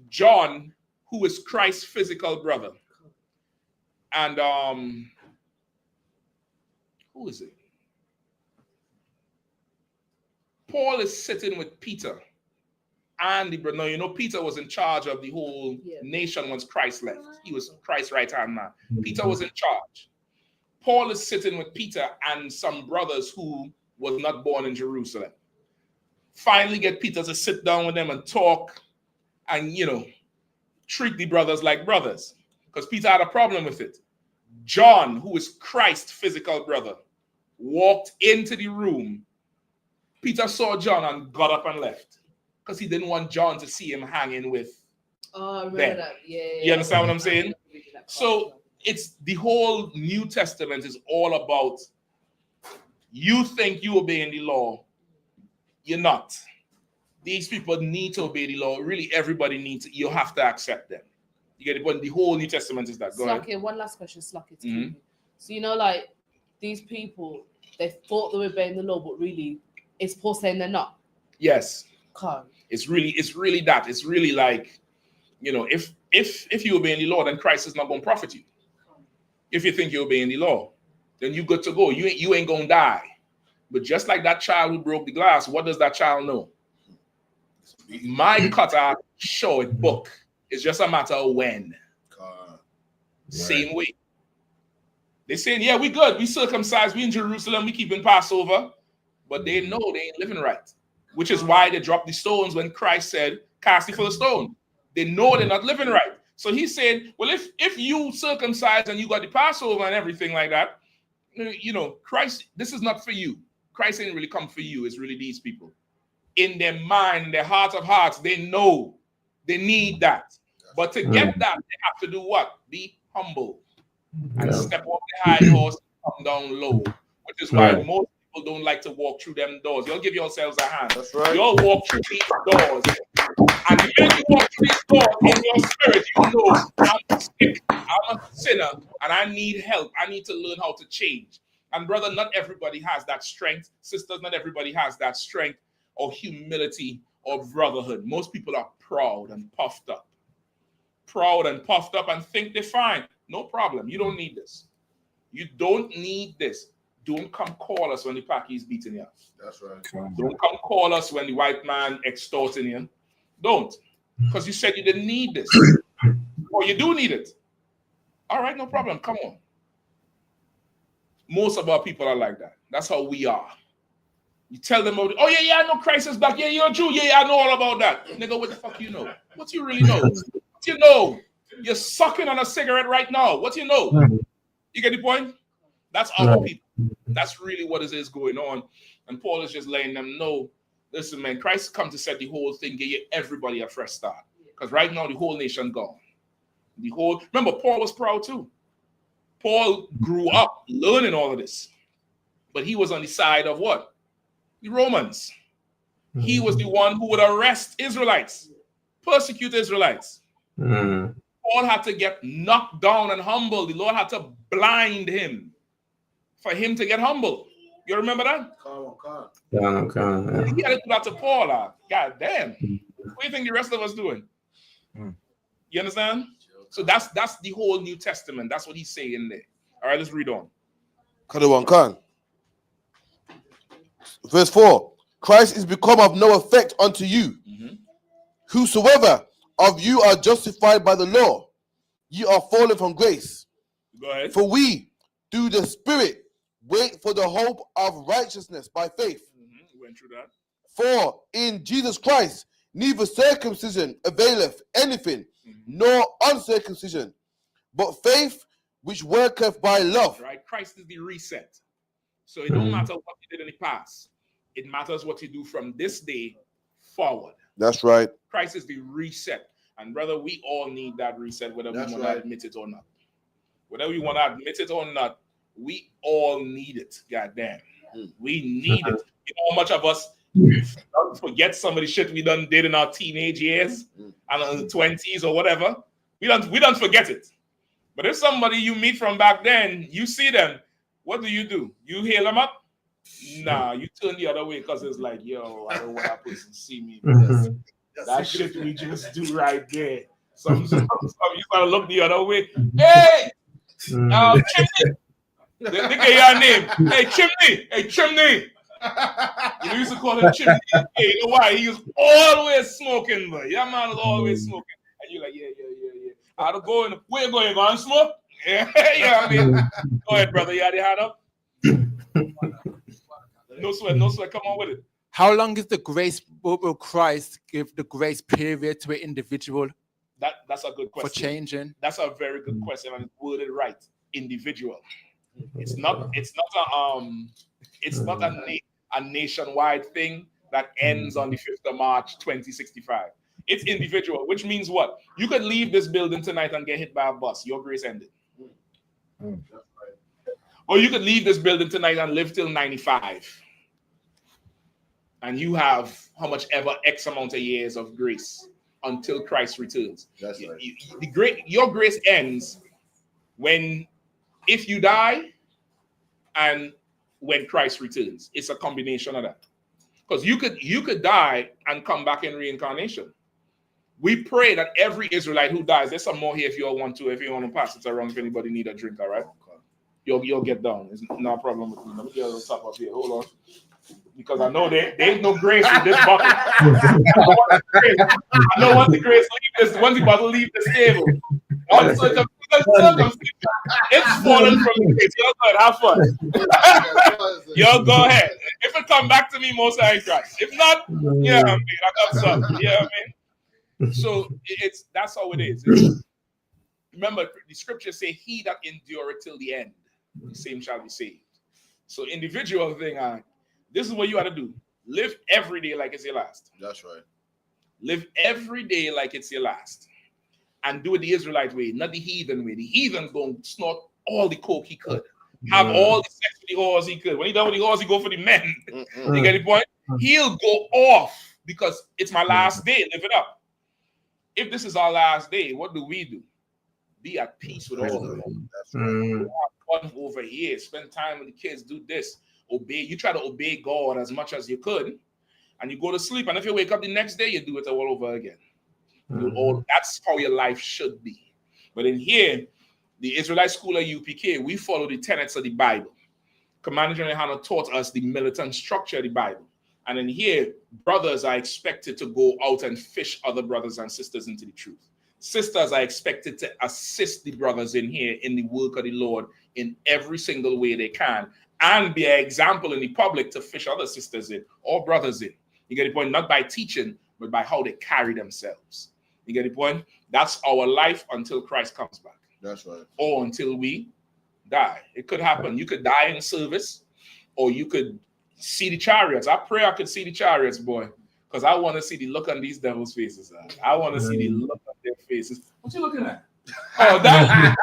S9: John, who is Christ's physical brother. And who is it? Paul is sitting with Peter. And Peter was in charge of the whole nation once Christ left. He was Christ's right-hand man. Peter was in charge. Paul is sitting with Peter and some brothers who was not born in Jerusalem. Finally get Peter to sit down with them and talk and, treat the brothers like brothers. Because Peter had a problem with it. John, who is Christ's physical brother, walked into the room. Peter saw John and got up and left. Because he didn't want John to see him hanging with them.
S10: That. Yeah.
S9: You understand what I'm saying? So it's the whole New Testament is all about you think you obeying the law. You're not. These people need to obey the law. Really, everybody needs to. You have to accept them. You get it? But the whole New Testament is that. Go ahead.
S10: One last question, Slucky. So, like, these people, they thought they were obeying the law, but really, is Paul saying they're not?
S9: Yes.
S10: Can't.
S9: It's really that. It's really like, if you obey the law, then Christ is not going to profit you. If you think you're obeying the law, then you're good to go. You ain't going to die. But just like that child who broke the glass, what does that child know? My cutter show it book. It's just a matter of when. Same way. They're saying, yeah, we good. We circumcised. We in Jerusalem. We keeping Passover. But they know they ain't living right. Which is why they dropped the stones when Christ said, cast it for the stone. They know they're not living right. So he's saying, well, if you circumcise and you got the Passover and everything like that, Christ, this is not for you. Christ ain't really come for you. It's really these people. In their mind, in their heart of hearts, they know they need that. But to get that, they have to do what? Be humble and step off the high horse and come down low. Which is why most people don't like to walk through them doors. Y'all give yourselves a hand. That's right. Y'all walk through these doors. And the minute you walk through these doors in your spirit, you know I'm sick, I'm a sinner, and I need help. I need to learn how to change. And brother, not everybody has that strength. Sisters, not everybody has that strength or humility or brotherhood. Most people are proud and puffed up. Proud and puffed up and think they're fine. No problem. You don't need this. You don't need this. Don't come call us when the packy is beating you.
S6: That's right.
S9: Don't come call us when the white man extorting you. Don't. Because you said you didn't need this. Or you do need it. All right, no problem. Come on. Most of our people are like that. That's how we are. You tell them, oh yeah, I know Christ is back. Yeah, you're a Jew. Yeah, I know all about that. Nigga, what the fuck you know? What you really know? What you know? You're sucking on a cigarette right now. What you know? You get the point? That's our people. That's really what is going on. And Paul is just letting them know, listen, man, Christ come to set the whole thing, give you everybody a fresh start. Because right now the whole nation gone. Remember, Paul was proud too. Paul grew up learning all of this. But he was on the side of what? The Romans. He was the one who would arrest Israelites, persecute Israelites. Paul had to get knocked down and humbled. The Lord had to blind him for him to get humble. You remember that?
S15: Yeah.
S9: He had to do that to Paul. God damn. What do you think the rest of us doing? You understand? So that's the whole New Testament. That's what he's saying there. All right, let's read on.
S6: Verse 4. Christ is become of no effect unto you. Whosoever of you are justified by the law, ye are fallen from grace.
S9: Go ahead.
S6: For we, through the Spirit, wait for the hope of righteousness by faith.
S9: We went through that.
S6: For in Jesus Christ, neither circumcision availeth anything, nor uncircumcision, but faith which worketh by love.
S9: Right? Christ is the reset. So it don't matter what you did in the past. It matters what you do from this day forward.
S6: That's right.
S9: Christ is the reset. And brother, we all need that reset, whether we want to admit it or not. Whether we want to admit it or not, we all need it. God damn. We need it. You know how much of us forget some of the shit we done did in our teenage years and in the 20s or whatever. We don't forget it. But if somebody you meet from back then, you see them, what do? You hail them up? Nah, you turn the other way because it's like, yo, I don't want that person to see me. That shit we just do right there. Some you gotta look the other way. Hey, Chimney. Look at your name. Hey, Chimney. Hey, Chimney. You used to call him Chimney. Hey, you know why? He was always smoking, but yeah, man was always smoking. And you're like, yeah. How to go in? Where you going? Go and smoke? Yeah, I mean, go ahead, brother. You had your hand up. No sweat. Come on with it.
S12: How long is the grace? Will Christ give the grace period to an individual?
S9: That's a good question.
S12: For changing.
S9: That's a very good question, and it's worded right. Individual. It's not a nationwide thing that ends on the 5th of March 2065. It's individual, which means what? You could leave this building tonight and get hit by a bus. Your grace ended. Or you could leave this building tonight and live till 95. And you have how much ever X amount of years of grace until Christ returns.
S6: That's right.
S9: Your grace ends if you die and when Christ returns. It's a combination of that. Because you could die and come back in reincarnation. We pray that every Israelite who dies, there's some more here if you all want to. If you want to pass it around, if anybody need a drink, all right? You'll get down. It's no problem with me. Let me get a little top up here. Hold on. Because I know there ain't no grace in this bucket. I know once the grace leave this, once the bottle leave this table. It's fallen from the grace. Y'all go ahead, have fun. Y'all go ahead. If it come back to me, most I Christ. If not, yeah, I mean, I got some. Yeah, I mean. So that's how it is. Remember, the scriptures say, "He that endureth till the end, the same shall be saved." So, individual thing, this is what you got to do: live every day like it's your last.
S6: That's right.
S9: Live every day like it's your last, and do it the Israelite way, not the heathen way. The heathen gonna snort all the coke he could, have all the sex with the whores he could. When he done with the whores, he go for the men. You get the point? He'll go off because it's my last day. Live it up. If this is our last day, what do? Be at peace with all of them. That's right. Fun over here, spend time with the kids, do this, obey. You try to obey God as much as you could, and you go to sleep. And if you wake up the next day, you do it all over again. That's how your life should be. But in here, the Israelite school of I.S.U.P.K, we follow the tenets of the Bible. Commander General YAHANNA taught us the militant structure of the Bible. And in here, brothers are expected to go out and fish other brothers and sisters into the truth. Sisters are expected to assist the brothers in here in the work of the Lord in every single way they can, and be an example in the public to fish other sisters in or brothers in. You get the point? Not by teaching, but by how they carry themselves. You get the point? That's our life until Christ comes back.
S6: That's right.
S9: Or until we die. It could happen. You could die in service, or you could see the chariots. I pray I could see the chariots, boy, because I want to see the look on these devils' faces. I want to see the look on their faces. What you looking at? Oh, that.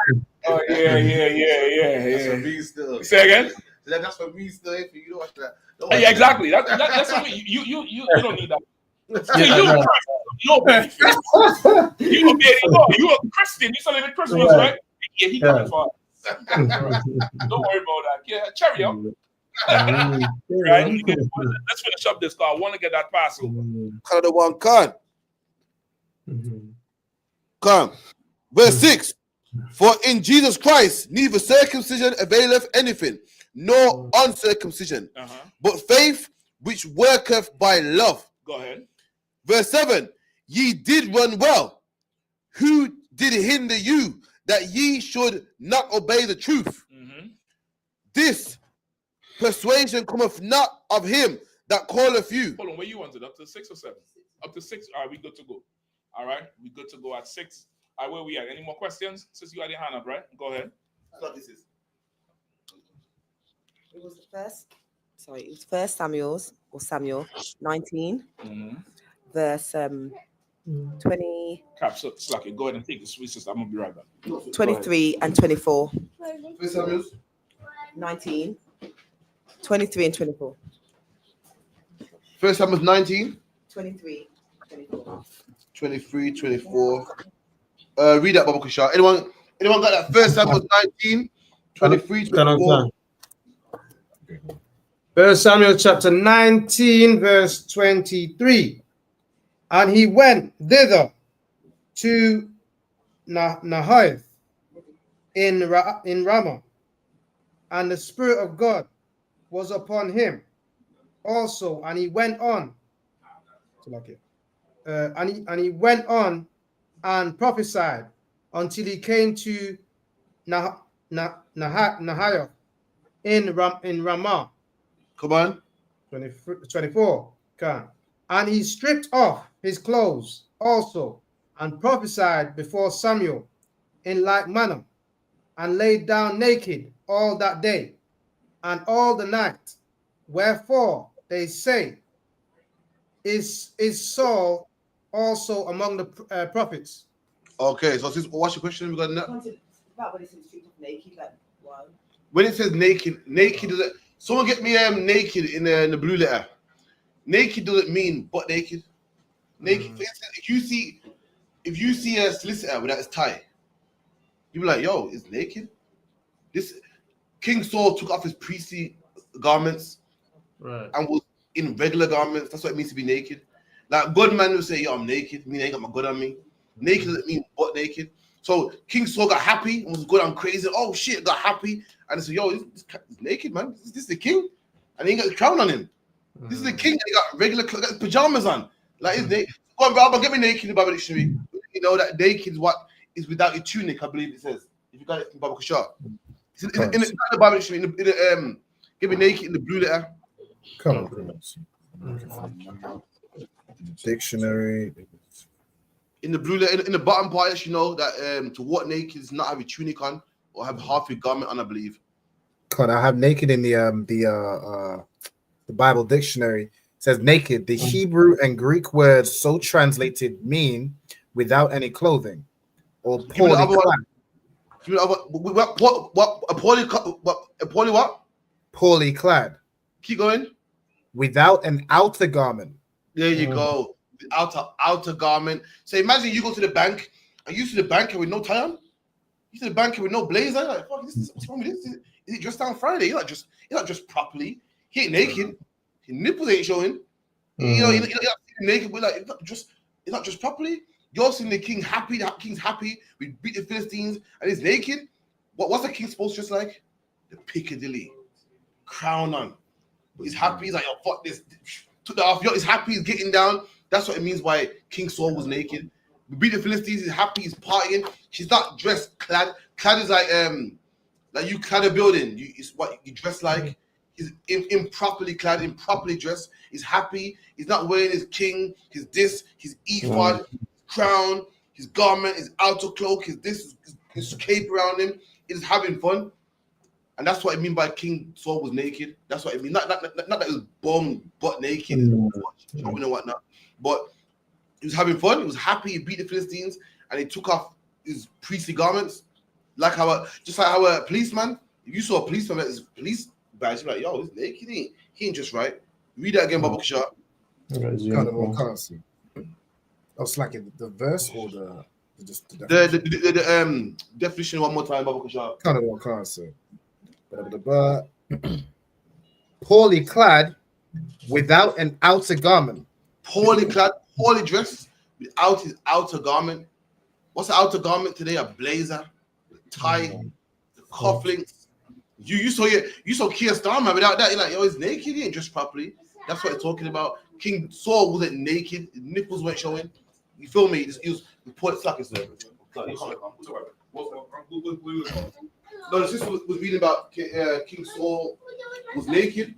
S9: Oh, yeah.
S6: That's for me still.
S9: Say again?
S6: That's for me still. If you don't watch that.
S9: Yeah, exactly. That's for me. You don't need that. So you nobody. You a Christian. You celebrate Christmas, right? Yeah, he coming for us. Don't worry about that. Yeah, cherry up. Right? Let's finish up this call. I want to get that Passover.
S6: Canada one card. Come. Verse 6. For in Jesus Christ neither circumcision availeth anything, nor uncircumcision, but faith which worketh by love.
S9: Go ahead.
S6: Verse 7. Ye did run well. Who did hinder you that ye should not obey the truth? This persuasion cometh not of him that calleth you.
S9: Hold on, where you wanted? Up to 6 or 7? Up to 6. All right, we good to go. All right, we good to go at 6. All right, where we at? Any more questions? Since you had your hand up, right? Go ahead.
S14: It was the first. Sorry, it was First Samuel 19, verse 20.
S9: Cap, so Slacky, go ahead and take the sweet sister. I'm gonna be right back.
S14: 23 and 24.
S6: First Samuel
S14: 19, 23 and 24.
S6: First Samuel 19,
S14: 23, 24.
S6: 23, 24. Read that, Baba Kushar. Anyone got that? First Samuel 19, 23, 24.
S8: First Samuel chapter 19, verse 23. And he went thither to Nahath in Ramah, and the Spirit of God was upon him also, and he went on. And he went on and prophesied until he came to Nahath in Ramah.
S6: Come on.
S8: 24. And he stripped off his clothes also and prophesied before Samuel in like manner, and laid down naked all that day and all the night. Wherefore they say, is Saul also among the prophets?
S6: Okay, so what's your question? We got that.
S14: About when it says stripped off naked, like wow.
S6: When it says naked does it? Someone get me naked in the blue letter. Naked doesn't mean butt naked. Naked. For instance, if you see a solicitor without his tie, you be like, yo, it's naked. This King Saul took off his priestly garments,
S8: right,
S6: and was in regular garments. That's what it means to be naked. Like good man will say, yo, I'm naked. I mean, I ain't got my good on me. Naked doesn't mean butt naked. So King Saul got happy and was good and crazy. Oh shit, got happy. And he said, yo, this naked, man. This is the king. And he ain't got the crown on him. This is the king, and he got regular clothes, got pajamas on. Like, he's naked. Go on, bro, get me naked in the Bible dictionary. You know that naked is what is without a tunic, I believe it says. If you got it in Bible Kushar. In the Bible dictionary, get me naked in the blue letter.
S11: Come on. Dictionary.
S6: In the blue letter, in the bottom part, you know that to what naked is not have a tunic on or have half a garment on, I believe.
S11: God, I have naked in the Bible dictionary. It says naked. The Hebrew and Greek words so translated mean without any clothing or poorly clad. Poorly clad.
S6: Keep going.
S11: Without an outer garment.
S6: There you go. The outer garment. So imagine you go to the bank and you see the banker with no tie on. You see the banker with no blazer. Like, fuck, what's wrong with this? Is it just on Friday? You're not just properly. He ain't naked. His nipples ain't showing. You know, you're not naked, but like it's not just properly. You're seeing the king happy. The king's happy. We beat the Philistines, and he's naked. What's the king supposed to just like? The Piccadilly crown on. But he's happy. He's like, yo, fuck this. Took that off. Yo, he's happy. He's getting down. That's what it means why King Saul was naked. We beat the Philistines. He's happy. He's partying. She's not dressed clad. Clad is like you clad a building. It's what you dress like. He's improperly clad, improperly dressed. He's happy. He's not wearing his king, his ephod, crown, his garment, his outer cloak, his cape around him. He's having fun. And that's what I mean by King Saul was naked. That's what I mean. Not that he was butt naked and whatnot. But he was having fun. He was happy. He beat the Philistines and he took off his priestly garments. Like just like how a policeman, if you saw a policeman with his police badge, you're like, yo, he's naked. He ain't just right. Read that again, Baba Kashar.
S7: Can't see. I was like the verse or the
S6: definition one more time, Baba Kashar.
S7: Can't see. Poorly clad without an outer garment.
S6: Poorly clad, poorly dressed without his outer garment. What's the outer garment today? A blazer, tie, the cufflinks. You saw Keir Starmer without that. You're like, yo, he's naked. He ain't dressed properly. That's what they're talking about. King Saul wasn't naked. His nipples weren't showing. You feel me? He was put slack as No, the sister was reading about King Saul was naked.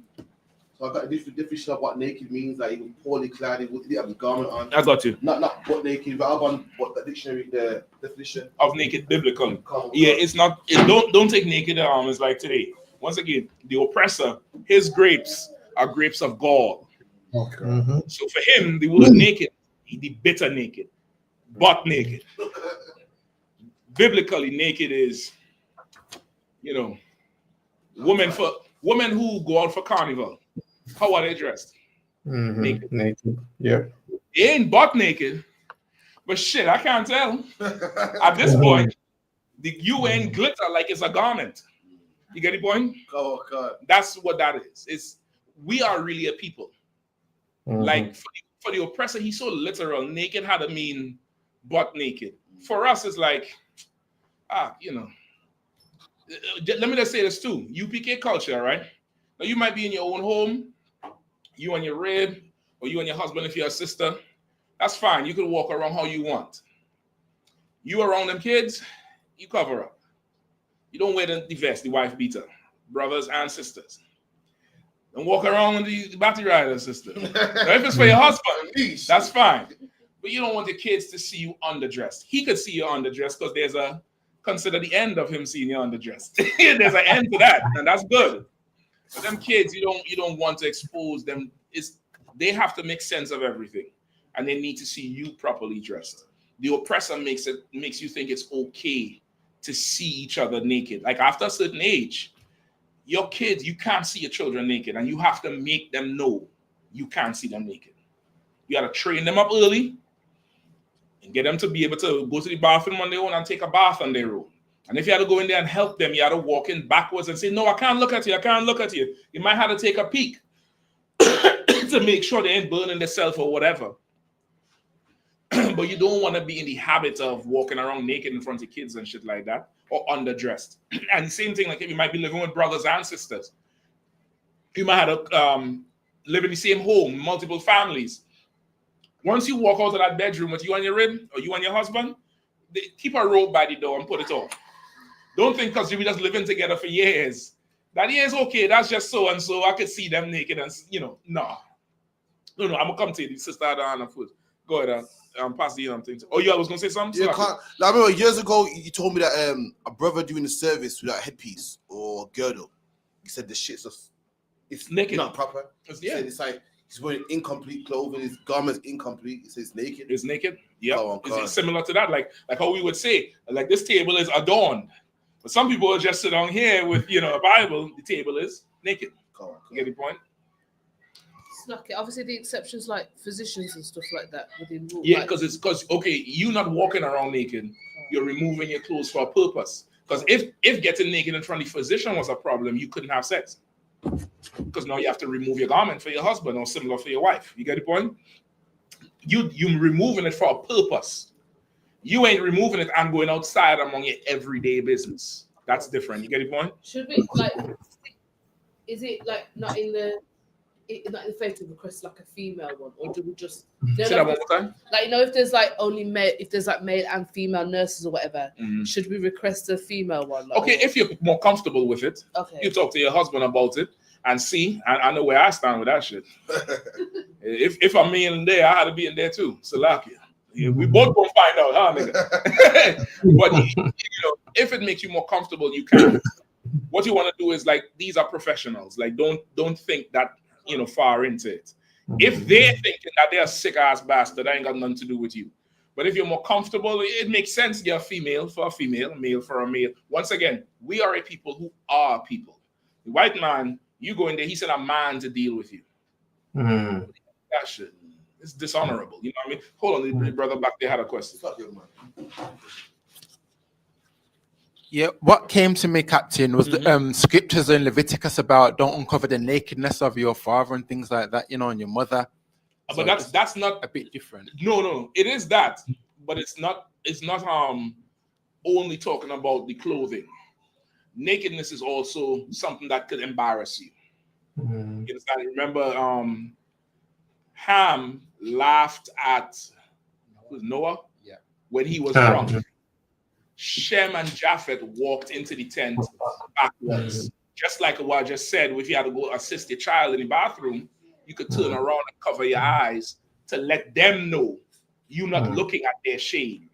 S6: So I got a different definition of what naked means. Like he was poorly clad, he didn't have a garment on.
S9: I got you.
S6: Not butt naked, but I've on what the dictionary, the definition
S9: of naked biblically. Yeah, it's not. Don't take naked as like today. Once again, the oppressor, his grapes are grapes of gall.
S7: Okay.
S9: So for him, the word naked, the bitter naked, butt naked. Biblically, naked is, women who go out for carnival. How are they dressed? Naked.
S11: Yeah.
S9: They ain't butt naked, but shit, I can't tell. At this point, the UN glitter like it's a garment. You get the point?
S6: Oh God.
S9: That's what that is. We are really a people. Like for the oppressor, he's so literal. Naked had to mean butt naked. For us, it's like, let me just say this too. UPK culture, right? Now you might be in your own home, you and your rib, or you and your husband if you're a sister. That's fine. You can walk around how you want. You around them kids, you cover up. You don't wear the vest, the wife beater, brothers and sisters. Don't walk around with the battery rider, sister. Now, if it's for your husband, that's fine. But you don't want the kids to see you underdressed. He could see you underdressed because consider the end of him seeing you underdressed. There's an end to that, and that's good. But them kids, you don't want to expose them. They have to make sense of everything, and they need to see you properly dressed. The oppressor makes you think it's okay to see each other naked. Like after a certain age, your kids, you can't see your children naked, and you have to make them know you can't see them naked. You got to train them up early and get them to be able to go to the bathroom on their own and take a bath on their own. And if you had to go in there and help them, you had to walk in backwards and say, no, I can't look at you. I can't look at you. You might have to take a peek to make sure they ain't burning themselves or whatever. But you don't want to be in the habit of walking around naked in front of kids and shit like that, or underdressed. And the same thing, like if you might be living with brothers and sisters, you might have to live in the same home, multiple families. Once you walk out of that bedroom with you and your rib, or you and your husband, keep a rope by the door and put it on. Don't think because you've been just living together for years that is okay, that's just so and so. I could see them naked and no. I'm gonna come to you, sister Anna first. Go ahead. Pass the thing. Oh, yeah, I was gonna say something.
S6: Yeah, I remember years ago you told me that a brother doing the service without a headpiece or girdle. He said the shit's just naked, not proper. It's like he's wearing incomplete clothing. His garment's incomplete. He says naked.
S9: It's naked. Yeah, it's similar to that. Like how we would say, like this table is adorned, but some people will just sit on here with a Bible. The table is naked. You get the point?
S10: Like obviously the exceptions like physicians and stuff like that within rule.
S9: Yeah, because you not walking around naked, you're removing your clothes for a purpose. Because if getting naked in front of the physician was a problem, you couldn't have sex. Because now you have to remove your garment for your husband or similar for your wife. You get the point? You removing it for a purpose. You ain't removing it and going outside among your everyday business. That's different. You get the point?
S10: Should we is it like not in the not in the faith to request like a female one, or do we just
S9: say that one more time?
S10: Like, you know, if there's like only male, if there's like male and female nurses or whatever, should we request a female one? Like,
S9: Okay, if you're more comfortable with it, you talk to your husband about it and see. I know where I stand with that shit. if I'm in there, I had to be in there too. Salakia. We both gonna find out, huh, nigga? But you know, if it makes you more comfortable, you can. What you want to do is like, these are professionals. Like, don't think that, you know, far into it. If they're thinking that they're a sick ass bastard, that ain't got nothing to do with you. But if you're more comfortable, it makes sense. You're a female for a female, male for a male. Once again, we are a people who are people. The white man, you go in there, he said a man to deal with you. That shit is dishonorable. You know what I mean? Hold on, the brother back there had a question.
S12: Yeah, what came to me, Captain, was the scriptures in Leviticus about don't uncover the nakedness of your father and things like that, you know, and your mother.
S9: But that's not
S12: a bit different.
S9: No, it is that, but it's not only talking about the clothing. Nakedness is also something that could embarrass you. You understand? Remember, Ham laughed at Noah when he was drunk. Shem and Japheth walked into the tent backwards. Just like what I just said, if you had to go assist your child in the bathroom, you could turn around and cover your eyes to let them know you're not looking at their shame.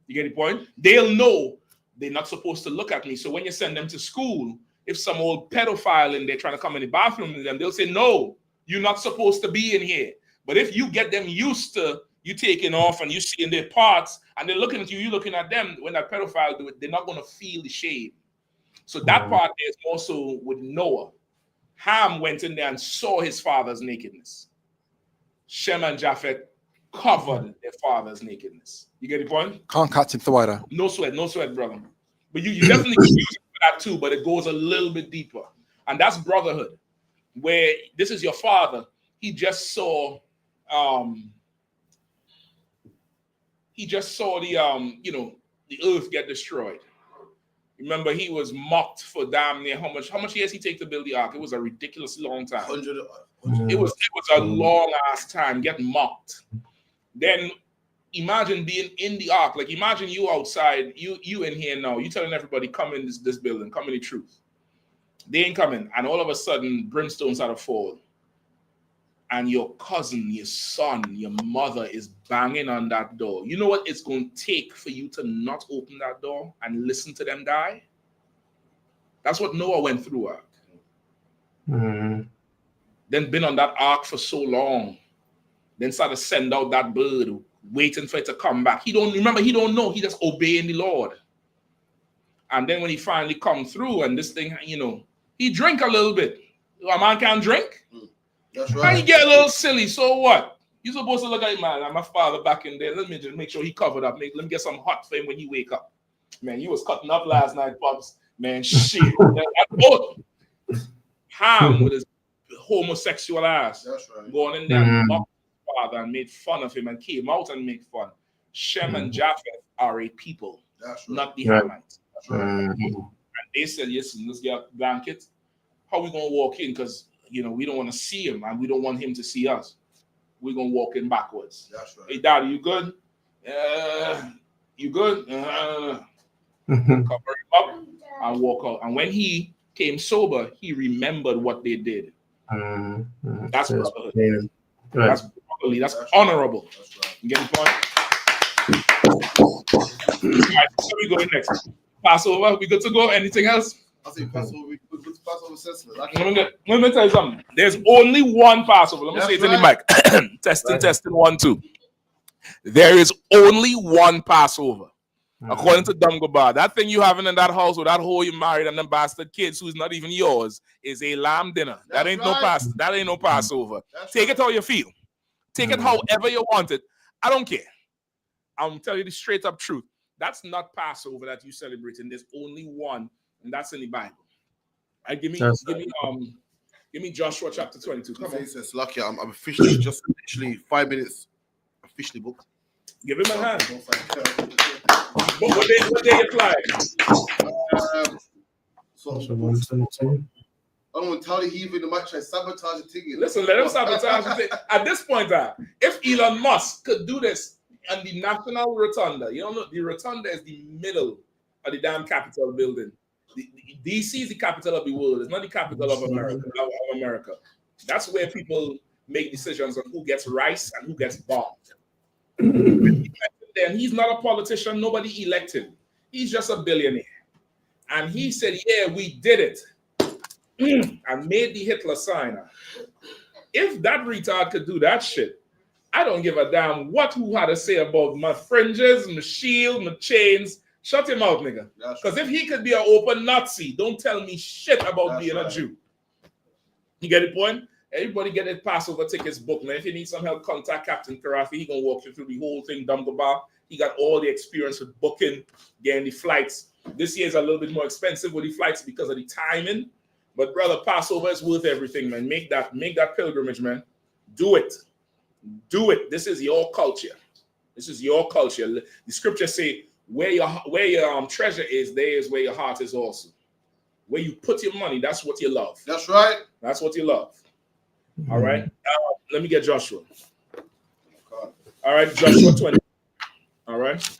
S9: You get the point? They'll know they're not supposed to look at me. So when you send them to school, if some old pedophile in there trying to come in the bathroom with them, they'll say, no, you're not supposed to be in here. But if you get them used to you taking off and you seeing their parts and they're looking at you, you're looking at them, when that pedophile do it, they're not going to feel the shame. So that part is also with Noah. Ham went in there and saw his father's nakedness. Shem and Japheth covered their father's nakedness. You get the point?
S12: Can't catch it, Thawada.
S9: No sweat, brother. But you definitely can use it for that too, but it goes a little bit deeper. And that's brotherhood, where this is your father. He just saw the you know, the earth get destroyed. Remember, he was mocked for damn near how much years he take to build the ark? It was a ridiculous long time. It was a long ass time getting mocked. Then imagine being in the ark. Like, imagine you outside, you in here now. You telling everybody, come in this building, come in the truth. They ain't coming, and all of a sudden, brimstones out of fall. And your cousin, your son, your mother is banging on that door. You know what it's going to take for you to not open that door and listen to them die? That's what Noah went through. Then been on that ark for so long. Then started to send out that bird, waiting for it to come back. He don't know. He just obeying the Lord. And then when he finally come through and this thing, you know, he drink a little bit. A man can't drink.
S6: That's right.
S9: And you get a little silly, so what? You're supposed to look at him, man. My father back in there. Let me just make sure he covered up. Let me get some hot for him when he wake up. Man, you was cutting up last night, Pops. Man, shit. Ham with his homosexual ass.
S6: That's right.
S9: Going in there and mocked his father and made fun of him and came out and made fun. Shem and Japheth are a people, not the Hamites. That's right. And they said, listen, let's get a blanket. How we going to walk in? Because you know, we don't want to see him and we don't want him to see us. We're going to walk in backwards.
S6: That's right.
S9: Hey, Daddy, you good? You good? Cover him up and walk out. And when he came sober, he remembered what they did. That's brotherhood.
S11: Right.
S9: That's brotherly. That's honorable. That's right. You get the point? All right, so we go next. Passover, we good to go? Anything else?
S6: I think Passover, we good Passover assessment.
S9: Let me tell you something. There's only one Passover. Let me say it in the mic. Testing 1, 2. There is only one Passover. According to Dumgabar, that thing you having in that house with that whole you married and them bastard kids who's not even yours is a lamb dinner. That ain't no Passover. Take it how you feel. Take it however you want it. I don't care. I'm telling you the straight up truth. That's not Passover that you celebrating. There's only one. And that's in the Bible. Right, give me Joshua chapter 22. Come on.
S6: Says, lucky, I'm officially just literally 5 minutes officially booked.
S9: Give him a hand. What day you fly?
S6: So 122. don't want to tell the heathen they might try to sabotage the ticket.
S9: Listen, let them sabotage the thing. At this point, if Elon Musk could do this and the National Rotunda, you know, the Rotunda is the middle of the damn Capitol building. DC is the capital of the world. It's not the capital of America. That's where people make decisions on who gets rice and who gets bombed. Then he's not a politician. Nobody elected him. He's just a billionaire. And he said, yeah, we did it. And made the Hitler sign. If that retard could do that shit, I don't give a damn who had to say about my fringes, my shield, my chains. Shut him out, nigga. Because if he could be an open Nazi, don't tell me shit about being a Jew. You get the point? Everybody get their Passover tickets booked, man. If you need some help, contact Captain Karafi. He gonna walk you through the whole thing, Dumgaba. He got all the experience with booking, getting the flights. This year is a little bit more expensive with the flights because of the timing. But brother, Passover is worth everything, man. Make that pilgrimage, man. Do it. Do it. This is your culture. This is your culture. The scriptures say, where your treasure is, there is where your heart is also. Where you put your money, that's what you love.
S6: That's right.
S9: That's what you love. All right. Let me get Joshua. All right, Joshua 20. All right.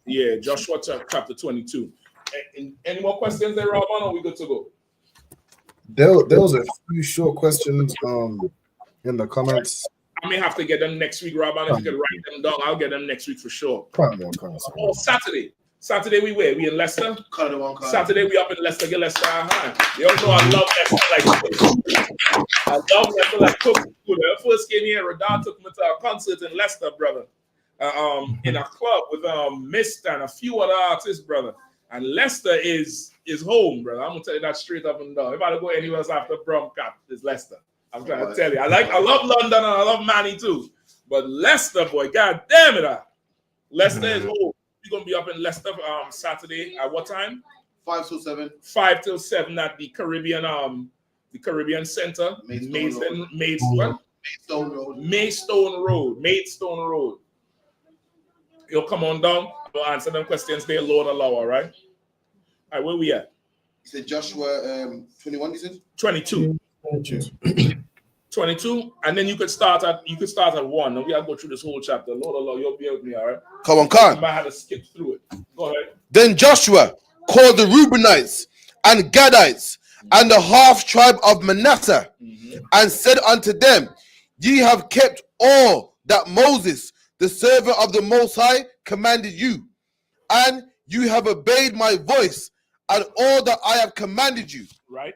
S9: Yeah, Joshua chapter 22. Any more questions there, Robin, or we good to go?
S11: There was a few short questions in the comments.
S9: I may have to get them next week, Robin. If you can write them down, I'll get them next week for sure. Oh, Saturday. Saturday we where? We in Leicester? Saturday we up in Leicester. Get Leicester. You don't know I love Leicester like I love Leicester like cooking. When I first came here, Radar took me to a concert in Leicester, brother. In a club with Mist and a few other artists, brother. And Leicester is home, brother. I'm gonna tell you that straight up and down. If I don't go anywhere else after Bromcap, it's Leicester. I'm trying to tell you. I love London and I love Manny too. But Leicester, boy, god damn it. Leicester is home. We're gonna be up in Leicester Saturday at what time?
S6: 5 till 7.
S9: 5 till 7 at the Caribbean Center. Maidstone Road. You'll come on down. We'll answer them questions there, Lord allow, all right? All right, where we at?
S6: You said Joshua 21, you said?
S9: 22. 22, and then you could start at 1. And we have to go through this whole chapter. Lord allow, you'll be with me, all right?
S6: Come on, Khan.
S9: I might have to skip through it. Go ahead.
S6: Then Joshua called the Reubenites and Gadites and the half tribe of Manasseh and said unto them, ye have kept all that Moses, the servant of the Most High, commanded you, and you have obeyed my voice and all that I have commanded you.
S9: Right.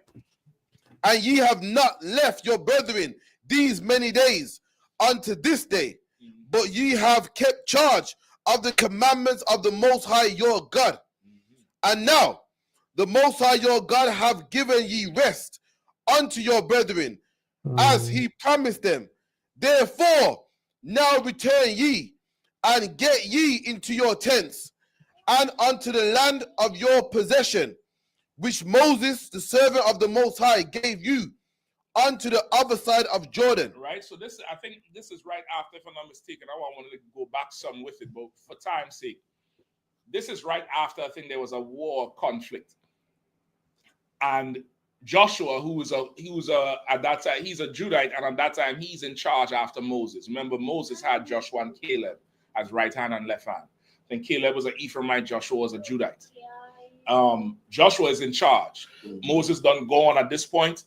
S6: And ye have not left your brethren these many days unto this day, but ye have kept charge of the commandments of the Most High your God. And now the Most High your God have given ye rest unto your brethren, as he promised them. Therefore now return ye, and get ye into your tents, and unto the land of your possession, which Moses, the servant of the Most High, gave you unto the other side of Jordan.
S9: Right. So I think this is right after, if I'm not mistaken. I wanted to go back some with it, but for time's sake, this is right after I think there was a war conflict, and Joshua, at that time he's a Judite, and at that time he's in charge after Moses. Remember, Moses had Joshua and Caleb as right hand and left hand. Then Caleb was an Ephraimite, Joshua was a Judite. Joshua is in charge. Moses done gone at this point,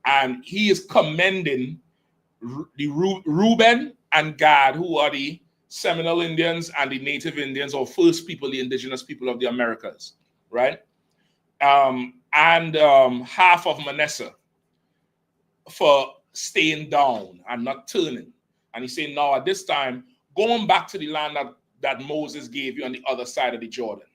S9: and he is commending the Reuben and Gad, who are the Seminole Indians and the Native Indians, or first people, the indigenous people of the Americas, right? And half of Manasseh for staying down and not turning. And he's saying, now at this time, going back to the land that Moses gave you on the other side of the Jordan.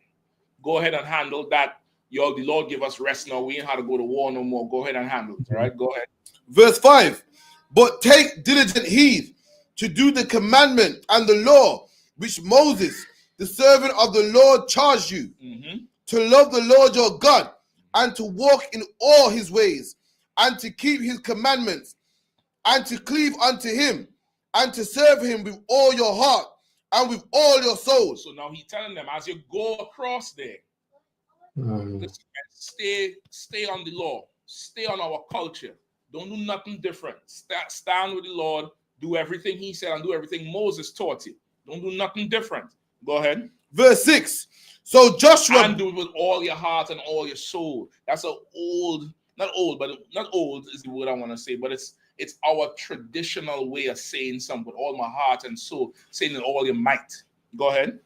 S9: Go ahead and handle that. The Lord give us rest now. We ain't how to go to war no more. Go ahead and handle it. All right, go ahead.
S6: Verse 5. But take diligent heed to do the commandment and the law which Moses, the servant of the Lord, charged you, to love the Lord your God, and to walk in all his ways, and to keep his commandments, and to cleave unto him, and to serve him with all your heart and with all your soul.
S9: So now he's telling them, as you go across there, Listen, stay on the law. Stay on our culture. Don't do nothing different. Stand with the Lord. Do everything he said and do everything Moses taught you. Don't do nothing different. Go ahead.
S6: Verse 6. So Joshua...
S9: And do it with all your heart and all your soul. That's not old is the word I want to say, but it's our traditional way of saying something with all my heart and soul, saying it all your might. Go ahead.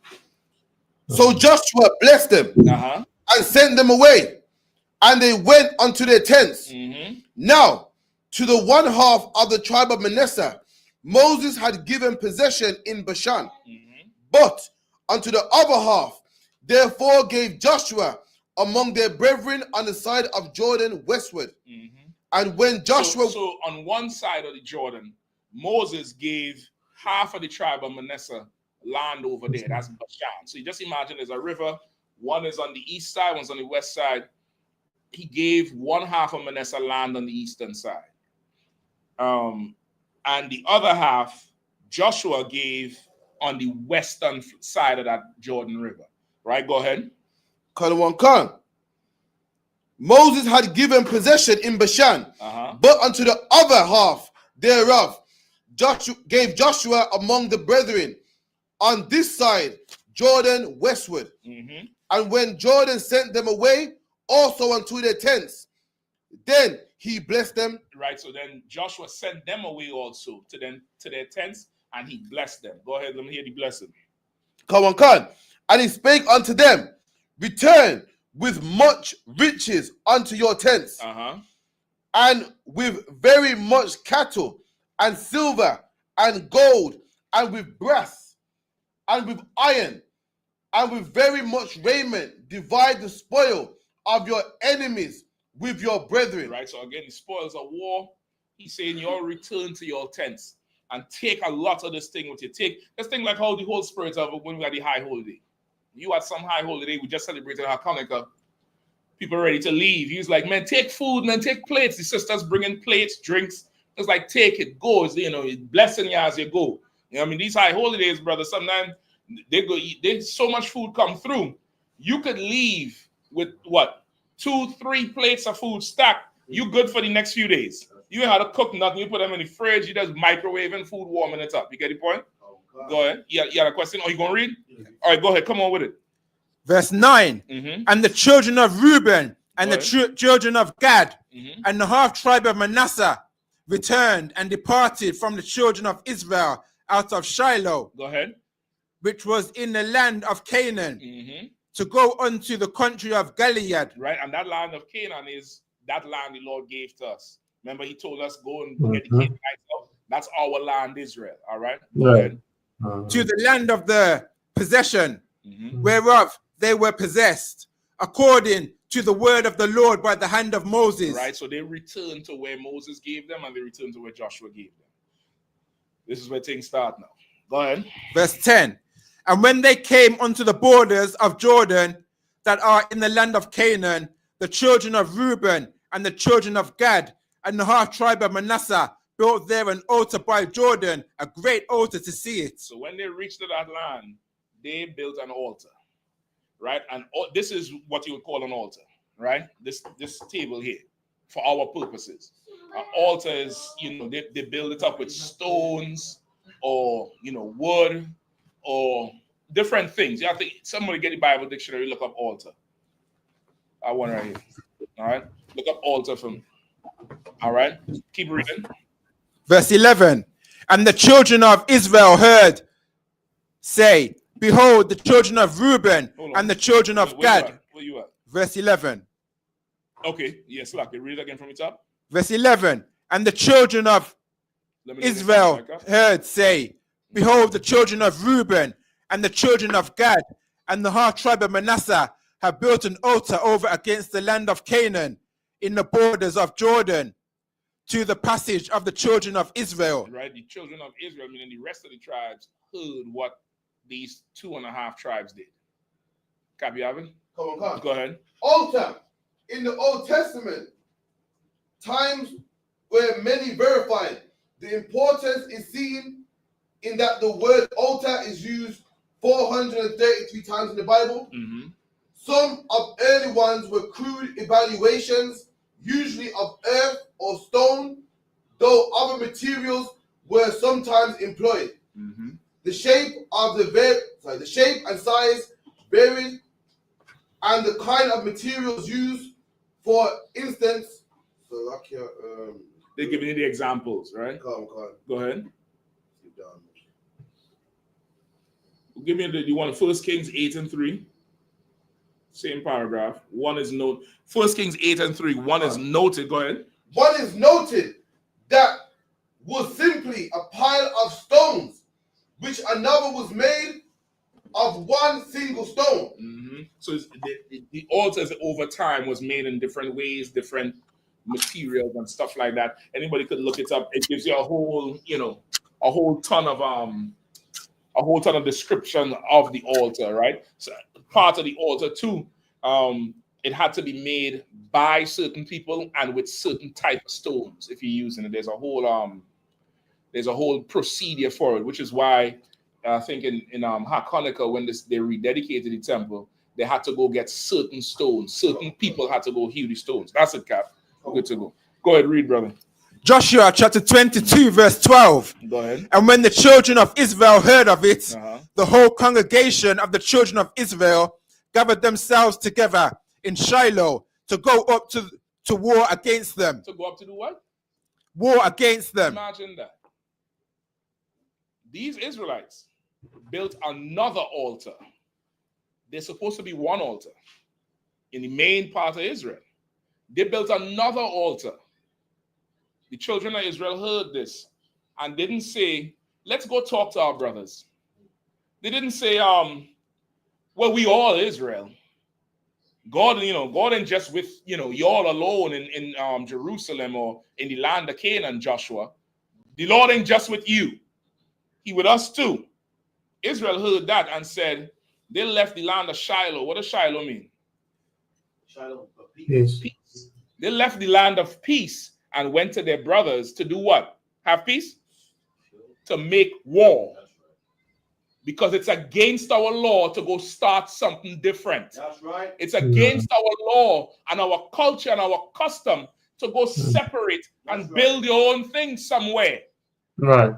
S6: So Joshua blessed them and sent them away, and they went unto their tents. Now, to the one half of the tribe of Manasseh, Moses had given possession in Bashan, but unto the other half, therefore gave Joshua among their brethren on the side of Jordan westward. And when Joshua...
S9: So on one side of the Jordan, Moses gave half of the tribe of Manasseh land over there. That's Bashan. So you just imagine there's a river. One is on the east side, one's on the west side. He gave one half of Manasseh land on the eastern side. And the other half, Joshua gave on the western side of that Jordan River. Right? Go ahead.
S6: Moses had given possession in Bashan, but unto the other half thereof, Joshua gave Joshua among the brethren on this side, Jordan westward. And when Jordan sent them away, also unto their tents, then he blessed them.
S9: Right, so then Joshua sent them away also to their tents, and he blessed them. Go ahead, let me hear the blessing.
S6: Come on. And he spake unto them, return with much riches unto your tents, and with very much cattle, and silver, and gold, and with brass, and with iron, and with very much raiment, divide the spoil of your enemies with your brethren.
S9: Right, so again, the spoils of war, he's saying you'll return to your tents and take a lot of this thing with you. Let's think like how the whole spirit of when we had the high holiday. You had some high holiday, we just celebrated Hanukkah. People ready to leave. He was like, man, take food, man, take plates. The sisters bringing plates, drinks. It's like, take it, go. It's, it's blessing you as you go. I mean, these high holidays, brother, sometimes they go eat. There's so much food come through. You could leave with what? 2-3 plates of food stacked. You good for the next few days. You ain't how to cook nothing. You put them in the fridge. You just microwaving food, warming it up. You get the point? Go ahead. You had a question? Or you gonna read? All right, go ahead. Come on with it.
S12: Verse 9. And the children of Reuben and the children of Gad and the half tribe of Manasseh returned and departed from the children of Israel out of Shiloh.
S9: Go ahead.
S12: Which was in the land of Canaan, to go unto the country of Gilead.
S9: Right, and that land of Canaan is that land the Lord gave to us. Remember, he told us, go and get the Canaanites out. That's our land, Israel. All right? Go ahead.
S12: To the land of the possession, whereof they were possessed, according to the word of the Lord by the hand of Moses.
S9: Right, so they returned to where Moses gave them, and they returned to where Joshua gave them. This is where things start now. Go ahead.
S12: Verse 10. And when they came unto the borders of Jordan that are in the land of Canaan, the children of Reuben and the children of Gad and the half tribe of Manasseh built there an altar by Jordan, a great altar to see it.
S9: So when they reached to that land, they built an altar, right? And this is what you would call an altar, right? This table here, for our purposes. An altar is, they build it up with stones or, wood, or different things. You have to, somebody get the Bible dictionary, look up altar. I want right here. All right. Look up altar for me. All right. Keep reading.
S12: Verse 11. And the children of Israel heard say, behold, the children of Reuben and the children of Gad.
S9: Where you at?
S12: Verse 11.
S9: Okay. Yes, look. Read it again from the top.
S12: Verse 11. And the children of Israel heard say, behold, the children of Reuben and the children of Gad and the half tribe of Manasseh have built an altar over against the land of Canaan in the borders of Jordan to the passage of the children of Israel.
S9: Right, the children of Israel, meaning the rest of the tribes, heard what these 2.5 tribes did. Copy, Alvin?
S6: Come on.
S9: Go ahead.
S6: Altar in the Old Testament, times where many verified the importance is seen in that the word altar is used 433 times in the Bible. Some of early ones were crude evaluations, usually of earth or stone, though other materials were sometimes employed. The shape and size varied, and the kind of materials used. For instance,
S9: they're giving you the examples, right? Go ahead. Give me you want 1 Kings 8 and 3. Same paragraph. One is note. 1 Kings 8 and 3. One is noted. Go ahead.
S6: One is noted that was simply a pile of stones, which another was made of one single stone.
S9: So the altars over time was made in different ways, different materials and stuff like that. Anybody could look it up. It gives you a whole, a whole ton of description of the altar, right? So part of the altar too, it had to be made by certain people and with certain type of stones. If you're using it, there's a whole procedure for it, which is why I think in Hanukkah, when they rededicated the temple, they had to go get certain stones. Certain people had to go hew the stones. That's it, Cap. Good to go. Go ahead, read, brother.
S12: Joshua chapter 22, verse 12.
S9: Go ahead.
S12: And when the children of Israel heard of it, the whole congregation of the children of Israel gathered themselves together in Shiloh to go up to war against them.
S9: To go up to do what?
S12: War against them.
S9: Imagine that. These Israelites built another altar. There's supposed to be one altar in the main part of Israel. They built another altar. The children of Israel heard this and didn't say, let's go talk to our brothers. They didn't say, well, we all Israel. God ain't just with, y'all alone in Jerusalem or in the land of Canaan, Joshua. The Lord ain't just with you. He with us too. Israel heard that and said, they left the land of Shiloh. What does Shiloh mean?
S6: Shiloh,
S9: peace. They left the land of peace and went to their brothers to do what? Have peace? To make war. Because it's against our law to go start something different.
S6: That's right.
S9: It's against our law and our culture and our custom to go separate and build your own thing somewhere.
S13: Right.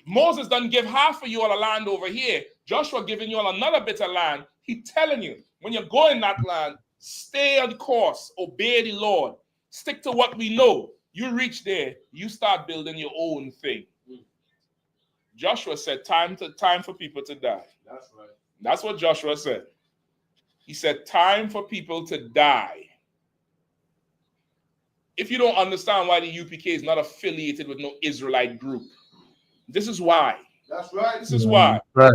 S9: Moses doesn't give half of you all a land over here. Joshua giving you all another bit of land. He telling you, when you go in that land, stay on course, obey the Lord, stick to what we know. You reach there, you start building your own thing. Joshua said, time for people to die.
S6: That's right.
S9: That's what Joshua said. He said, time for people to die. If you don't understand why the UPK is not affiliated with no Israelite group, this is why.
S6: That's right.
S9: This is why.
S13: Right.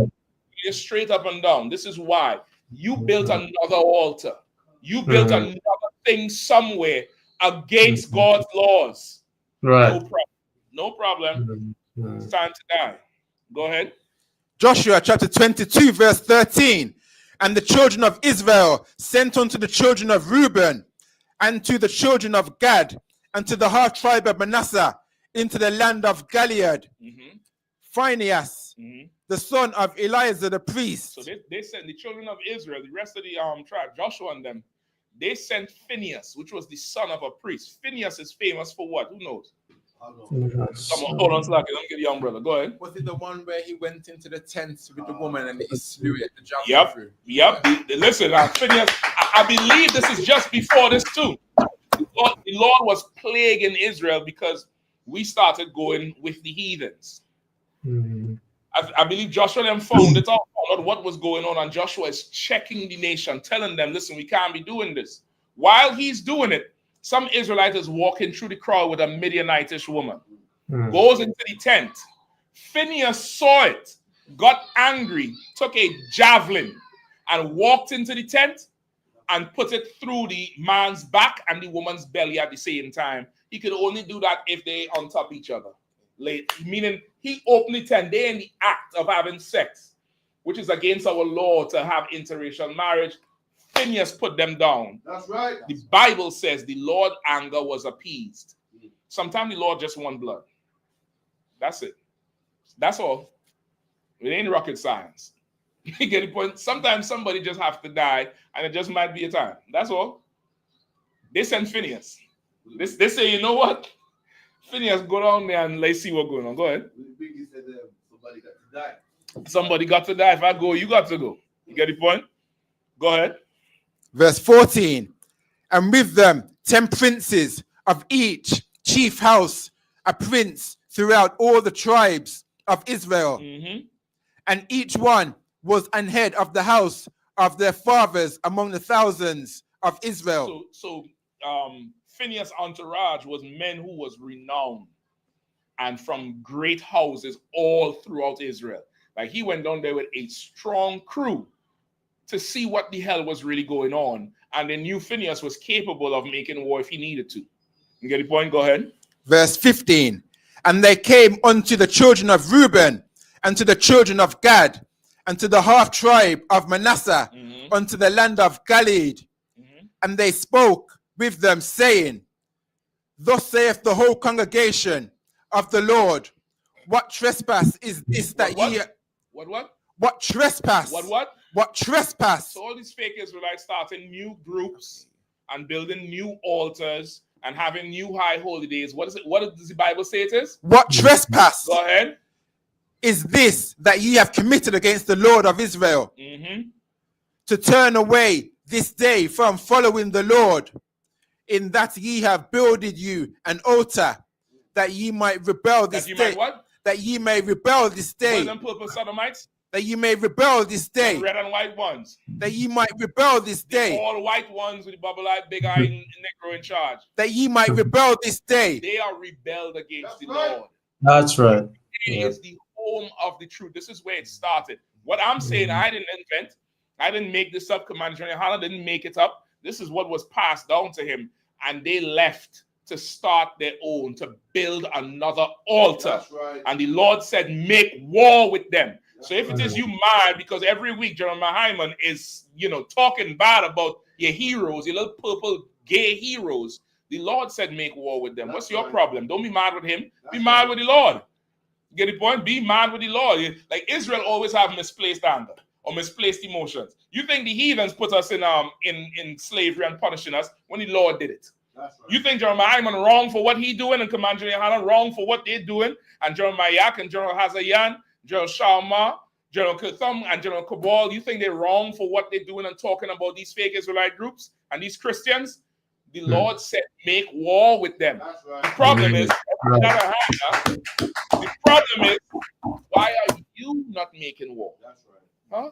S9: You're straight up and down. This is why. You built another altar. You built another thing somewhere against God's laws.
S13: Right.
S9: No problem. No problem. It's time to die. Go ahead.
S12: Joshua chapter 22, verse 13. And the children of Israel sent unto the children of Reuben and to the children of Gad and to the half tribe of Manasseh into the land of Gilead. Phinehas, the son of Eleazar the priest.
S9: So they sent the children of Israel, the rest of the tribe, Joshua and them, they sent Phinehas, which was the son of a priest. Phinehas is famous for what? Who knows? Hold on, Slacky. Let me get the young brother. Go ahead.
S12: Was it the one where he went into the tent with the woman and he slew it?
S9: Yep. Listen, Phinehas, I believe this is just before this too. The Lord was plaguing Israel because we started going with the heathens. I believe Joshua then found out what was going on, and Joshua is checking the nation, telling them, listen, we can't be doing this. While he's doing it, some Israelites is walking through the crowd with a Midianitish woman. Goes into the tent. Phinehas saw it, got angry, took a javelin and walked into the tent and put it through the man's back and the woman's belly at the same time. He could only do that if they on top each other. Meaning he opened the tent. They're in the act of having sex, which is against our law to have interracial marriage. Phinehas put them down.
S6: That's right.
S9: The Bible says the Lord's anger was appeased. Sometimes the Lord just wants blood. That's it. That's all. It ain't rocket science. You get the point? Sometimes somebody just have to die, and it just might be a time. That's all. They send Phineas. They say, you know what? Phineas, go down there and let's see what's going on. Go ahead.
S6: Somebody got to die.
S9: Somebody got to die. If I go, you got to go. You get the point? Go ahead.
S12: Verse 14. And with them 10 princes of each chief house, a prince throughout all the tribes of Israel.
S9: Mm-hmm.
S12: And each one was an head of the house of their fathers among the thousands of Israel.
S9: So Phineas' entourage was men who was renowned and from great houses all throughout Israel. Like he went down there with a strong crew to see what the hell was really going on. And they knew Phineas was capable of making war if he needed to. You get the point? Go ahead.
S12: Verse 15. And they came unto the children of Reuben, and to the children of Gad, and to the half tribe of Manasseh, unto the land of Galilee. And they spoke with them, saying, Thus saith the whole congregation of the Lord, what trespass is this ye... What trespass? What trespass?
S9: So all these fake Israelites starting new groups and building new altars and having new high holy days. What is it? What does the Bible say it is?
S12: What trespass?
S9: Go ahead.
S12: Is this that ye have committed against the Lord of Israel? To turn away this day from following the Lord, in that ye have builded you an altar, that ye might rebel this day. That ye may rebel this day.
S9: Them purple sodomites?
S12: That ye may rebel this day.
S9: The red and white ones.
S12: That ye might rebel this day.
S9: All white ones with the bubble-eyed, big-eyed Negro in charge.
S12: That ye might rebel this day.
S9: They are rebelled against the Lord.
S11: That's right.
S9: It is the home of the truth. This is where it started. What I'm saying, I didn't invent. I didn't make this up. Commander YAHANNA didn't make it up. This is what was passed down to him. And they left to start their own, to build another altar.
S6: Right.
S9: And the Lord said, make war with them. So if it is you mad because every week Jeremiah Hyman is, talking bad about your heroes, your little purple gay heroes, the Lord said make war with them. What's your problem? Don't be mad with him. Be mad with the Lord. Get the point? Be mad with the Lord. Like Israel always have misplaced anger or misplaced emotions. You think the heathens put us in slavery and punishing us when the Lord did it? Right. You think Jeremiah Hyman wrong for what he doing and Commander YAHANNA wrong for what they're doing, and Jeremiah Yak and General Hazayan, General Shalma, General Kirtham, and General Kabal, you think they're wrong for what they're doing and talking about these fake Israelite groups and these Christians? The Lord said, make war with them. Right. The problem is, why are you not making war? That's right. Huh?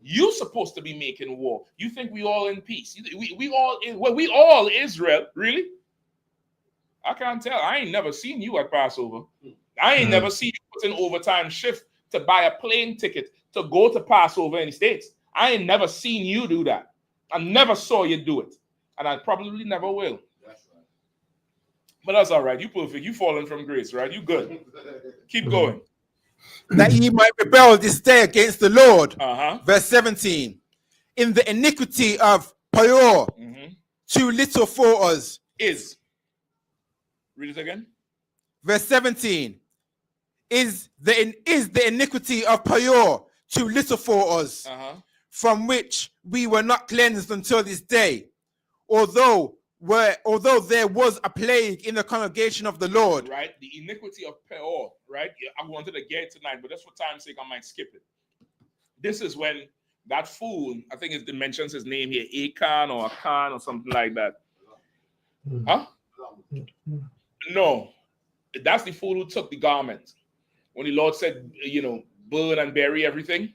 S9: You're supposed to be making war. You think we all in peace? We all Israel, really? I can't tell. I ain't never seen you at Passover. I ain't never seen you put in overtime shift to buy a plane ticket to go to Passover in the States. I ain't never seen you do that. I never saw you do it. And I probably never will. That's right. But that's all right. You perfect. You falling from grace, right? You good. Keep going.
S12: That ye might rebel this day against the Lord.
S9: Verse
S12: 17. In the iniquity of Peor, too little for us.
S9: Is. Read it again.
S12: Verse 17. Is the iniquity of Peor too little for us, from which we were not cleansed until this day, although there was a plague in the congregation of the Lord.
S9: Right, the iniquity of Peor, right? I wanted to get it tonight, but just for time's sake, I might skip it. This is when that fool, I think it mentions his name here, Achan or Akan or something like that. Huh? No, that's the fool who took the garment. When the Lord said, burn and bury everything,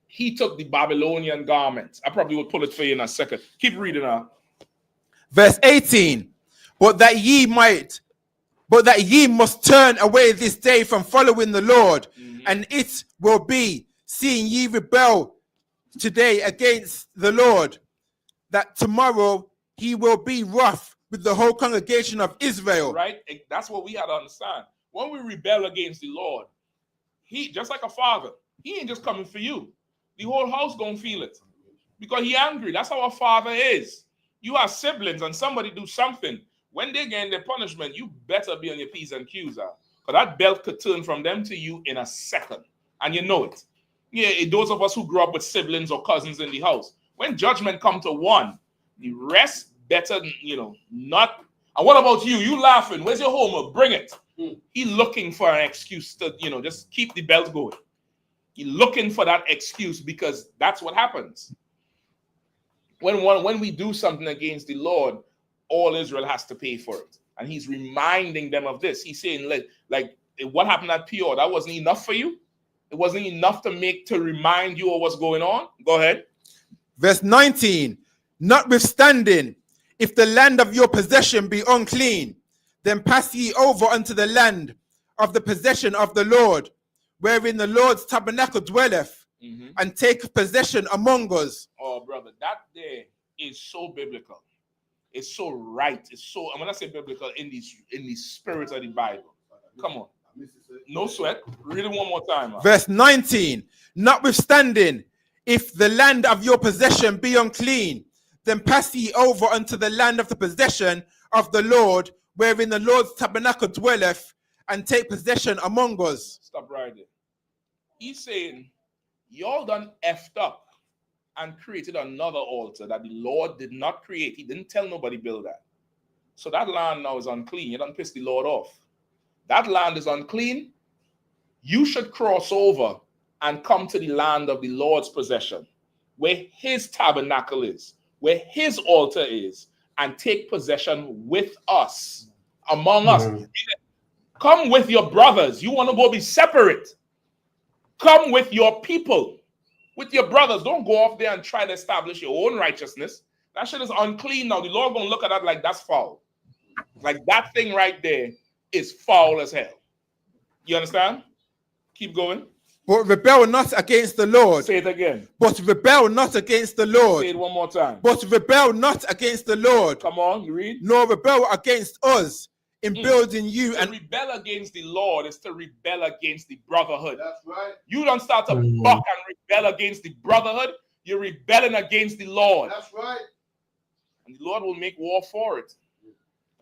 S9: he took the Babylonian garment. I probably will pull it for you in a second. Keep reading out.
S12: Verse 18. But that ye must turn away this day from following the Lord, and it will be, seeing ye rebel today against the Lord, that tomorrow he will be wroth with the whole congregation of Israel.
S9: Right? That's what we have to understand. When we rebel against the Lord, he, just like a father, he ain't just coming for you. The whole house gonna feel it because he angry. That's how a father is. You have siblings and somebody do something. When they get their punishment, you better be on your P's and Q's. Because that belt could turn from them to you in a second. And you know it. Yeah, those of us who grew up with siblings or cousins in the house. When judgment come to one, the rest better, not. And what about you? You laughing? Where's your homework? Bring it. He looking for an excuse to, just keep the belt going. He looking for that excuse because that's what happens. When we do something against the Lord, all Israel has to pay for it. And he's reminding them of this. He's saying, like what happened at Peor, that wasn't enough for you? It wasn't enough to remind you of what's going on? Go ahead.
S12: Verse 19, notwithstanding, if the land of your possession be unclean, then pass ye over unto the land of the possession of the Lord, wherein the Lord's tabernacle dwelleth, and take possession among us.
S9: Oh, brother, that there is so biblical. It's so right. It's so, and when I say biblical, in the spirit of the Bible. Come on. No sweat. Read it one more time. Man.
S12: Verse 19, notwithstanding, if the land of your possession be unclean, then pass ye over unto the land of the possession of the Lord, wherein the Lord's tabernacle dwelleth, and take possession among us.
S9: Stop right there. He's saying, y'all done effed up and created another altar that the Lord did not create. He didn't tell nobody build that. So that land now is unclean. You don't piss the Lord off. That land is unclean. You should cross over and come to the land of the Lord's possession, where his tabernacle is, where his altar is, and take possession with us, among us. Come with your brothers. You want to go be separate. Come with your people, with your brothers. Don't go off there and try to establish your own righteousness. That shit is unclean now. The Lord going to look at that like that's foul. Like that thing right there is foul as hell. You understand? Keep going.
S12: But rebel not against the Lord.
S9: Say it again.
S12: But rebel not against the Lord.
S9: Say it one more time.
S12: But rebel not against the Lord.
S9: Come on, you read.
S12: Nor rebel against us in building you.
S9: To rebel against the Lord is to rebel against the brotherhood.
S6: That's right.
S9: You don't start to buck and rebel against the brotherhood. You're rebelling against the Lord.
S6: That's right.
S9: And the Lord will make war for it.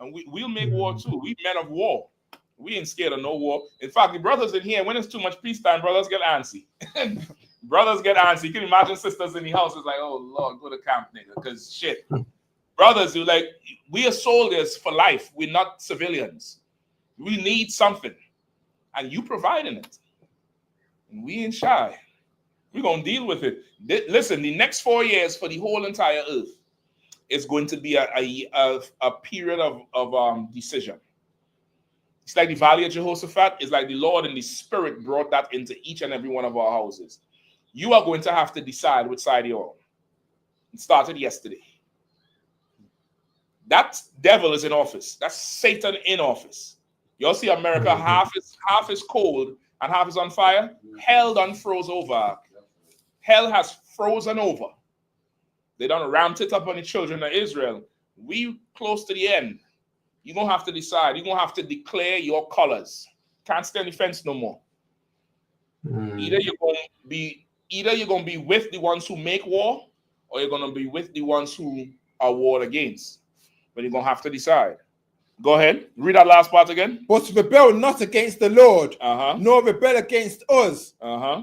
S9: And we'll make war too. We men of war. We ain't scared of no war. In fact, the brothers in here, when it's too much peacetime, brothers get antsy. Brothers get antsy. You can imagine sisters in the house is like, oh Lord, go to camp, nigga. Because shit. Brothers, you're like, we are soldiers for life. We're not civilians. We need something. And you providing it. And we ain't shy. We're going to deal with it. Listen, the next 4 years for the whole entire earth is going to be a period of decision. It's like the Valley of Jehoshaphat. It's like the Lord and the Spirit brought that into each and every one of our houses. You are going to have to decide which side you're on. It started yesterday. That devil is in office. That's Satan in office. Y'all see America, half is cold and half is on fire. Hell done froze over. Hell has frozen over. They done ramped it up on the children of Israel. We close to the end. You're going to have to decide. You're going to have to declare your colors. Can't stand the fence no more. Either you're going to be with the ones who make war, or you're going to be with the ones who are warred against. But you're going to have to decide. Go ahead. Read that last part again.
S12: But rebel not against the Lord, nor rebel against us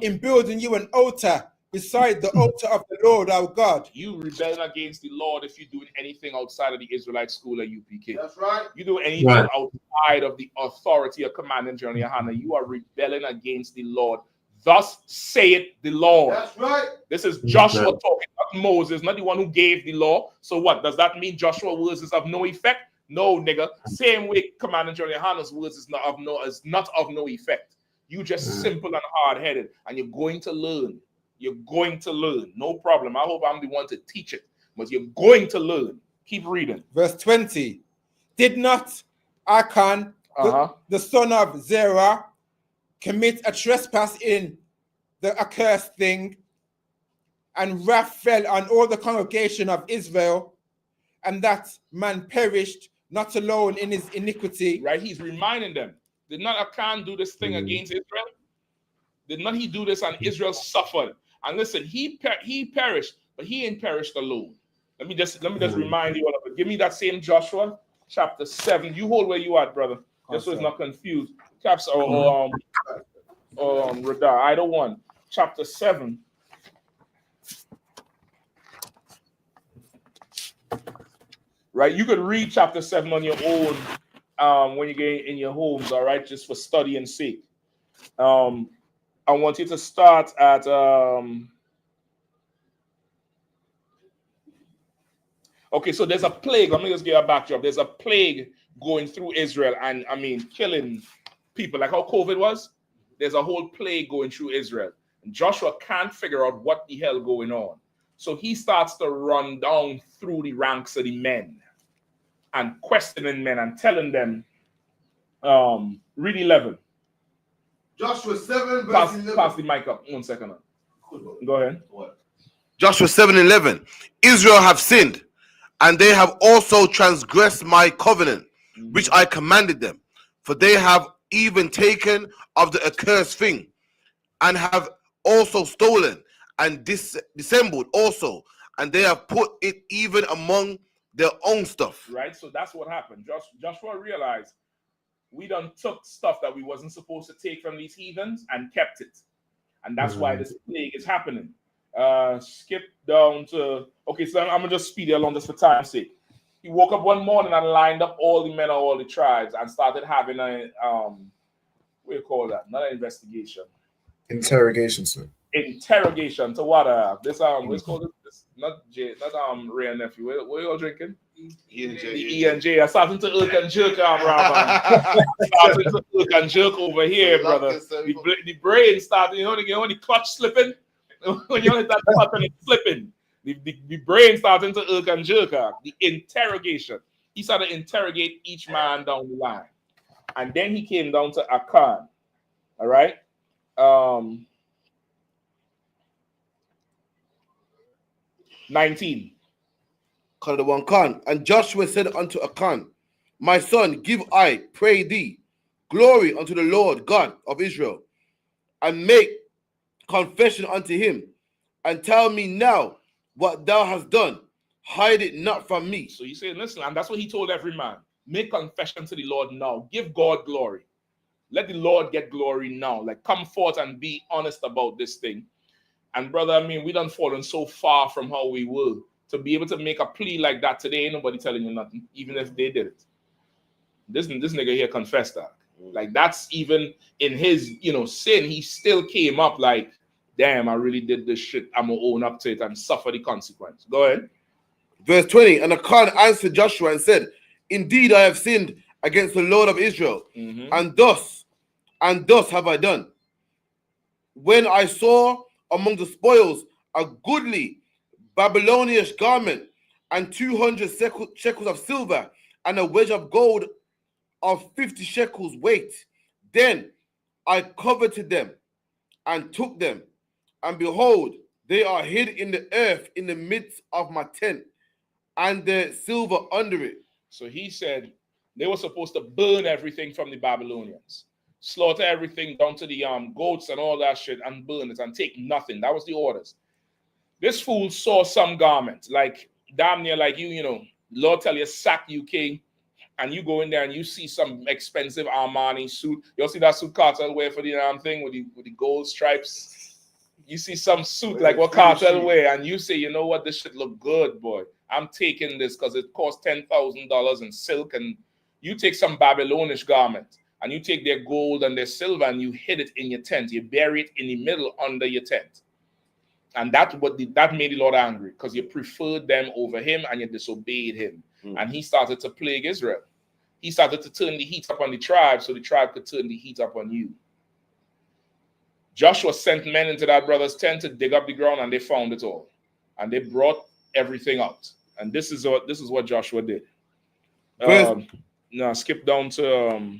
S12: in building you an altar beside the altar of the Lord our God.
S9: You rebel against the Lord if you're doing anything outside of the Israelite school at UPK.
S6: That's right.
S9: You do anything outside of the authority of Command and General YAHANNA, you are rebelling against the Lord. Thus saith the Lord.
S6: That's right.
S9: This is Joshua talking, not Moses, not the one who gave the law. So what? Does that mean Joshua's words is of no effect? No, nigga. Same way Command and General YAHANNA's words is not of no effect. You just simple and hard-headed, and you're going to learn. You're going to learn. No problem. I hope I'm the one to teach it. But you're going to learn. Keep reading.
S12: Verse 20. Did not Achan, the son of Zerah, commit a trespass in the accursed thing, and wrath fell on all the congregation of Israel, and that man perished, not alone in his iniquity.
S9: Right? He's reminding them. Did not Achan do this thing against Israel? Did not he do this and Israel suffered? And listen, he perished, but he ain't perished alone. Let me just remind you all of it. Give me that same Joshua chapter 7. You hold where you are, brother. Just so it's not confused. Caps or Radar, either one. chapter 7. Right, you could read chapter 7 on your own when you get in your homes, all right, just for studying sake. I want you to start at okay, so there's a plague. Let me just give a backdrop. There's a plague going through Israel, and I mean killing people, like how COVID was. There's a whole plague going through Israel. And Joshua can't figure out what the hell going on. So he starts to run down through the ranks of the men and questioning men and telling them, read 11.
S6: Joshua 7, verse 11.
S9: Pass the mic up 1 second. Go ahead.
S6: Joshua 7:11. Israel have sinned, and they have also transgressed my covenant, which I commanded them. For they have even taken of the accursed thing, and have also stolen and dissembled also, and they have put it even among their own stuff.
S9: Right, so that's what happened. Joshua realized we done took stuff that we wasn't supposed to take from these heathens and kept it, and that's why this plague is happening. Skip down to okay, so I'm gonna just speed it along just for time's sake. He woke up one morning and lined up all the men of all the tribes and started having a what do you call that? Not an investigation.
S11: Interrogation, sir.
S9: Interrogation to what? This what's called this? Not Ray and nephew. What are you all drinking? E and J. I'm starting to irk and jerk, Starting to irk and jerk over here, brother. The brain starting. You know the clutch slipping. When you only that button, it's slipping. The brain starting to irk and jerk. The interrogation. He started to interrogate each man down the line, and then he came down to Akan. All right. 19.
S6: And Joshua said unto Akan, my son, give I, pray thee, glory unto the Lord God of Israel, and make confession unto him, and tell me now what thou hast done. Hide it not from me.
S9: So you say, listen, and that's what he told every man. Make confession to the Lord now. Give God glory. Let the Lord get glory now. Like, come forth and be honest about this thing. And brother, I mean, we done fallen so far from how we were. To be able to make a plea like that today, ain't nobody telling you nothing, even if they did it. This nigga here confessed that. Like, that's even in his, sin, he still came up like, damn, I really did this shit. I'm going to own up to it and suffer the consequence. Go ahead.
S6: Verse 20, and Akan answered Joshua and said, indeed, I have sinned against the Lord of Israel, and thus have I done. When I saw among the spoils a goodly Babylonian garment, and 200 shekels of silver, and a wedge of gold of 50 shekels weight, then I coveted them and took them, and behold, they are hid in the earth in the midst of my tent, and the silver under it.
S9: So he said they were supposed to burn everything from the Babylonians, slaughter everything down to the goats and all that shit, and burn it and take nothing. That was the orders. This fool saw some garment, like damn near like Lord tell you, sack you, king, and you go in there and you see some expensive Armani suit. You'll see that suit Cartel wear for the thing with the gold stripes. You see some suit like what Cartel wear, and you say, you know what, this shit look good, boy. I'm taking this because it costs $10,000 in silk. And you take some Babylonish garment and you take their gold and their silver and you hid it in your tent. You bury it in the middle under your tent. And that made the Lord angry, because you preferred them over him and you disobeyed him. And he started to plague Israel. He started to turn the heat up on the tribe so the tribe could turn the heat up on you. Joshua sent men into that brother's tent to dig up the ground, and they found it all. And they brought everything out. And this is what Joshua did. Now skip down to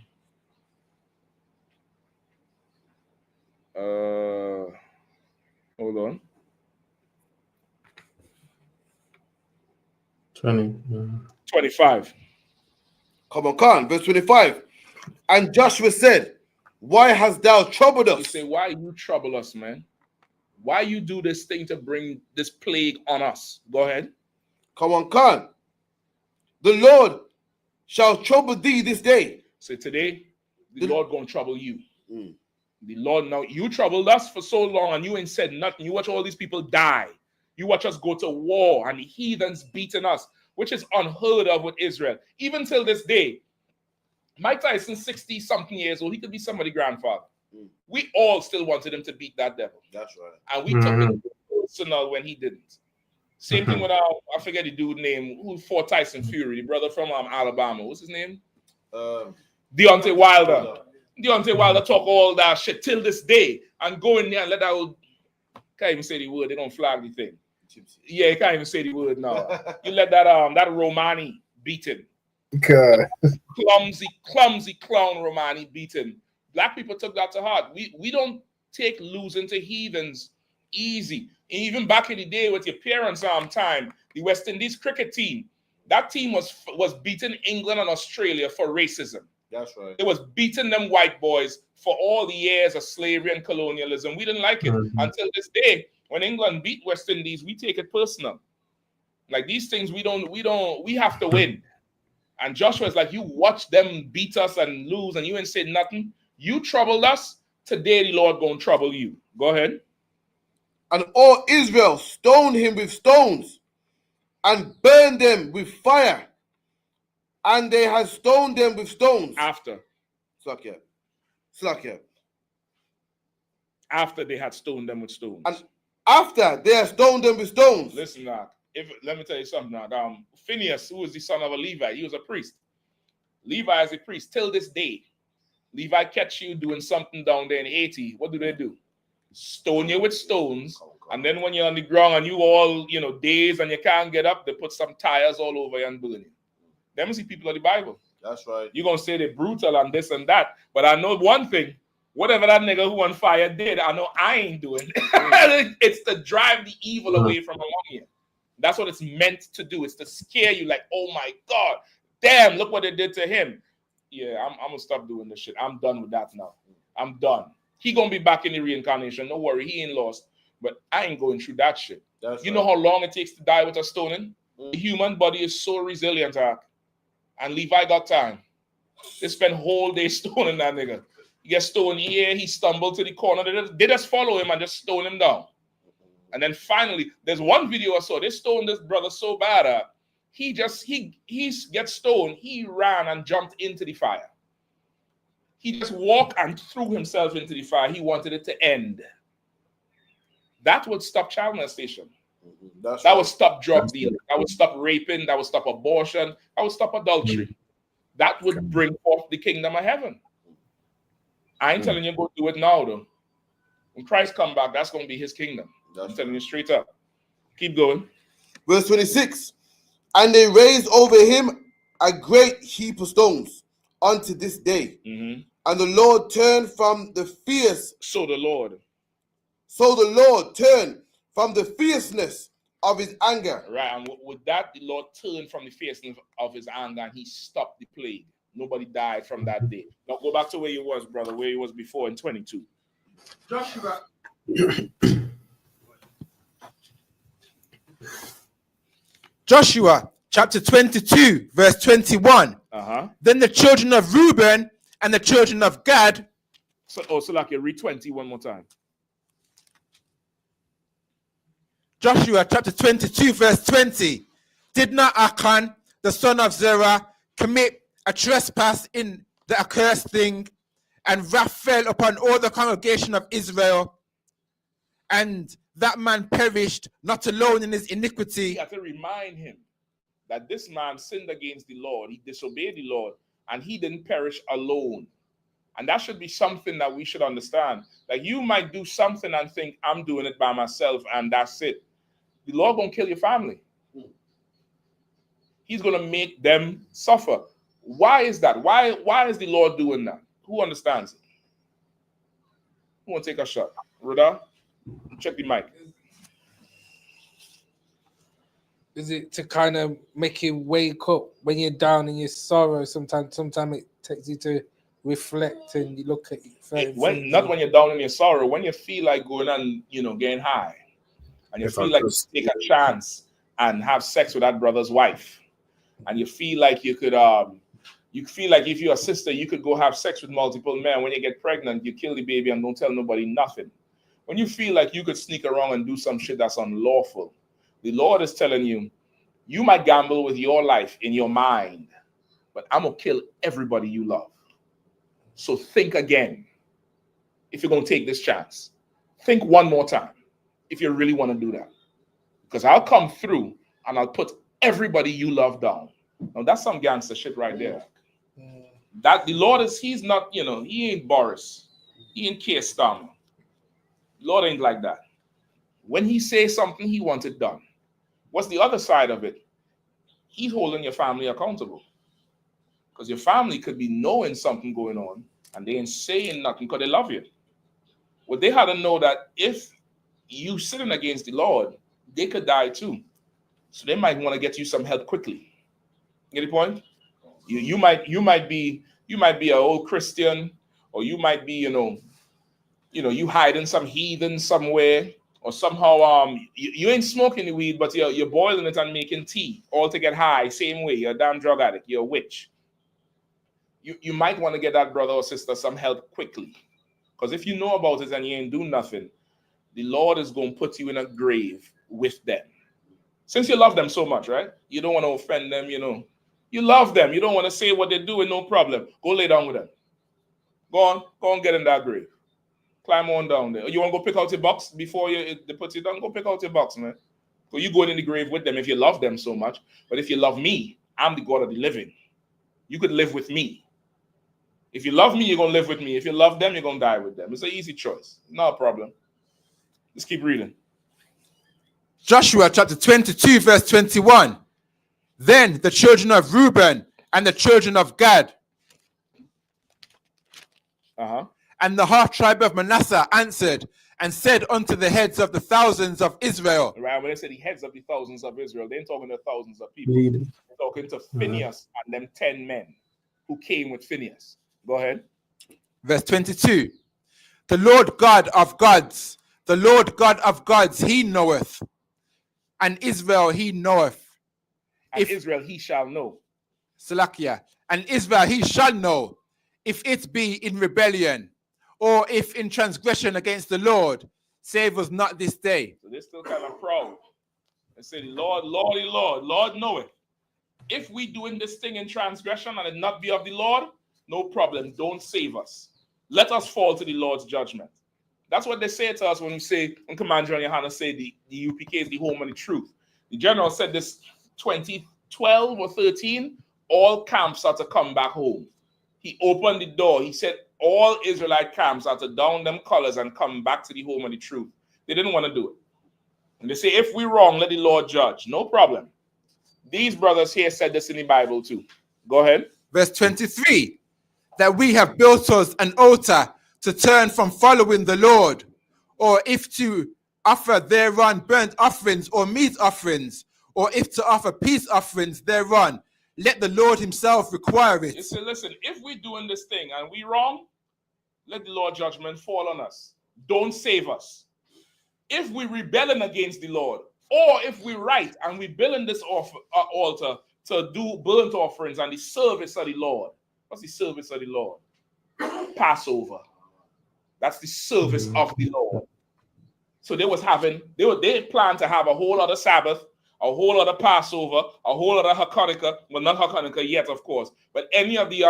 S9: hold on. 25.
S6: Come on, verse 25. And Joshua said, why hast thou troubled us?
S9: You say, why you trouble us, man? Why you do this thing to bring this plague on us? Go ahead.
S6: Come on, Khan. The Lord shall trouble thee this day.
S9: So today, the Lord gonna trouble you. The Lord, now you troubled us for so long and you ain't said nothing. You watch all these people die. You watch us go to war and the heathens beating us, which is unheard of with Israel. Even till this day, Mike Tyson, 60-something years old, he could be somebody's grandfather. We all still wanted him to beat that devil.
S6: That's right.
S9: And we took it personal when he didn't. Same thing with I forget the dude name who fought Tyson Fury, the brother from Alabama. What's his name? Deontay Wilder. Deontay Wilder talk all that shit till this day and go in there and let that old, can't even say the word, they don't flag the thing. Yeah, you can't even say the word now. You let that Romani beat him.
S11: God.
S9: Clumsy clown Romani beat him. Black people took that to heart. We don't take losing to heathens easy. Even back in the day with your parents' time, the West Indies cricket team, that team was beating England and Australia for racism.
S6: That's right.
S9: It was beating them white boys for all the years of slavery and colonialism. We didn't like it until this day. When England beat West Indies, we take it personal. Like these things, we have to win. And Joshua is like, you watch them beat us and lose and you ain't said nothing. You troubled us. Today the Lord gonna trouble you. Go ahead.
S6: And all Israel stoned him with stones and burned them with fire. And they had stoned them with stones.
S9: After.
S6: Slakia.
S9: After they had stoned them with stones.
S6: And after they had stoned them with stones.
S9: Listen now. Let me tell you something now. Phineas, who was the son of a Levite, he was a priest. Levi is a priest till this day. Levi catch you doing something down there in Haiti. What do? Stone you with stones. And then when you're on the ground and you all, dazed and you can't get up, they put some tires all over you and burn you. Them is the people of the Bible.
S6: That's right.
S9: You're going to say they're brutal and this and that. But I know one thing. Whatever that nigga who on fire did, I know I ain't doing. It's to drive the evil away from among you. That's what it's meant to do. It's to scare you like, oh my God, damn, look what they did to him. Yeah, I'm going to stop doing this shit. I'm done with that now. I'm done. He going to be back in the reincarnation. Don't worry, he ain't lost. But I ain't going through that shit. You know how long it takes to die with a stoning? The human body is so resilient, and Levi got time. They spend whole day stoning that nigga. He gets stoned here, he stumbled to the corner. They just follow him and just stone him down. And then finally, there's one video I saw. They stoned this brother so bad. He gets stoned. He ran and jumped into the fire. He just walked and threw himself into the fire. He wanted it to end. That would stop child molestation. That would stop drug dealing. That would stop raping. That would stop abortion. That would stop adultery. That would bring forth the kingdom of heaven. I ain't telling you go do it now, though. When Christ come back, that's going to be his kingdom. I'm telling you straight up. Keep going.
S6: Verse 26. And they raised over him a great heap of stones unto this day. And the Lord turned from the fierce.
S9: So the Lord
S6: turned from the fierceness of his anger.
S9: Right. And with that, the Lord turned from the fierceness of his anger and he stopped the plague. Nobody died from that day. Now go back to where you was, brother, where you was before in 22.
S12: Joshua chapter 22, verse 21. Then the children of Reuben and the children of Gad.
S9: So like you read 20 one more time.
S12: Joshua chapter 22, verse 20. Did not Achan, the son of Zerah, commit a trespass in the accursed thing, and wrath fell upon all the congregation of Israel, and that man perished, not alone in his iniquity.
S9: You have to remind him that this man sinned against the Lord. He disobeyed the Lord, and he didn't perish alone. And that should be something that we should understand. Like you might do something and think, I'm doing it by myself, and that's it. The Lord gonna kill your family. He's gonna make them suffer. Why is that? Why is the Lord doing that? Who understands it? Who want to take a shot? Rhoda, check the mic.
S13: Is it to kind of make you wake up when you're down in your sorrow? Sometimes it takes you to reflect and you look at it.
S9: Not when you're down in your sorrow, when you feel like going and getting high, and you feel like you take a chance and have sex with that brother's wife, and you feel like you could You feel like if you're a sister, you could go have sex with multiple men. When you get pregnant, you kill the baby and don't tell nobody nothing. When you feel like you could sneak around and do some shit that's unlawful, the Lord is telling you, you might gamble with your life in your mind, but I'm going to kill everybody you love. So think again if you're going to take this chance. Think one more time if you really want to do that. Because I'll come through and I'll put everybody you love down. Now, that's some gangster shit right there. That the Lord is, he's not, he ain't Boris. He ain't Keir Starmer. Lord ain't like that. When he says something, he wants it done. What's the other side of it? He's holding your family accountable. Because your family could be knowing something going on and they ain't saying nothing because they love you. Well, they had to know that if you sitting against the Lord, they could die too. So they might want to get you some help quickly. Get the point? You might be an old Christian, or you might be, you hiding some heathen somewhere, or somehow you ain't smoking the weed, but you're boiling it and making tea, all to get high, same way. You're a damn drug addict, you're a witch. You might want to get that brother or sister some help quickly. Because if you know about it and you ain't do nothing, the Lord is going to put you in a grave with them. Since you love them so much, right? You don't want to offend them, You love them. You don't want to say what they're doing, no problem. Go lay down with them. Go on, get in that grave. Climb on down there. You want to go pick out your box before they put you down? Go pick out your box, man. So you going in the grave with them if you love them so much. But if you love me, I'm the God of the living. You could live with me. If you love me, you're going to live with me. If you love them, you're going to die with them. It's an easy choice. Not a problem. Let's keep reading.
S12: Joshua chapter 22, verse 21. Then the children of Reuben and the children of Gad and the half tribe of Manasseh answered and said unto the heads of the thousands of Israel.
S9: Right, when they say the heads of the thousands of Israel, they ain't talking to thousands of people. They're talking to Phinehas and them 10 men who came with Phinehas. Go ahead.
S12: Verse 22. The Lord God of gods, the Lord God of gods, he knoweth, and Israel he knoweth.
S9: And Israel he shall know.
S12: Salakia. And Israel he shall know, if it be in rebellion, or if in transgression against the Lord, save us not this day.
S9: So they're still kind of proud. They say, Lord, Lordy, Lord knoweth. If we doing this thing in transgression and it not be of the Lord, no problem. Don't save us. Let us fall to the Lord's judgment. That's what they say to us when Commander YAHANNA say the UPK is the home of the truth. The general said this 2012 or 13, all camps are to come back home. He opened the door. He said all Israelite camps are to down them colors and come back to the home of the truth. They didn't want to do it. And they say, if we're wrong, let the Lord judge. No problem. These brothers here said this in the Bible too. Go ahead.
S12: Verse 23, that we have built us an altar to turn from following the Lord, or if to offer thereon burnt offerings or meat offerings, or if to offer peace offerings thereon, let the Lord himself require it.
S9: You say, listen, if we're doing this thing and we wrong, let the Lord judgment fall on us. Don't save us. If we rebelling against the Lord, or if we right and we building this altar to do burnt offerings and the service of the Lord. What's the service of the Lord? Passover. That's the service of the Lord. So they planned to have a whole other Sabbath, a whole other Passover, a whole other Hanukkah. Well, not Hanukkah yet, of course, but any of the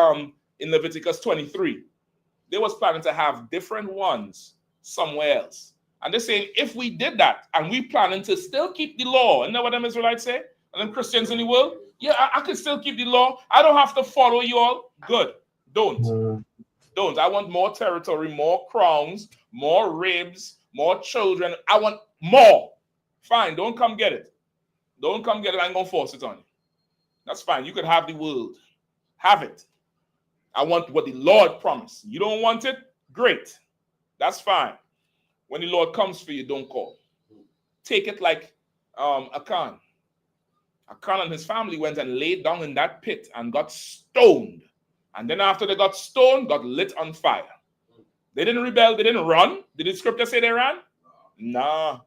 S9: in Leviticus 23, they was planning to have different ones somewhere else. And they're saying, if we did that and we planning to still keep the law, isn't that what them Israelites say? And them Christians in the world? Yeah, I can still keep the law. I don't have to follow you all. Good. Don't. Don't. I want more territory, more crowns, more ribs, more children. I want more. Fine. Don't come get it. Don't come get it. I ain't going to force it on you. That's fine. You could have the world. Have it. I want what the Lord promised. You don't want it? Great. That's fine. When the Lord comes for you, don't call. Take it like Achan. Achan and his family went and laid down in that pit and got stoned. And then after they got stoned, got lit on fire. They didn't rebel. They didn't run. Did the scripture say they ran? Nah.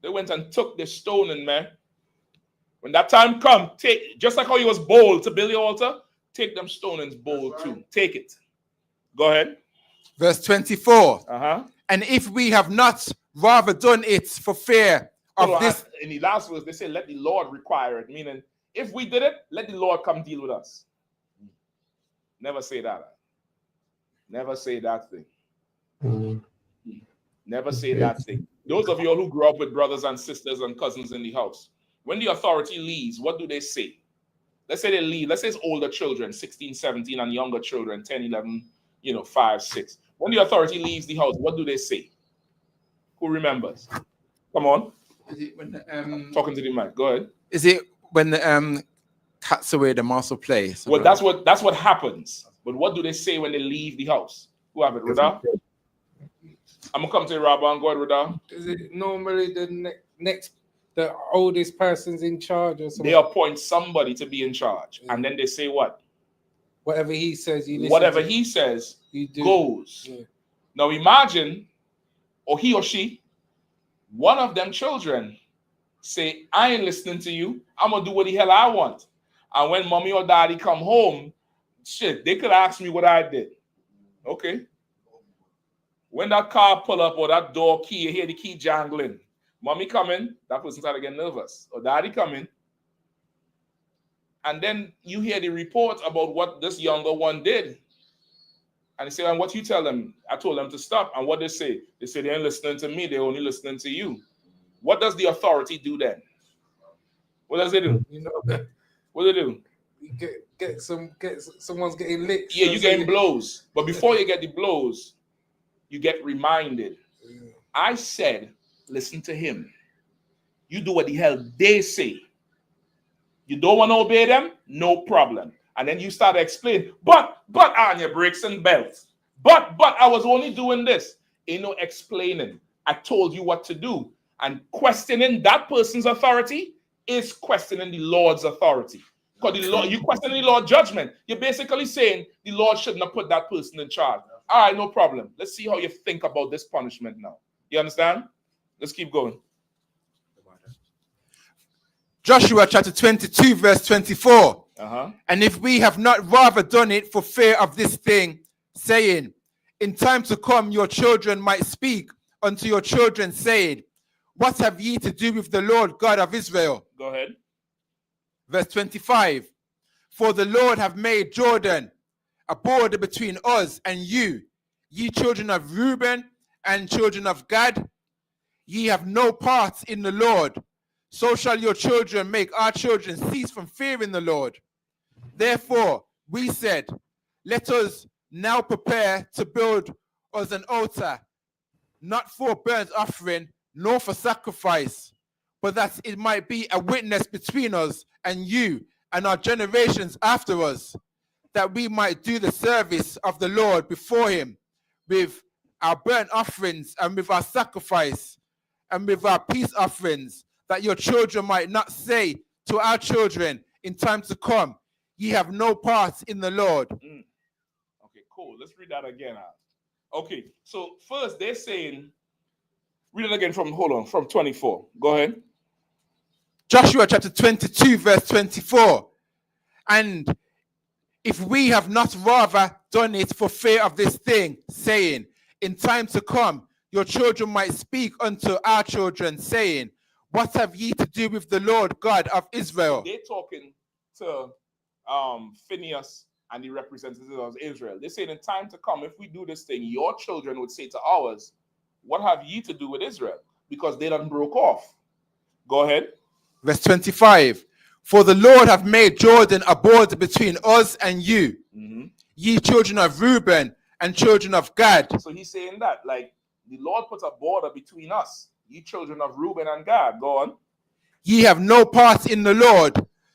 S9: They went and took the stoning, man. When that time come, just like how he was bold to build the altar, take them stonings bold too. Take it. Go ahead.
S12: Verse 24.
S9: Uh-huh.
S12: And if we have not rather done it for fear of this.
S9: In the last verse, they say, let the Lord require it. Meaning, if we did it, let the Lord come deal with us. Never say that. Never say that thing. Never say that thing. Those of you all who grew up with brothers and sisters and cousins in the house, when the authority leaves, what do they say? Let's say they leave. Let's say it's older children, 16, 17, and younger children, 10, 11, 5, 6. When the authority leaves the house, what do they say? Who remembers? Come on.
S12: Is it when
S9: talking to the mic? Go ahead.
S12: Is it when the cats away the mouse will play?
S9: Well, that's what happens. But what do they say when they leave the house? Who have it, Rada? I'm gonna come to you, Rabba, and go ahead, Rada.
S13: Is it normally the the oldest person's in charge or something?
S9: They appoint somebody to be in charge, and then they say what?
S13: Whatever he says, you listen.
S9: Whatever he says goes. Yeah. Now imagine, or he or she, one of them children say, I ain't listening to you. I'm gonna do what the hell I want. And when mommy or daddy come home, shit, they could ask me what I did. Okay. When that car pull up or that door key, you hear the key jangling. Mommy coming, that person started to get nervous. Or daddy coming. And then you hear the report about what this younger one did. And they say, and what you tell them? I told them to stop. And what they say? They say they ain't listening to me. They're only listening to you. What does the authority do then? What does it do? What do they do?
S13: Someone's getting licked.
S9: Yeah, you're getting blows. But before you get the blows, you get reminded. I said, listen to him. You do what the hell they say. You don't want to obey them? No problem. And then you start to explain, but on your brakes and belts. But I was only doing this. Ain't no explaining. I told you what to do. And questioning that person's authority is questioning the Lord's authority. Because you question the Lord's judgment. You're basically saying the Lord shouldn't have put that person in charge. All right, no problem. Let's see how you think about this punishment now. You understand? Let's keep going.
S12: Joshua chapter 22, verse 24.
S9: Uh-huh.
S12: And if we have not rather done it for fear of this thing, saying, in time to come your children might speak unto your children, saying, what have ye to do with the Lord God of Israel?
S9: Go ahead.
S12: Verse 25. For the Lord have made Jordan a border between us and you, ye children of Reuben and children of Gad. Ye have no part in the Lord. So shall your children make our children cease from fearing the Lord. Therefore, we said, let us now prepare to build us an altar, not for burnt offering, nor for sacrifice, but that it might be a witness between us and you and our generations after us, that we might do the service of the Lord before him with our burnt offerings and with our sacrifice and with our peace offerings, that your children might not say to our children in time to come, ye have no part in the Lord.
S9: Okay, cool. Let's read that again. Okay, so first they're saying, read it again from 24. Go ahead.
S12: Joshua chapter 22, verse 24. And if we have not rather done it for fear of this thing, saying, in time to come, your children might speak unto our children, saying, what have ye to do with the Lord God of Israel?
S9: They're talking to Phineas and the representatives of Israel. They say, in time to come, if we do this thing, your children would say to ours, what have ye to do with Israel? Because they done broke off. Go ahead.
S12: Verse 25. For the Lord have made Jordan a border between us and you, ye children of Reuben and children of Gad.
S9: So he's saying that, like, the Lord put a border between us, ye children of Reuben and Gad. Go on.
S12: Ye have no part in the Lord.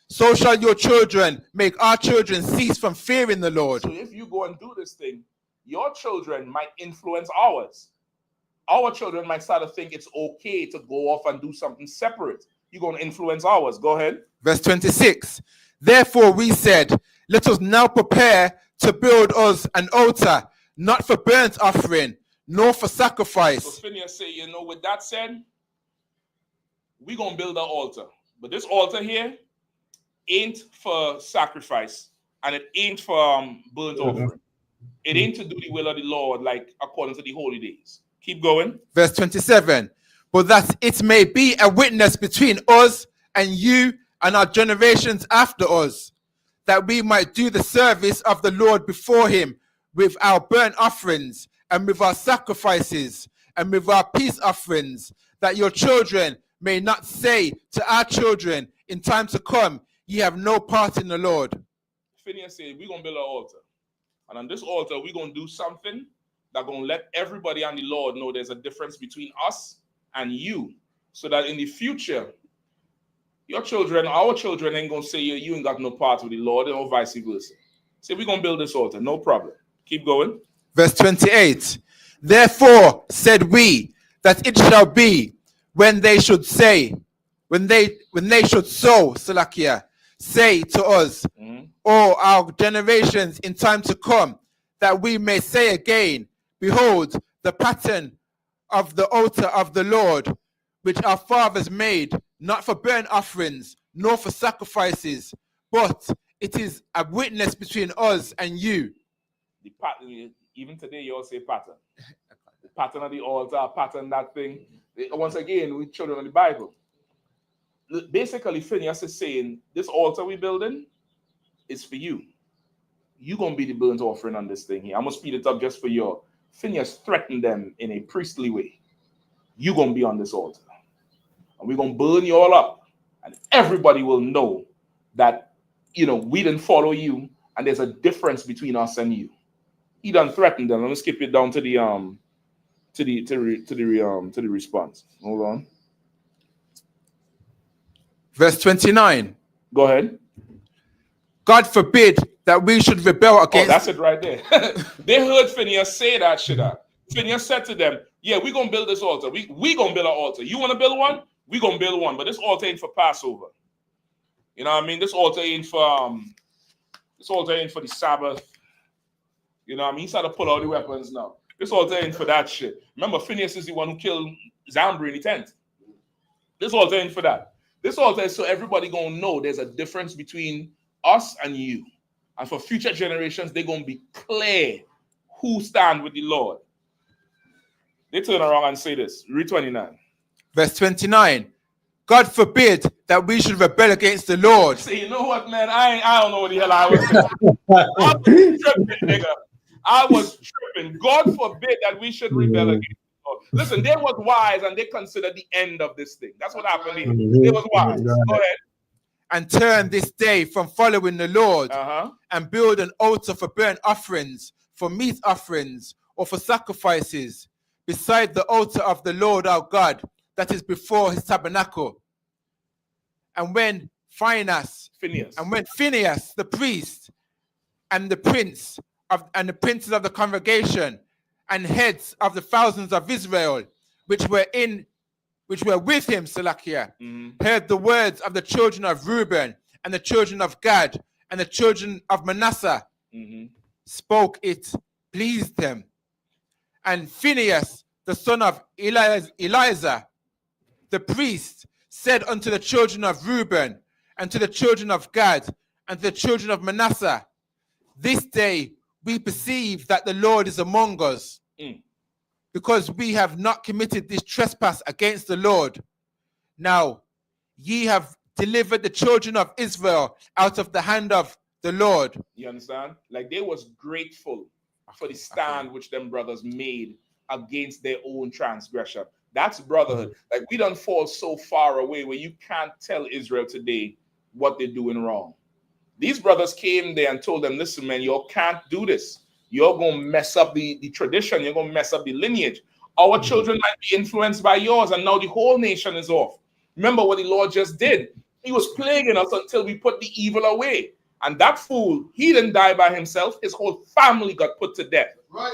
S12: So shall your children make our children cease from fearing the Lord.
S9: So if you go and do this thing, your children might influence ours. Our children might start to think it's okay to go off and do something separate. You're going to influence ours. Go ahead.
S12: Verse 26. Therefore we said, let us now prepare to build us an altar, not for burnt offering, nor for sacrifice.
S9: So Phineas say, with that said, we're going to build an altar. But this altar here ain't for sacrifice and it ain't for burnt offering. It ain't to do the will of the Lord, like according to the holy days. Keep going.
S12: Verse 27. But that it may be a witness between us and you and our generations after us, that we might do the service of the Lord before him with our burnt offerings and with our sacrifices and with our peace offerings, that your children may not say to our children in time to come, ye have no part in the Lord.
S9: Phineas said, we're going to build an altar. And on this altar, we're going to do something that's going to let everybody and the Lord know there's a difference between us and you, so that in the future, your children, our children ain't going to say you ain't got no part with the Lord, or vice versa. Say, we're going to build this altar, no problem. Keep going.
S12: Verse 28. Therefore said we that it shall be when they should say, when they should sow, Salakia, say to us, or our generations in time to come, that we may say again, behold, the pattern of the altar of the Lord, which our fathers made, not for burnt offerings, nor for sacrifices, but it is a witness between us and you.
S9: The pattern, even today, you all say pattern. The pattern of the altar, pattern that thing. Once again, we children of the Bible. Basically, Phineas is saying, this altar we building is for you. You're going to be the burnt offering on this thing here. I'm going to speed it up just for you. Phineas threatened them in a priestly way. You're going to be on this altar. And we're going to burn you all up. And everybody will know that, we didn't follow you. And there's a difference between us and you. He done threatened them. Let me skip it down to the response. Hold on.
S12: Verse 29.
S9: Go ahead.
S12: God forbid that we should rebel against...
S9: Oh, that's it right there. They heard Phineas say that shit out. Phineas said to them, yeah, we're going to build this altar. We going to build an altar. You want to build one? We're going to build one. But this altar ain't for Passover. You know what I mean? This altar ain't for the Sabbath. You know what I mean? He started to pull out the weapons now. This altar ain't for that shit. Remember, Phineas is the one who killed Zambri in the tent. This altar ain't for that. This altar is so everybody going to know there's a difference between us and you. And for future generations, they're going to be clear who stand with the Lord. They turn around and say this. Read 29.
S12: Verse 29. God forbid that we should rebel against the Lord.
S9: See, you know what, man? I don't know what the hell I was doing. I was tripping, nigga. I was tripping. God forbid that we should rebel against the Lord. Listen, they was wise and they considered the end of this thing. That's what happened here. They was wise. Go ahead.
S12: And turn this day from following the Lord and build an altar for burnt offerings, for meat offerings, or for sacrifices, beside the altar of the Lord our God, that is before his tabernacle. And when Phineas, the priest, and the princes of the congregation, and heads of the thousands of Israel, which were with him, Salakia, heard the words of the children of Reuben, and the children of Gad, and the children of Manasseh, spoke, it pleased them. And Phineas, the son of Eleazar, the priest, said unto the children of Reuben, and to the children of Gad, and to the children of Manasseh, this day we perceive that the Lord is among us, because we have not committed this trespass against the Lord. Now, ye have delivered the children of Israel out of the hand of the Lord.
S9: You understand? Like, they was grateful for the stand which them brothers made against their own transgression. That's brotherhood. Like, we don't fall so far away where you can't tell Israel today what they're doing wrong. These brothers came there and told them, listen, man, y'all can't do this. You're going to mess up the tradition. You're going to mess up the lineage. Our children might be influenced by yours, and now the whole nation is off. Remember what the Lord just did. He was plaguing us until we put the evil away. And that fool, he didn't die by himself. His whole family got put to death. Right.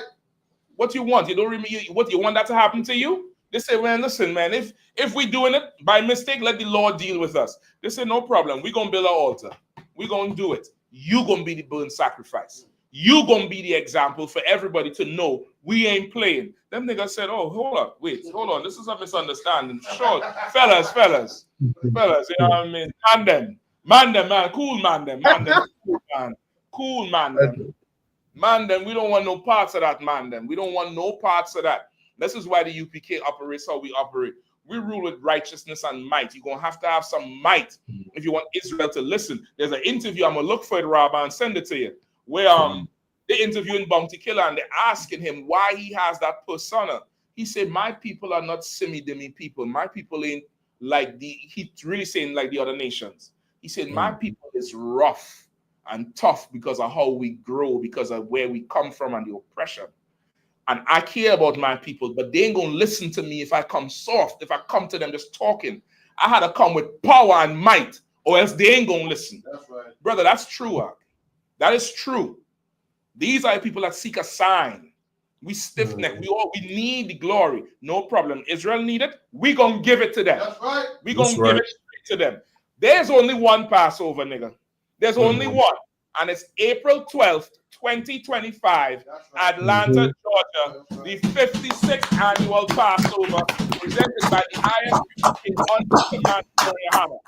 S9: What you want? You don't remember what you want that to happen to you? They say, man, listen, man, if we doing it by mistake, let the Lord deal with us. They say, no problem. We're going to build an altar. We're going to do it. You're going to be the burnt sacrifice. You're going to be the example for everybody to know we ain't playing. Them niggas said, oh, hold on. This is a misunderstanding. Sure. Fellas. You know what I mean? Man, cool man. Cool cool, man. Man, then we don't want no parts of that, man. Then we don't want no parts of that. This is why the UPK operates how we operate. We rule with righteousness and might. You're gonna have some might if you want Israel to listen. There's an interview. I'm gonna look for it, Rabbi, and send it to you. Where they're interviewing Bounty Killer and they're asking him why he has that persona. He said, "My people are not semi-demi people. My people ain't like he's really saying like the other nations. He said, my people is rough and tough because of how we grow, because of where we come from and the oppression. And I care about my people, but they ain't gonna listen to me if I come soft, if I come to them just talking. I had to come with power and might, or else they ain't gonna listen." That's right. Brother, that's true. That is true. These are people that seek a sign. We stiff neck. We need the glory. No problem. Israel need it. We gonna give it to them. That's right. We gonna give it to them. There's only one Passover, nigga. There's only one, and it's April 12th, 2025, Atlanta, Georgia, the 56th annual Passover presented by the I.S.U.P.K under command of YAHANNA.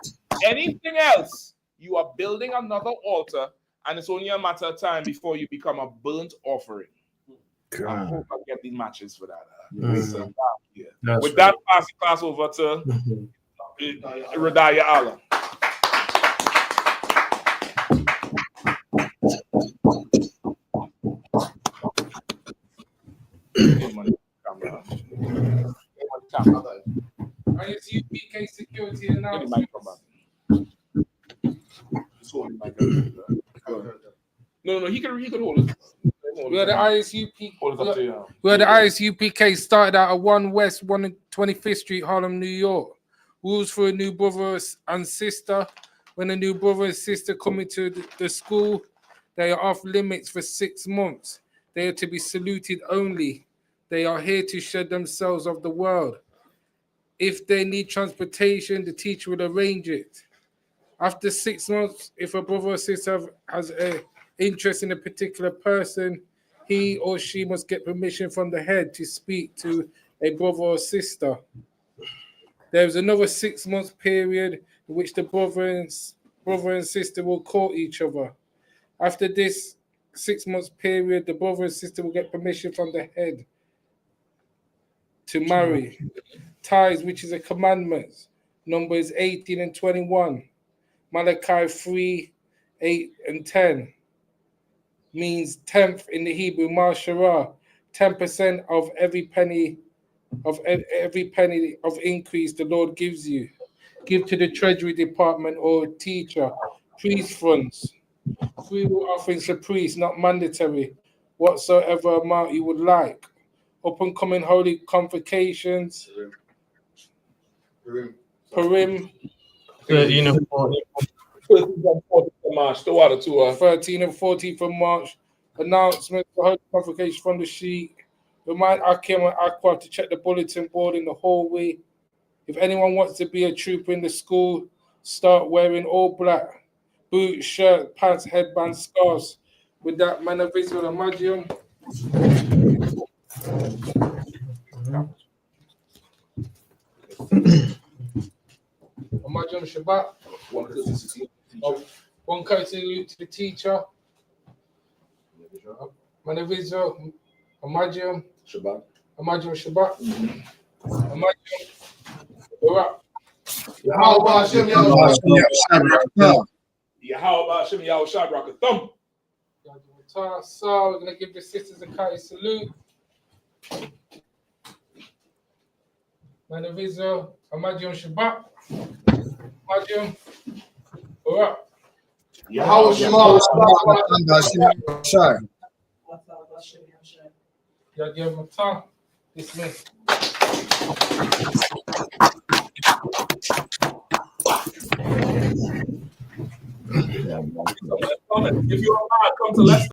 S9: Anything else, you are building another altar, and it's only a matter of time before you become a burnt offering. I hope I get these matches for that. With that, pass the class over to Radaya Allah.
S13: I.S.U.P.K security announcement.
S9: No, he can hold it.
S13: Where the I.S.U.P.K started out at 1 West 125th Street, Harlem, New York. Rules for a new brother and sister. When a new brother and sister come into the school, they are off limits for 6 months. They are to be saluted only. They are here to shed themselves of the world. If they need transportation, the teacher will arrange it. After 6 months, if a brother or sister has an interest in a particular person, he or she must get permission from the head to speak to a brother or sister. There is another 6 month period in which the brother and sister will court each other. After this 6 months period, the brother and sister will get permission from the head to marry. Tithes, which is a commandment, Numbers 18 and 21. Malachi 3, 8 and 10 means 10th in the Hebrew, Mashara, 10% of every penny of increase the Lord gives you. Give to the Treasury Department or teacher. Priest funds. Free will offerings for priests, not mandatory. Whatsoever amount you would like. Up and coming holy convocations. Purim.
S8: 13 and 14.
S13: 13 and 14 for March. Announcement for holy convocation from the sheet. Remind Akim and Aqua to check the bulletin board in the hallway. If anyone wants to be a trooper in the school, start wearing all black. Boots, shirt, pants, headband, scarves. With that, man of Israel and Magium. Magium Shabbat. One courtesy to the teacher. Man of Israel, Magium Shabbat. Magium Shabbat. Magium. Barak.
S6: Yahweh Hashem Yahweh.
S9: Yahweh Hashem Yahweh Shabrakathum.
S13: So we're gonna give the sisters a Kai salute. Man of Israel, Magium Shabbat. Magium. Barak.
S6: Yahweh Shema.
S13: Yahweh Matah. Dismiss.
S9: If you're alive, come to Leicester.